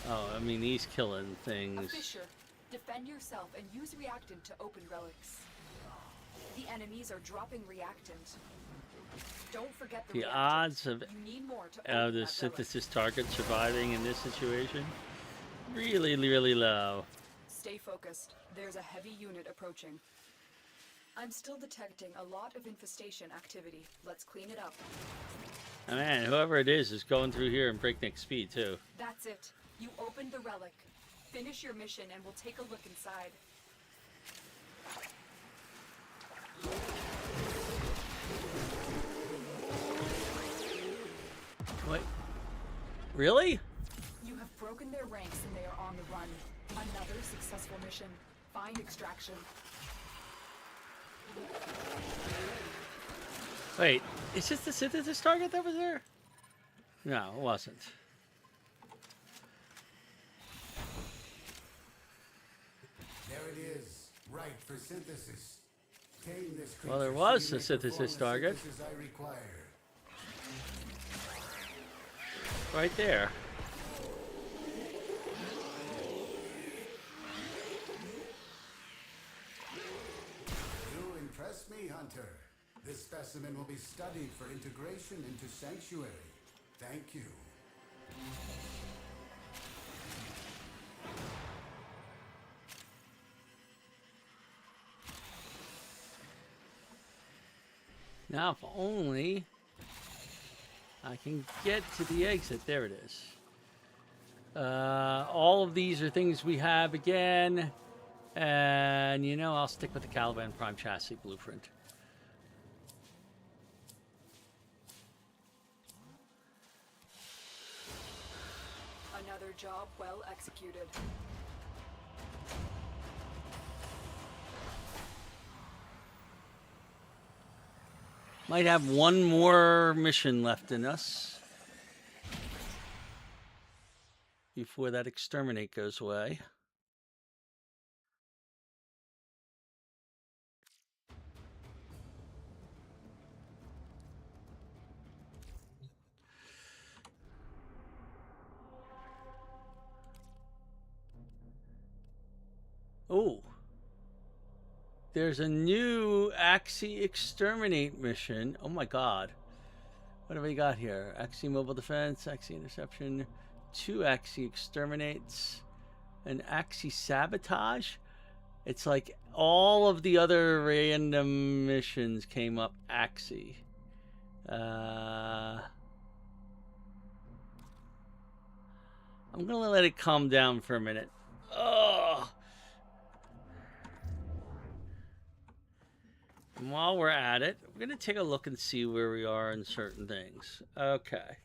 Oh, I mean, these killing A things. fissure. Defend yourself and use reactant to open relics. The enemies are dropping reactant. Don't forget the The reactant. odds of You need more to the open that relic. synthesis target surviving in this situation, really, really low. Stay focused. There's a heavy unit approaching. I'm still detecting a lot of infestation activity. Let's clean it up. Oh, man, whoever it is going through here in breakneck speed, too. That's it. You opened the relic. Finish your mission and we'll take a look inside. Really? You have broken their ranks and they are on the run. Another successful mission. Find extraction. Wait, is this the synthesis target that was there? No, it wasn't. There it is, right for synthesis. Tame this creature Well, there so was you a may synthesis perform the target. synthesis I require. Right there. You impress me, Hunter. This specimen will be studied for integration into Sanctuary. Thank you. Now, if only I can get to the exit. There it is. All of these are things we have again. And, you know, I'll stick with the Caliban Prime chassis blueprint. Another job well executed. Might have one more mission left in us before that exterminate goes away. Oh, there's a new Axie Exterminate mission. Oh my god. What have we got here? Axie Mobile Defense, Axie Interception, 2 Axie Exterminates, an Axie Sabotage. It's like all of the other random missions came up Axie. I'm gonna let it calm down for a minute. Oh. And while we're at it, we're going to take a look and see where we are in certain things. Okay.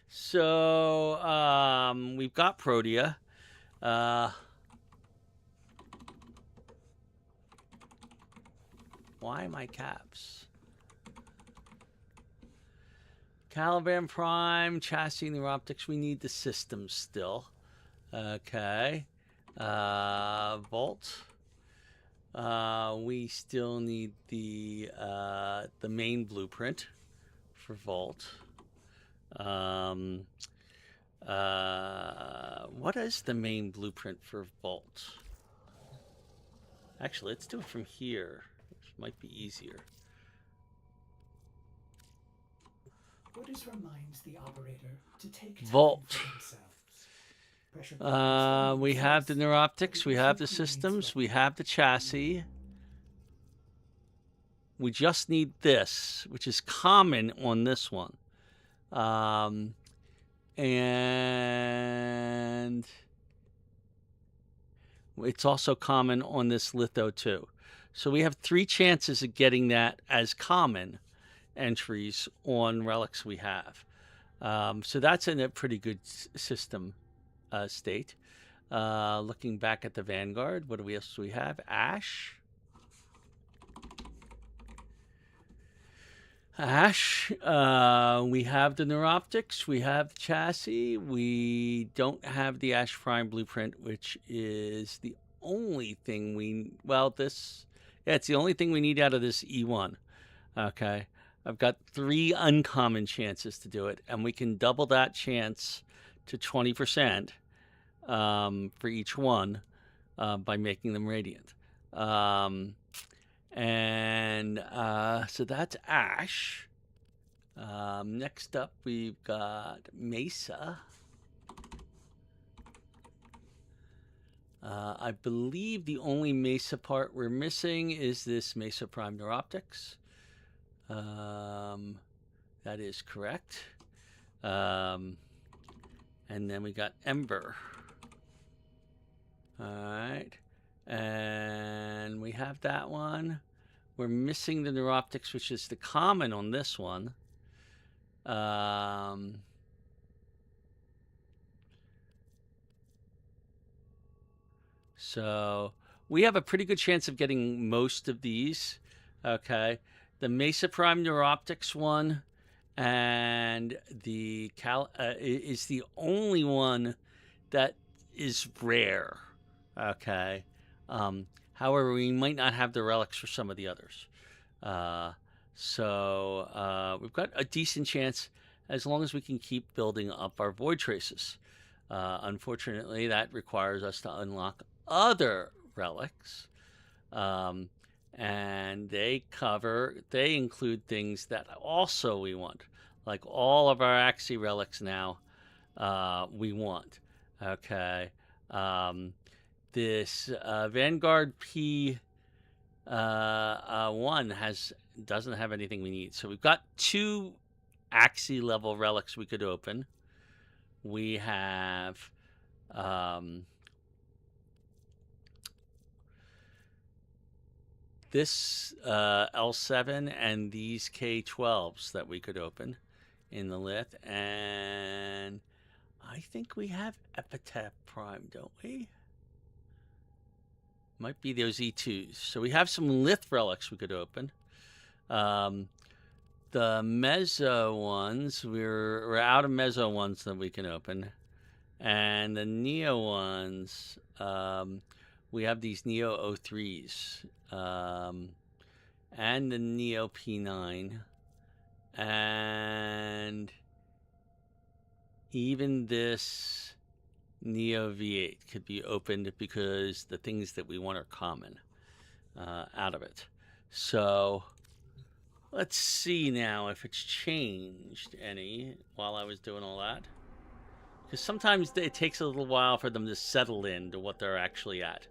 So, we've got Protea. Why am I caps? Caliban Prime, chassis, neuroptics. We need the systems still. Okay. Volt. We still need the main blueprint for Vault. What is the main blueprint for Vault? Actually, let's do it from here, which might be easier. Orders reminds the operator to take time Vault. for themselves. Pressure We have the neuroptics, we have the systems, we have the chassis. We just need this, which is common on this one. And it's also common on this litho too. So we have 3 chances of getting that as common entries on relics we have. So that's in a pretty good system state. Looking back at the Vanguard, what else do we have? Ash. We have the neuroptics, we have the chassis, we don't have the Ash Prime blueprint, which is the only thing it's the only thing we need out of this E1. Okay. I've got 3 uncommon chances to do it, and we can double that chance to 20% for each one by making them radiant. So that's Ash. Next up, we've got Mesa. I believe the only Mesa part we're missing is this Mesa Prime Neuroptics. That is correct. And then we got Ember. All right. And we have that one. We're missing the neuroptics, which is the common on this one. So we have a pretty good chance of getting most of these. Okay. The Mesa Prime Neuroptics one and the is the only one that is rare. Okay. However, we might not have the relics for some of the others. So we've got a decent chance as long as we can keep building up our void traces. Unfortunately, that requires us to unlock other relics. And they include things that also we want. Like all of our Axie relics now, we want. Okay. This Vanguard P one doesn't have anything we need. So we've got 2 Axie level relics we could open. We have this L7 and these K12s that we could open in the lith. And I think we have Epitaph Prime, don't we? Might be those E2s. So we have some lith relics we could open. The Meso ones, we're out of Meso ones that we can open. And the Neo ones, we have these Neo O3s. And the Neo P9. And even this Neo V8 could be opened because the things that we want are common out of it. So let's see now if it's changed any while I was doing all that. Because sometimes it takes a little while for them to settle into what they're actually at.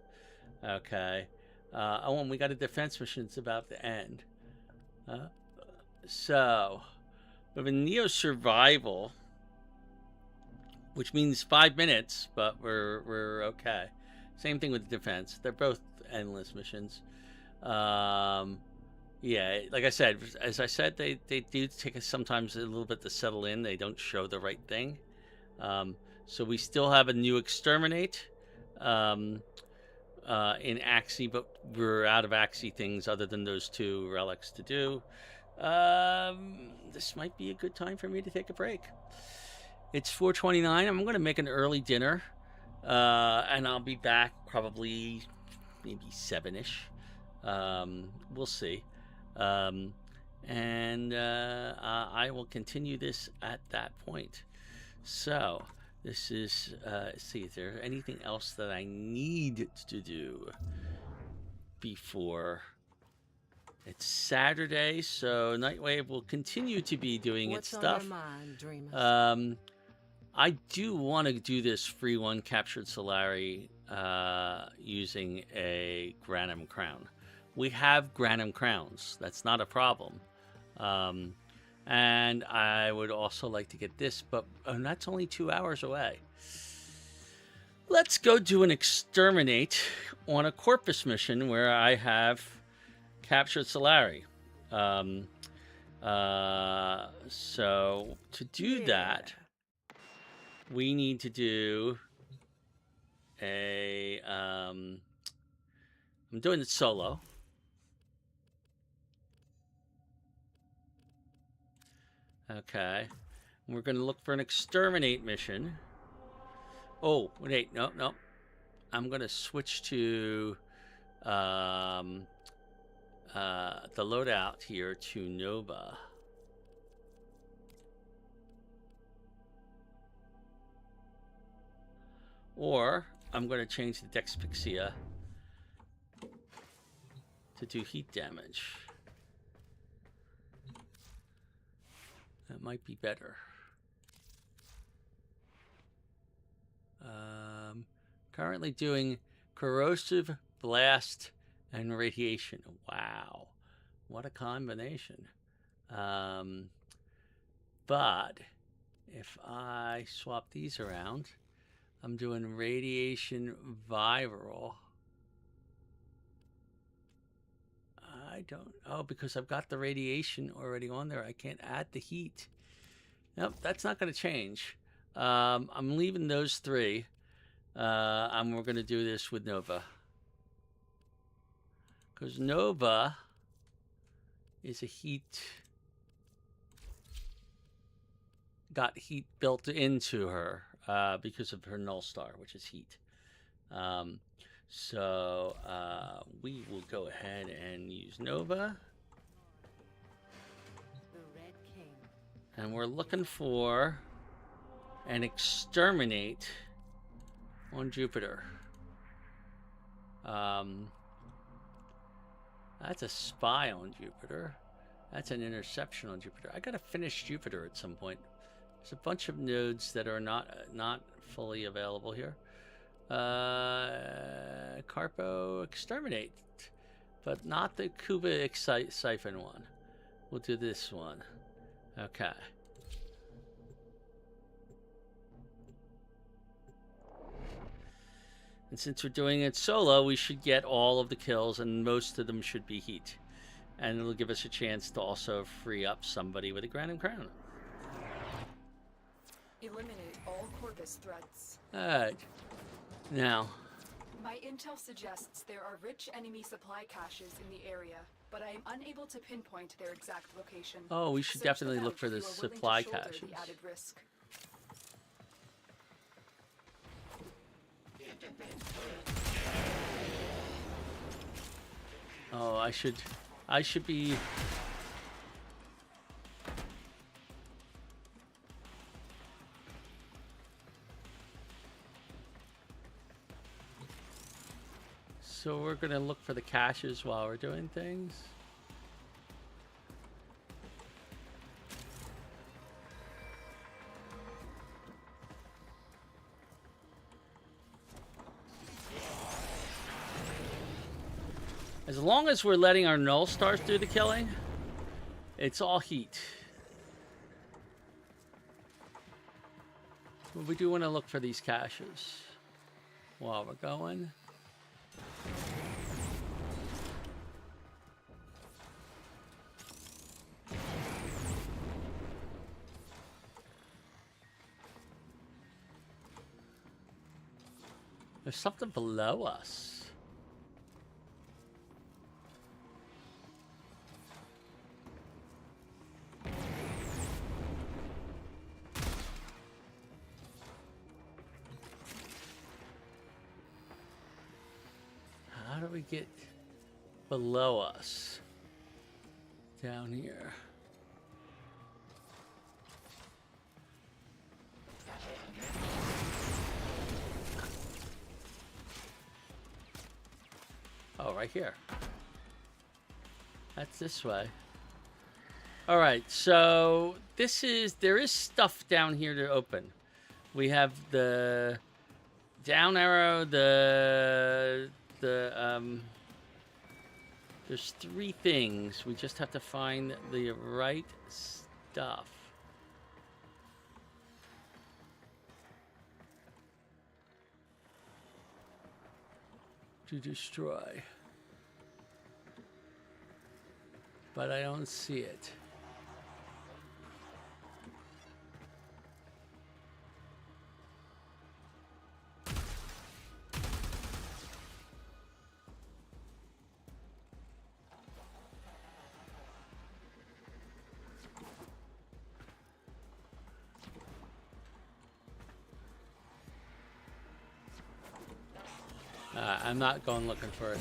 Okay. Oh, and we got a defense mission that's about to end. So we have a Neo Survival, which means 5 minutes, but we're okay. Same thing with the defense. They're both endless missions. Yeah, like I said, as I said, they do take us sometimes a little bit to settle in. They don't show the right thing. So we still have a new Exterminate in Axie, but we're out of Axie things other than those 2 relics to do. This might be a good time for me to take a break. It's 4:29. I'm going to make an early dinner, and I'll be back probably maybe 7-ish. We'll see. And I will continue this at that point. So this is, see, is there anything else that I need to do before? It's Saturday, so Nightwave will continue to be doing its stuff. What's on your mind, dreamers? I do want to do this free one, Captured Solari, using a Granum Crown. We have Granum Crowns. That's not a problem. And I would also like to get this, but that's only 2 hours away. Let's go do an Exterminate on a Corpus mission where I have Captured Solari. So to do that, we need to do a I'm doing it solo. Okay. We're going to look for an Exterminate mission. Oh, wait, no. I'm going to switch to the loadout here to Nova. Or I'm going to change the Dexpixia to do heat damage. That might be better. Currently doing corrosive, blast, and radiation. Wow, what a combination. But if I swap these around, I'm doing radiation viral. Because I've got the radiation already on there, I can't add the heat. Nope, that's not going to change. I'm leaving those 3. And we're going to do this with Nova. Because Nova is a heat... got heat built into her because of her null star, which is heat. So we will go ahead and use Nova. The Red King. And we're looking for an exterminate on Jupiter. That's a spy on Jupiter. That's an interception on Jupiter. I gotta finish Jupiter at some point. There's a bunch of nodes that are not fully available here. Carpo exterminate, but not the Kuba siphon one. We'll do this one. Okay. And since we're doing it solo, we should get all of the kills, and most of them should be heat. And it'll give us a chance to also free up somebody with a Granum Crown. Eliminate all Corvus threats. Alright. Now, My intel suggests there are rich enemy supply caches in the area, but I am unable to pinpoint their exact location. oh, we should Search definitely them look out for if the you are willing to supply shoulder caches. the added risk. Oh, I should be... So we're gonna look for the caches while we're doing things. As long as we're letting our null stars do the killing, it's all heat. But we do want to look for these caches while we're going. There's something below us. How do we get below us? Down here. Oh, right here. That's this way. All right, so there is stuff down here to open. We have the down arrow, there's 3 things. We just have to find the right stuff. To destroy. But I don't see it. I'm not going looking for it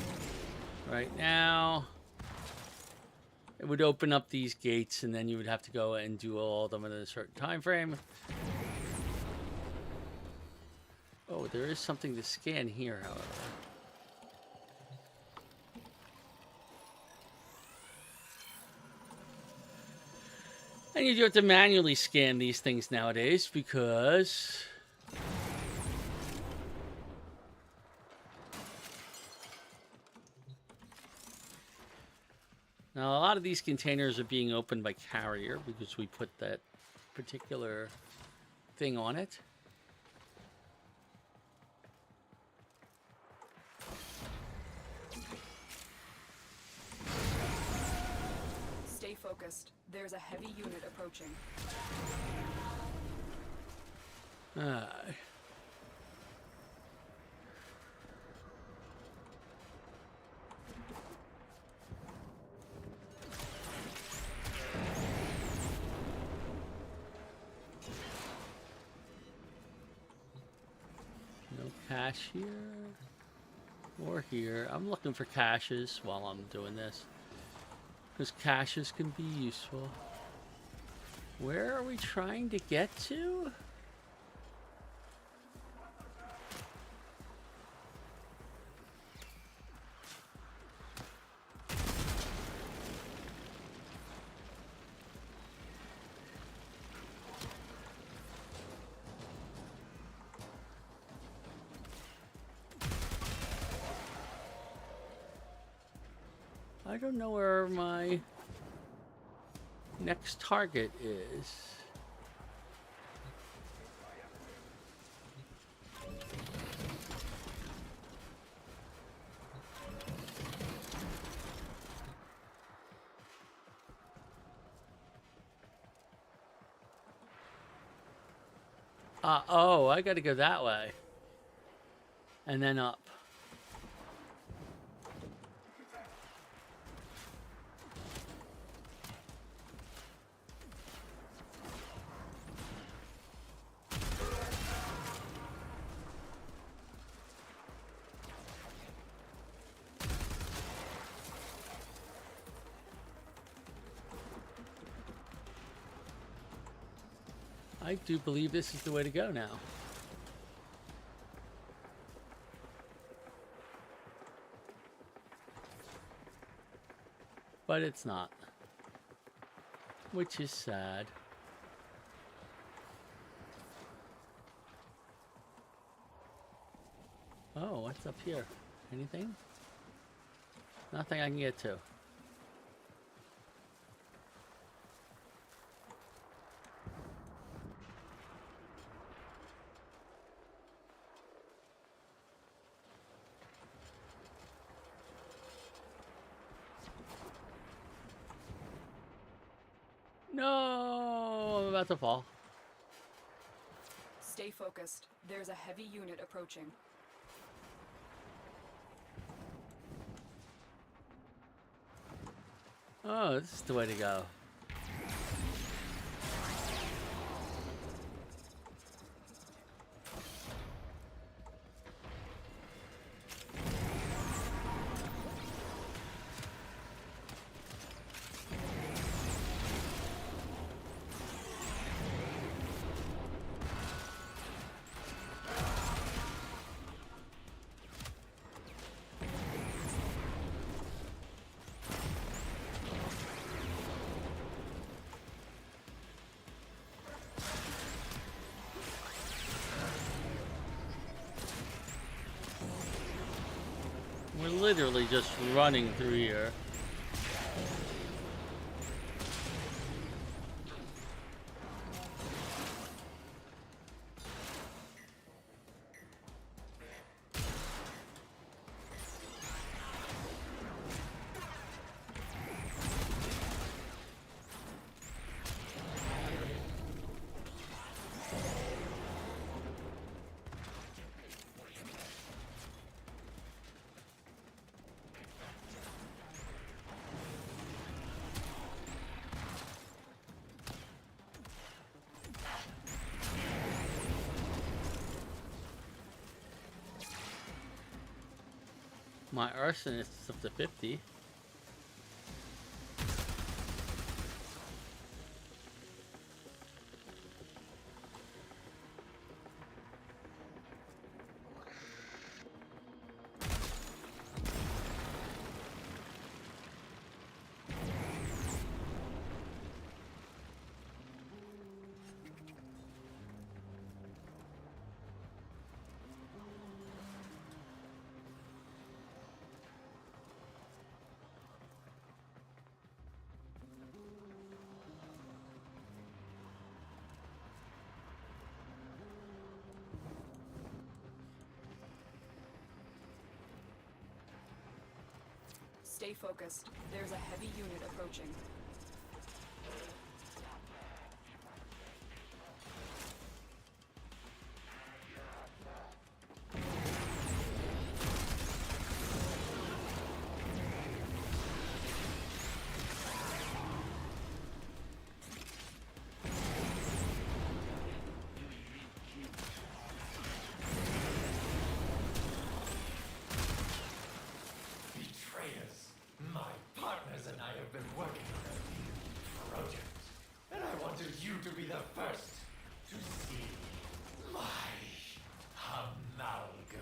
right now. It would open up these gates, and then you would have to go and do all of them in a certain time frame. Oh, there is something to scan here, however. And you do have to manually scan these things nowadays because... Now, a lot of these containers are being opened by carrier because we put that particular thing on it. Stay focused. There's a heavy unit approaching. cache here or here. I'm looking for caches while I'm doing this, because caches can be useful. Where are we trying to get to? I don't know where my next target is. Oh, I gotta go that way. And then up. I do believe this is the way to go now. But it's not. Which is sad. Oh, what's up here? Anything? Nothing I can get to. No, I'm about to fall. Stay focused. There's a heavy unit approaching. Oh, this is the way to go. We're literally just running through here. My arsonist is up to 50. Stay focused. There's a heavy unit approaching. to be the first to see my amalgam.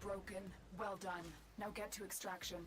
Broken. Well done. Now get to extraction.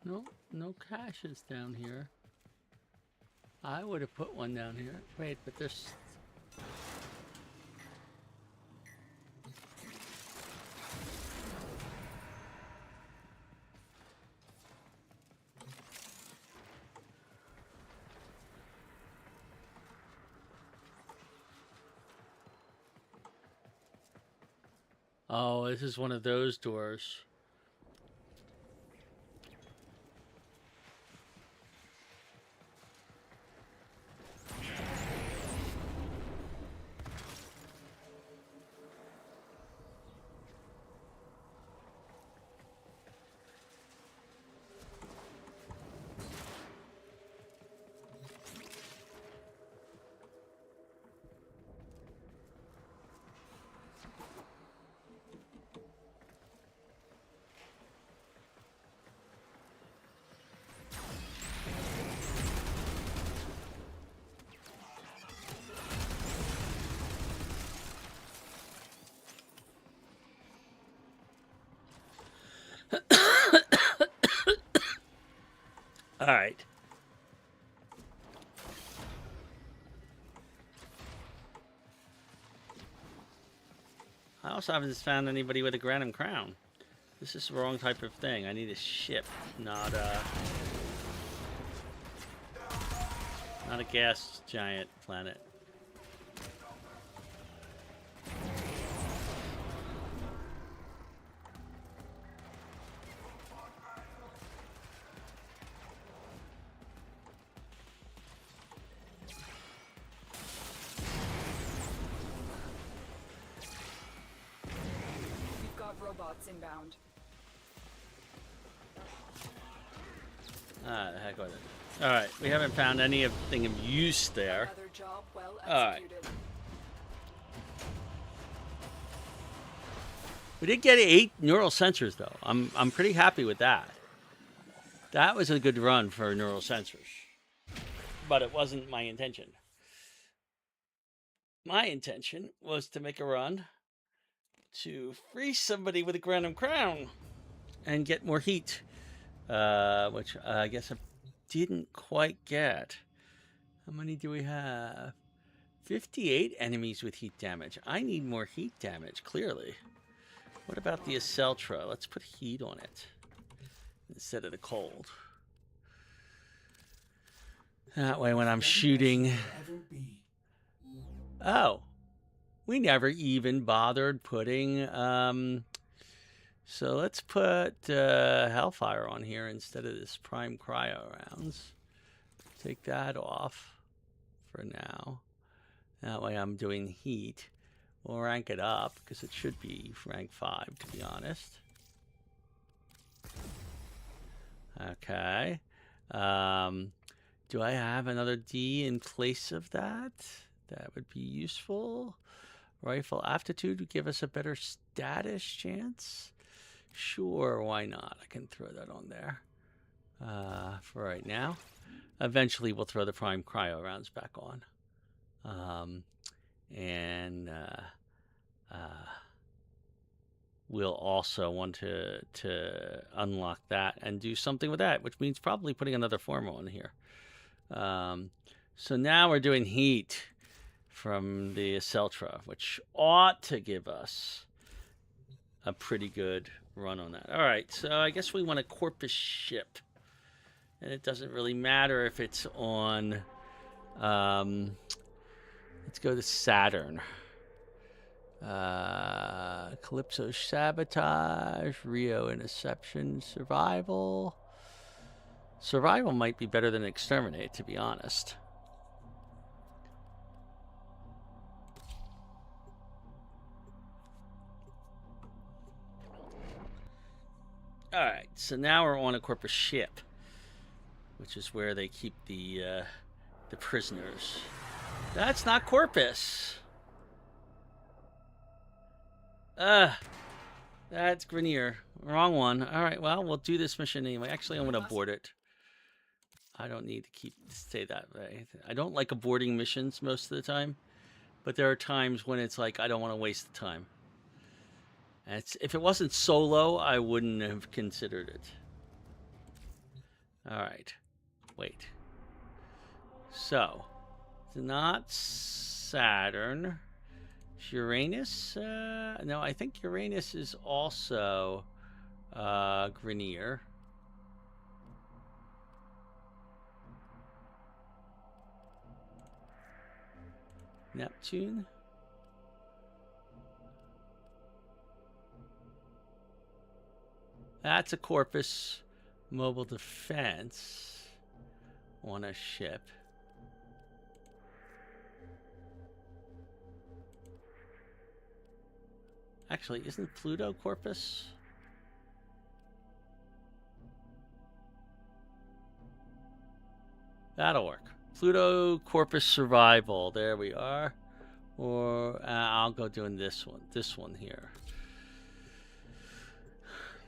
No, no caches down here. I would have put one down here. Wait, but there's... Oh, this is one of those doors. All right. I also haven't found anybody with a Granum Crown. This is the wrong type of thing. I need a ship, not a gas giant planet. robots inbound. Ah, the heck with it. Alright, we haven't found anything of use there. Another job well Alright. executed. We did get 8 neural sensors, though. I'm pretty happy with that. That was a good run for neural sensors. But it wasn't my intention. My intention was to make a run to free somebody with a random crown and get more heat, which I guess I didn't quite get. How many do we have? 58 enemies with heat damage. I need more heat damage, clearly. What about the Aceltra? Let's put heat on it instead of the cold. That way when I'm shooting... Oh, we never even bothered putting... So let's put Hellfire on here instead of this Prime Cryo rounds. Take that off for now. That way I'm doing heat. We'll rank it up because it should be rank 5, to be honest. Okay. Do I have another D in place of that? That would be useful. Rifle aptitude would give us a better status chance. Sure, why not? I can throw that on there for right now. Eventually, we'll throw the Prime Cryo rounds back on. We'll also want to unlock that and do something with that, which means probably putting another form on here. So now we're doing heat from the Aceltra, which ought to give us a pretty good run on that. All right, so I guess we want a Corpus ship. And it doesn't really matter if it's on... let's go to Saturn. Calypso Sabotage, Rio Interception, Survival. Survival might be better than Exterminate, to be honest. Alright, so now we're on a Corpus ship, which is where they keep the prisoners. That's not Corpus. That's Grenier. Wrong one. Alright, well, we'll do this mission anyway. Actually, I'm going to abort it. I don't need to stay that way. I don't like aborting missions most of the time, but there are times when it's like I don't want to waste the time. And if it wasn't solo, I wouldn't have considered it. Alright. Wait. So, it's not Saturn. It's Uranus? No, I think Uranus is also Grenier. Neptune? That's a Corpus mobile defense on a ship. Actually, isn't Pluto Corpus? That'll work. Pluto Corpus Survival. There we are. Or I'll go doing this one. This one here.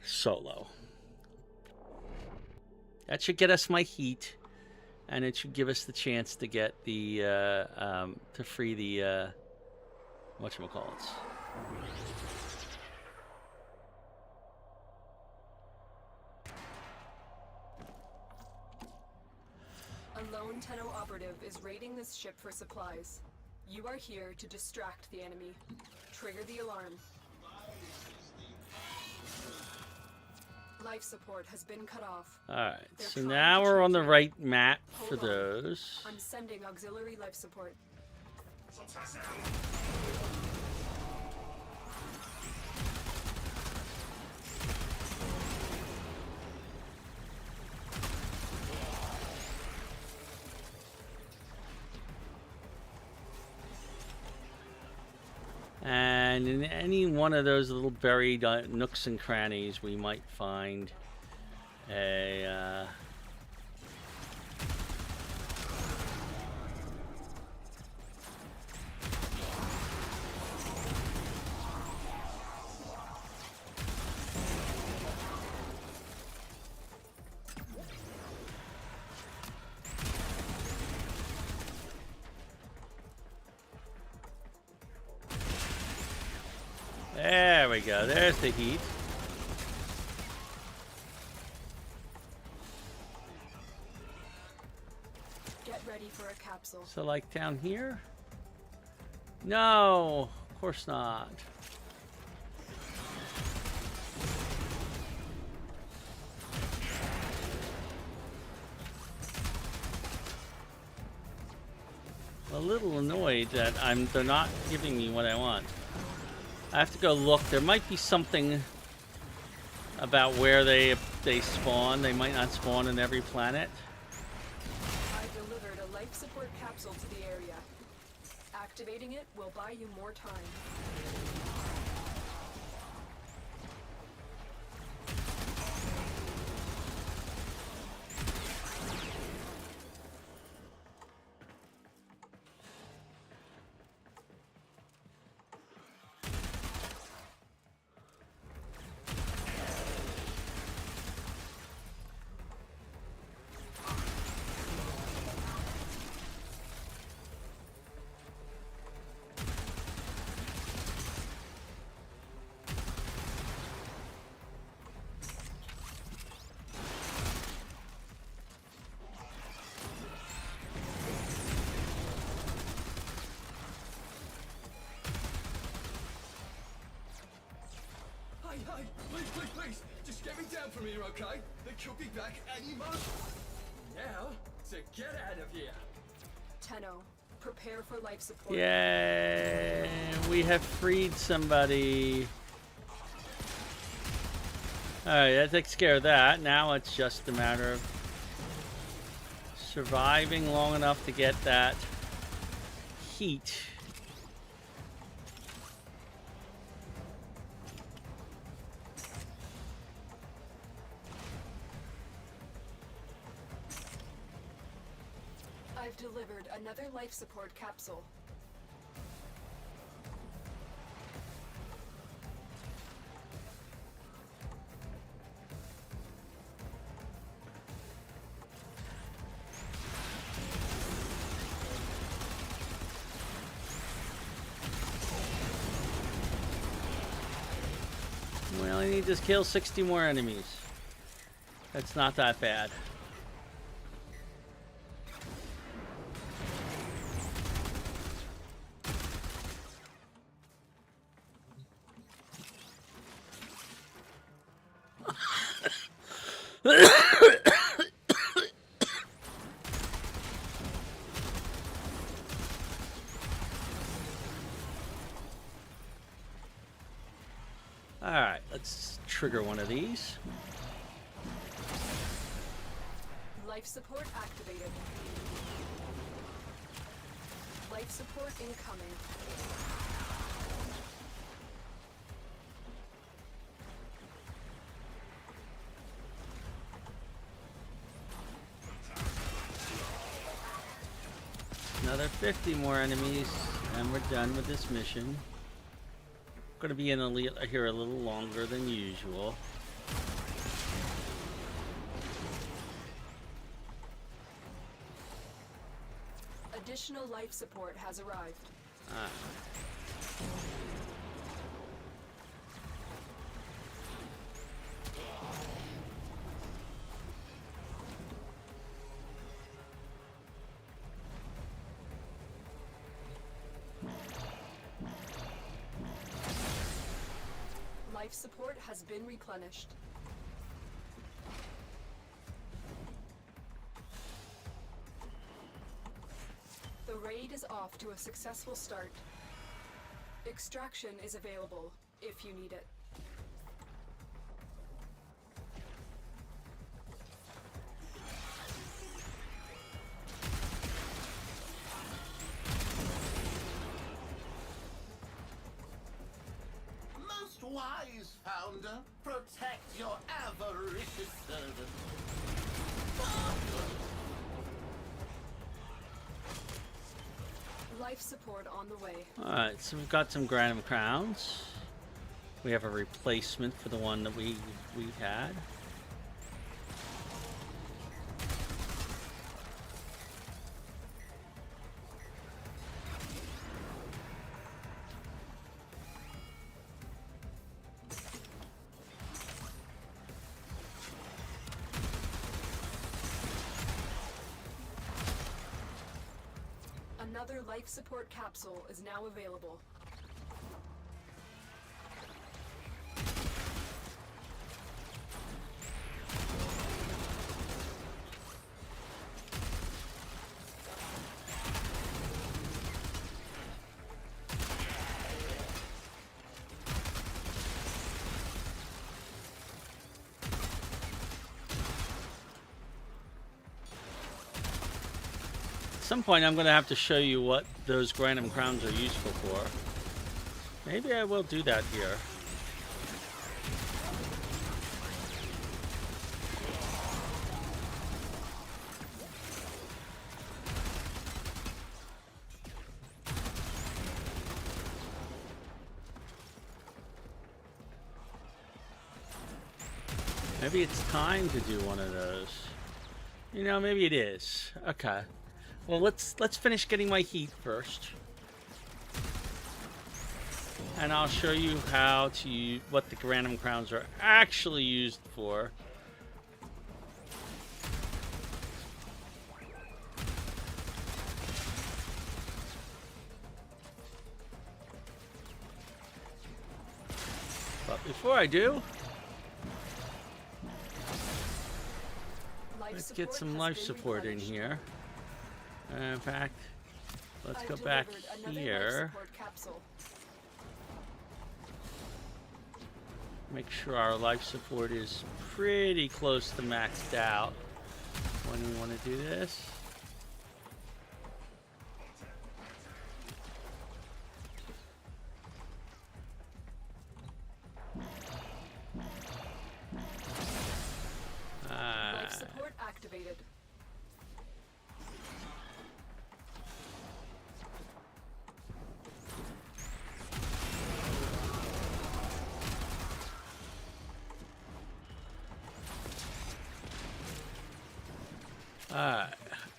Solo. That should get us my heat, and it should give us the chance to get the to free the whatchamacallits. A lone Tenno operative is raiding this ship for supplies. You are here to distract the enemy. Trigger the alarm. Life support has been cut off. Alright, They're so trying now to we're on the shoot you. right map for Hold on. those. I'm sending auxiliary life support. And in any one of those little buried nooks and crannies, we might find a... There we go. There's the heat. Get ready for a capsule. So, like down here? No, of course not. A little annoyed that they're not giving me what I want. I have to go look. There might be something about where they spawn. They might not spawn in every planet. I've delivered a life support capsule to the area. Activating it will buy you more time. Hey, please, just get me down from here, okay? They could be back any moment. Now, to get out of here. Tenno, prepare for life support. Yay! We have freed somebody. Alright, that takes care of that. Now it's just a matter of surviving long enough to get that heat. I've delivered another life support capsule. We only need to kill 60 more enemies. That's not that bad. Alright, let's trigger one of these. Life support activated. Life support incoming. Another 50 more enemies, and we're done with this mission. Gonna be in here a little longer than usual. Additional life support has arrived. Ah. Life support has been replenished. The raid is off to a successful start. Extraction is available if you need it. wise, Founder. Protect your avaricious servant. Life support on the way. Alright, so we've got some Granum Crowns. We have a replacement for the one that we had. Another life support capsule is now available. At some point I'm going to have to show you what those Granum Crowns are useful for. Maybe I will do that here. Maybe it's time to do one of those. You know, maybe it is. Okay. Well, let's finish getting my heat first. And I'll show you how to use what the Granum Crowns are actually used for. But before I do, let's get some life support in here. In fact, let's go back here. Make sure our life support is pretty close to maxed out when we want to do this. Life support activated.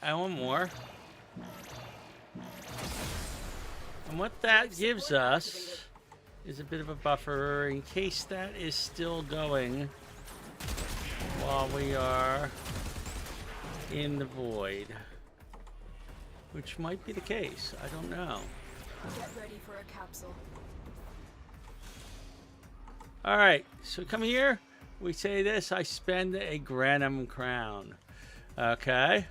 And one more. And what that gives us is a bit of a buffer in case that is still going while we are in the void. Which might be the case. I don't know. Get ready for a capsule. Alright, so come here. We say this, I spend a Granum Crown. Okay.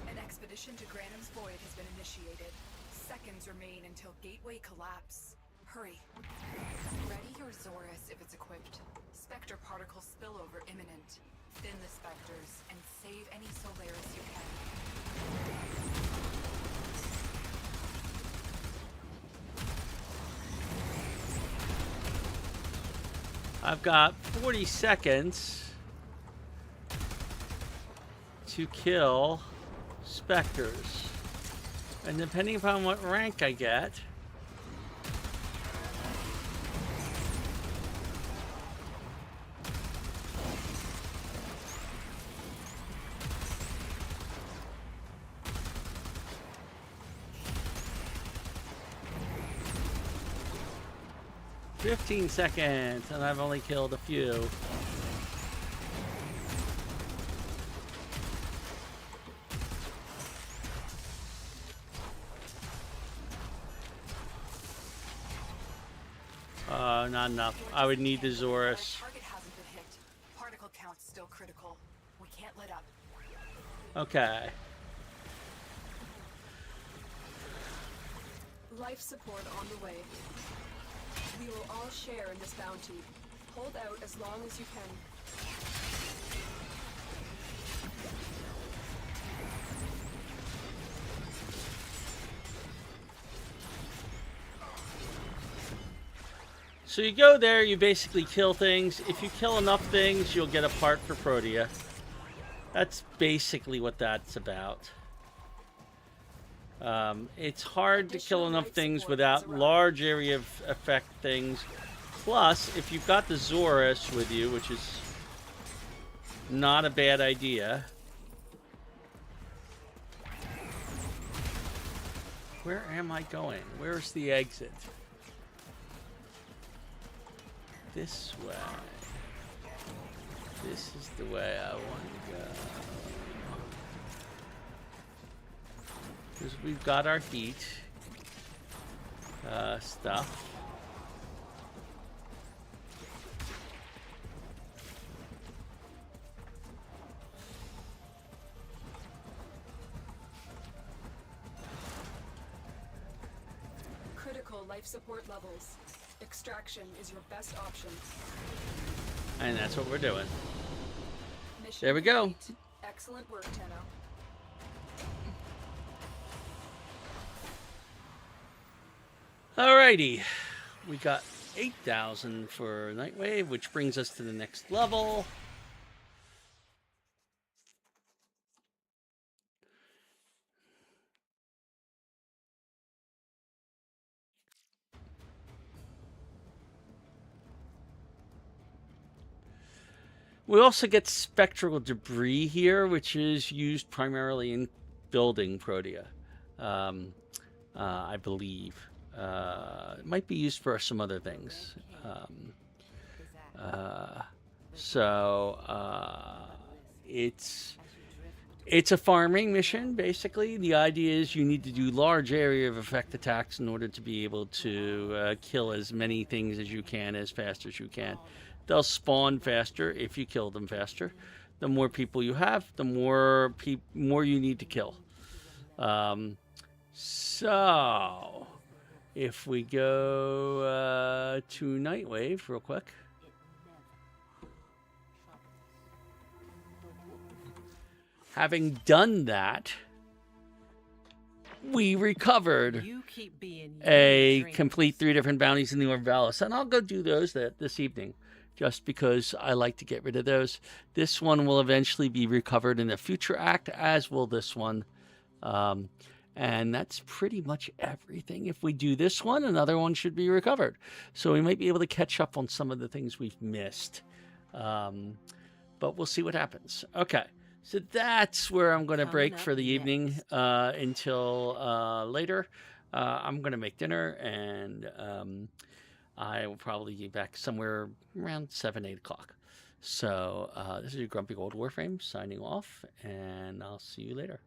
An expedition to Granum's Void has been initiated. Seconds remain until gateway collapse. Hurry. Ready your Zorus if it's equipped. Spectre particle spillover imminent. Thin the specters and save any Solaris you can. I've got 40 seconds to kill specters, and depending upon what rank I get, "15 seconds, and I've only killed a few." Not enough. I would need the Zorus. Target hasn't been hit. Particle count's still critical. We can't let up. Okay. Life support on the way. We will all share in this bounty. Hold out as long as you can. So you go there, you basically kill things. If you kill enough things, you'll get a part for Protea. That's basically what that's about. It's hard to kill enough things without large area of effect things. Plus, if you've got the Zorus with you, which is not a bad idea. Where am I going? Where's the exit? This way. This is the way I want to go. Because we've got our heat stuff. Critical life support levels. Extraction is your best option. And that's what we're doing. Mission There we go. complete. Excellent work, Tenno. Alrighty. We got 8,000 for Nightwave, which brings us to the next level. We also get spectral debris here, which is used primarily in building Protea, I believe. It might be used for some other things. It's a farming mission, basically. The idea is you need to do large area of effect attacks in order to be able to kill as many things as you can as fast as you can. They'll spawn faster if you kill them faster. The more people you have, the more you need to kill. So, if we go to Nightwave real quick. Having done that, we recovered a complete 3 different bounties in the Orvalis. And I'll go do those this evening, just because I like to get rid of those. This one will eventually be recovered in a future act, as will this one. And that's pretty much everything. If we do this one, another one should be recovered. So we might be able to catch up on some of the things we've missed. But we'll see what happens. Okay. So that's where I'm going to break for the evening until later. I'm going to make dinner, and I will probably be back somewhere around 7, 8 o'clock. So this is your Grumpy Old Warframe signing off, and I'll see you later.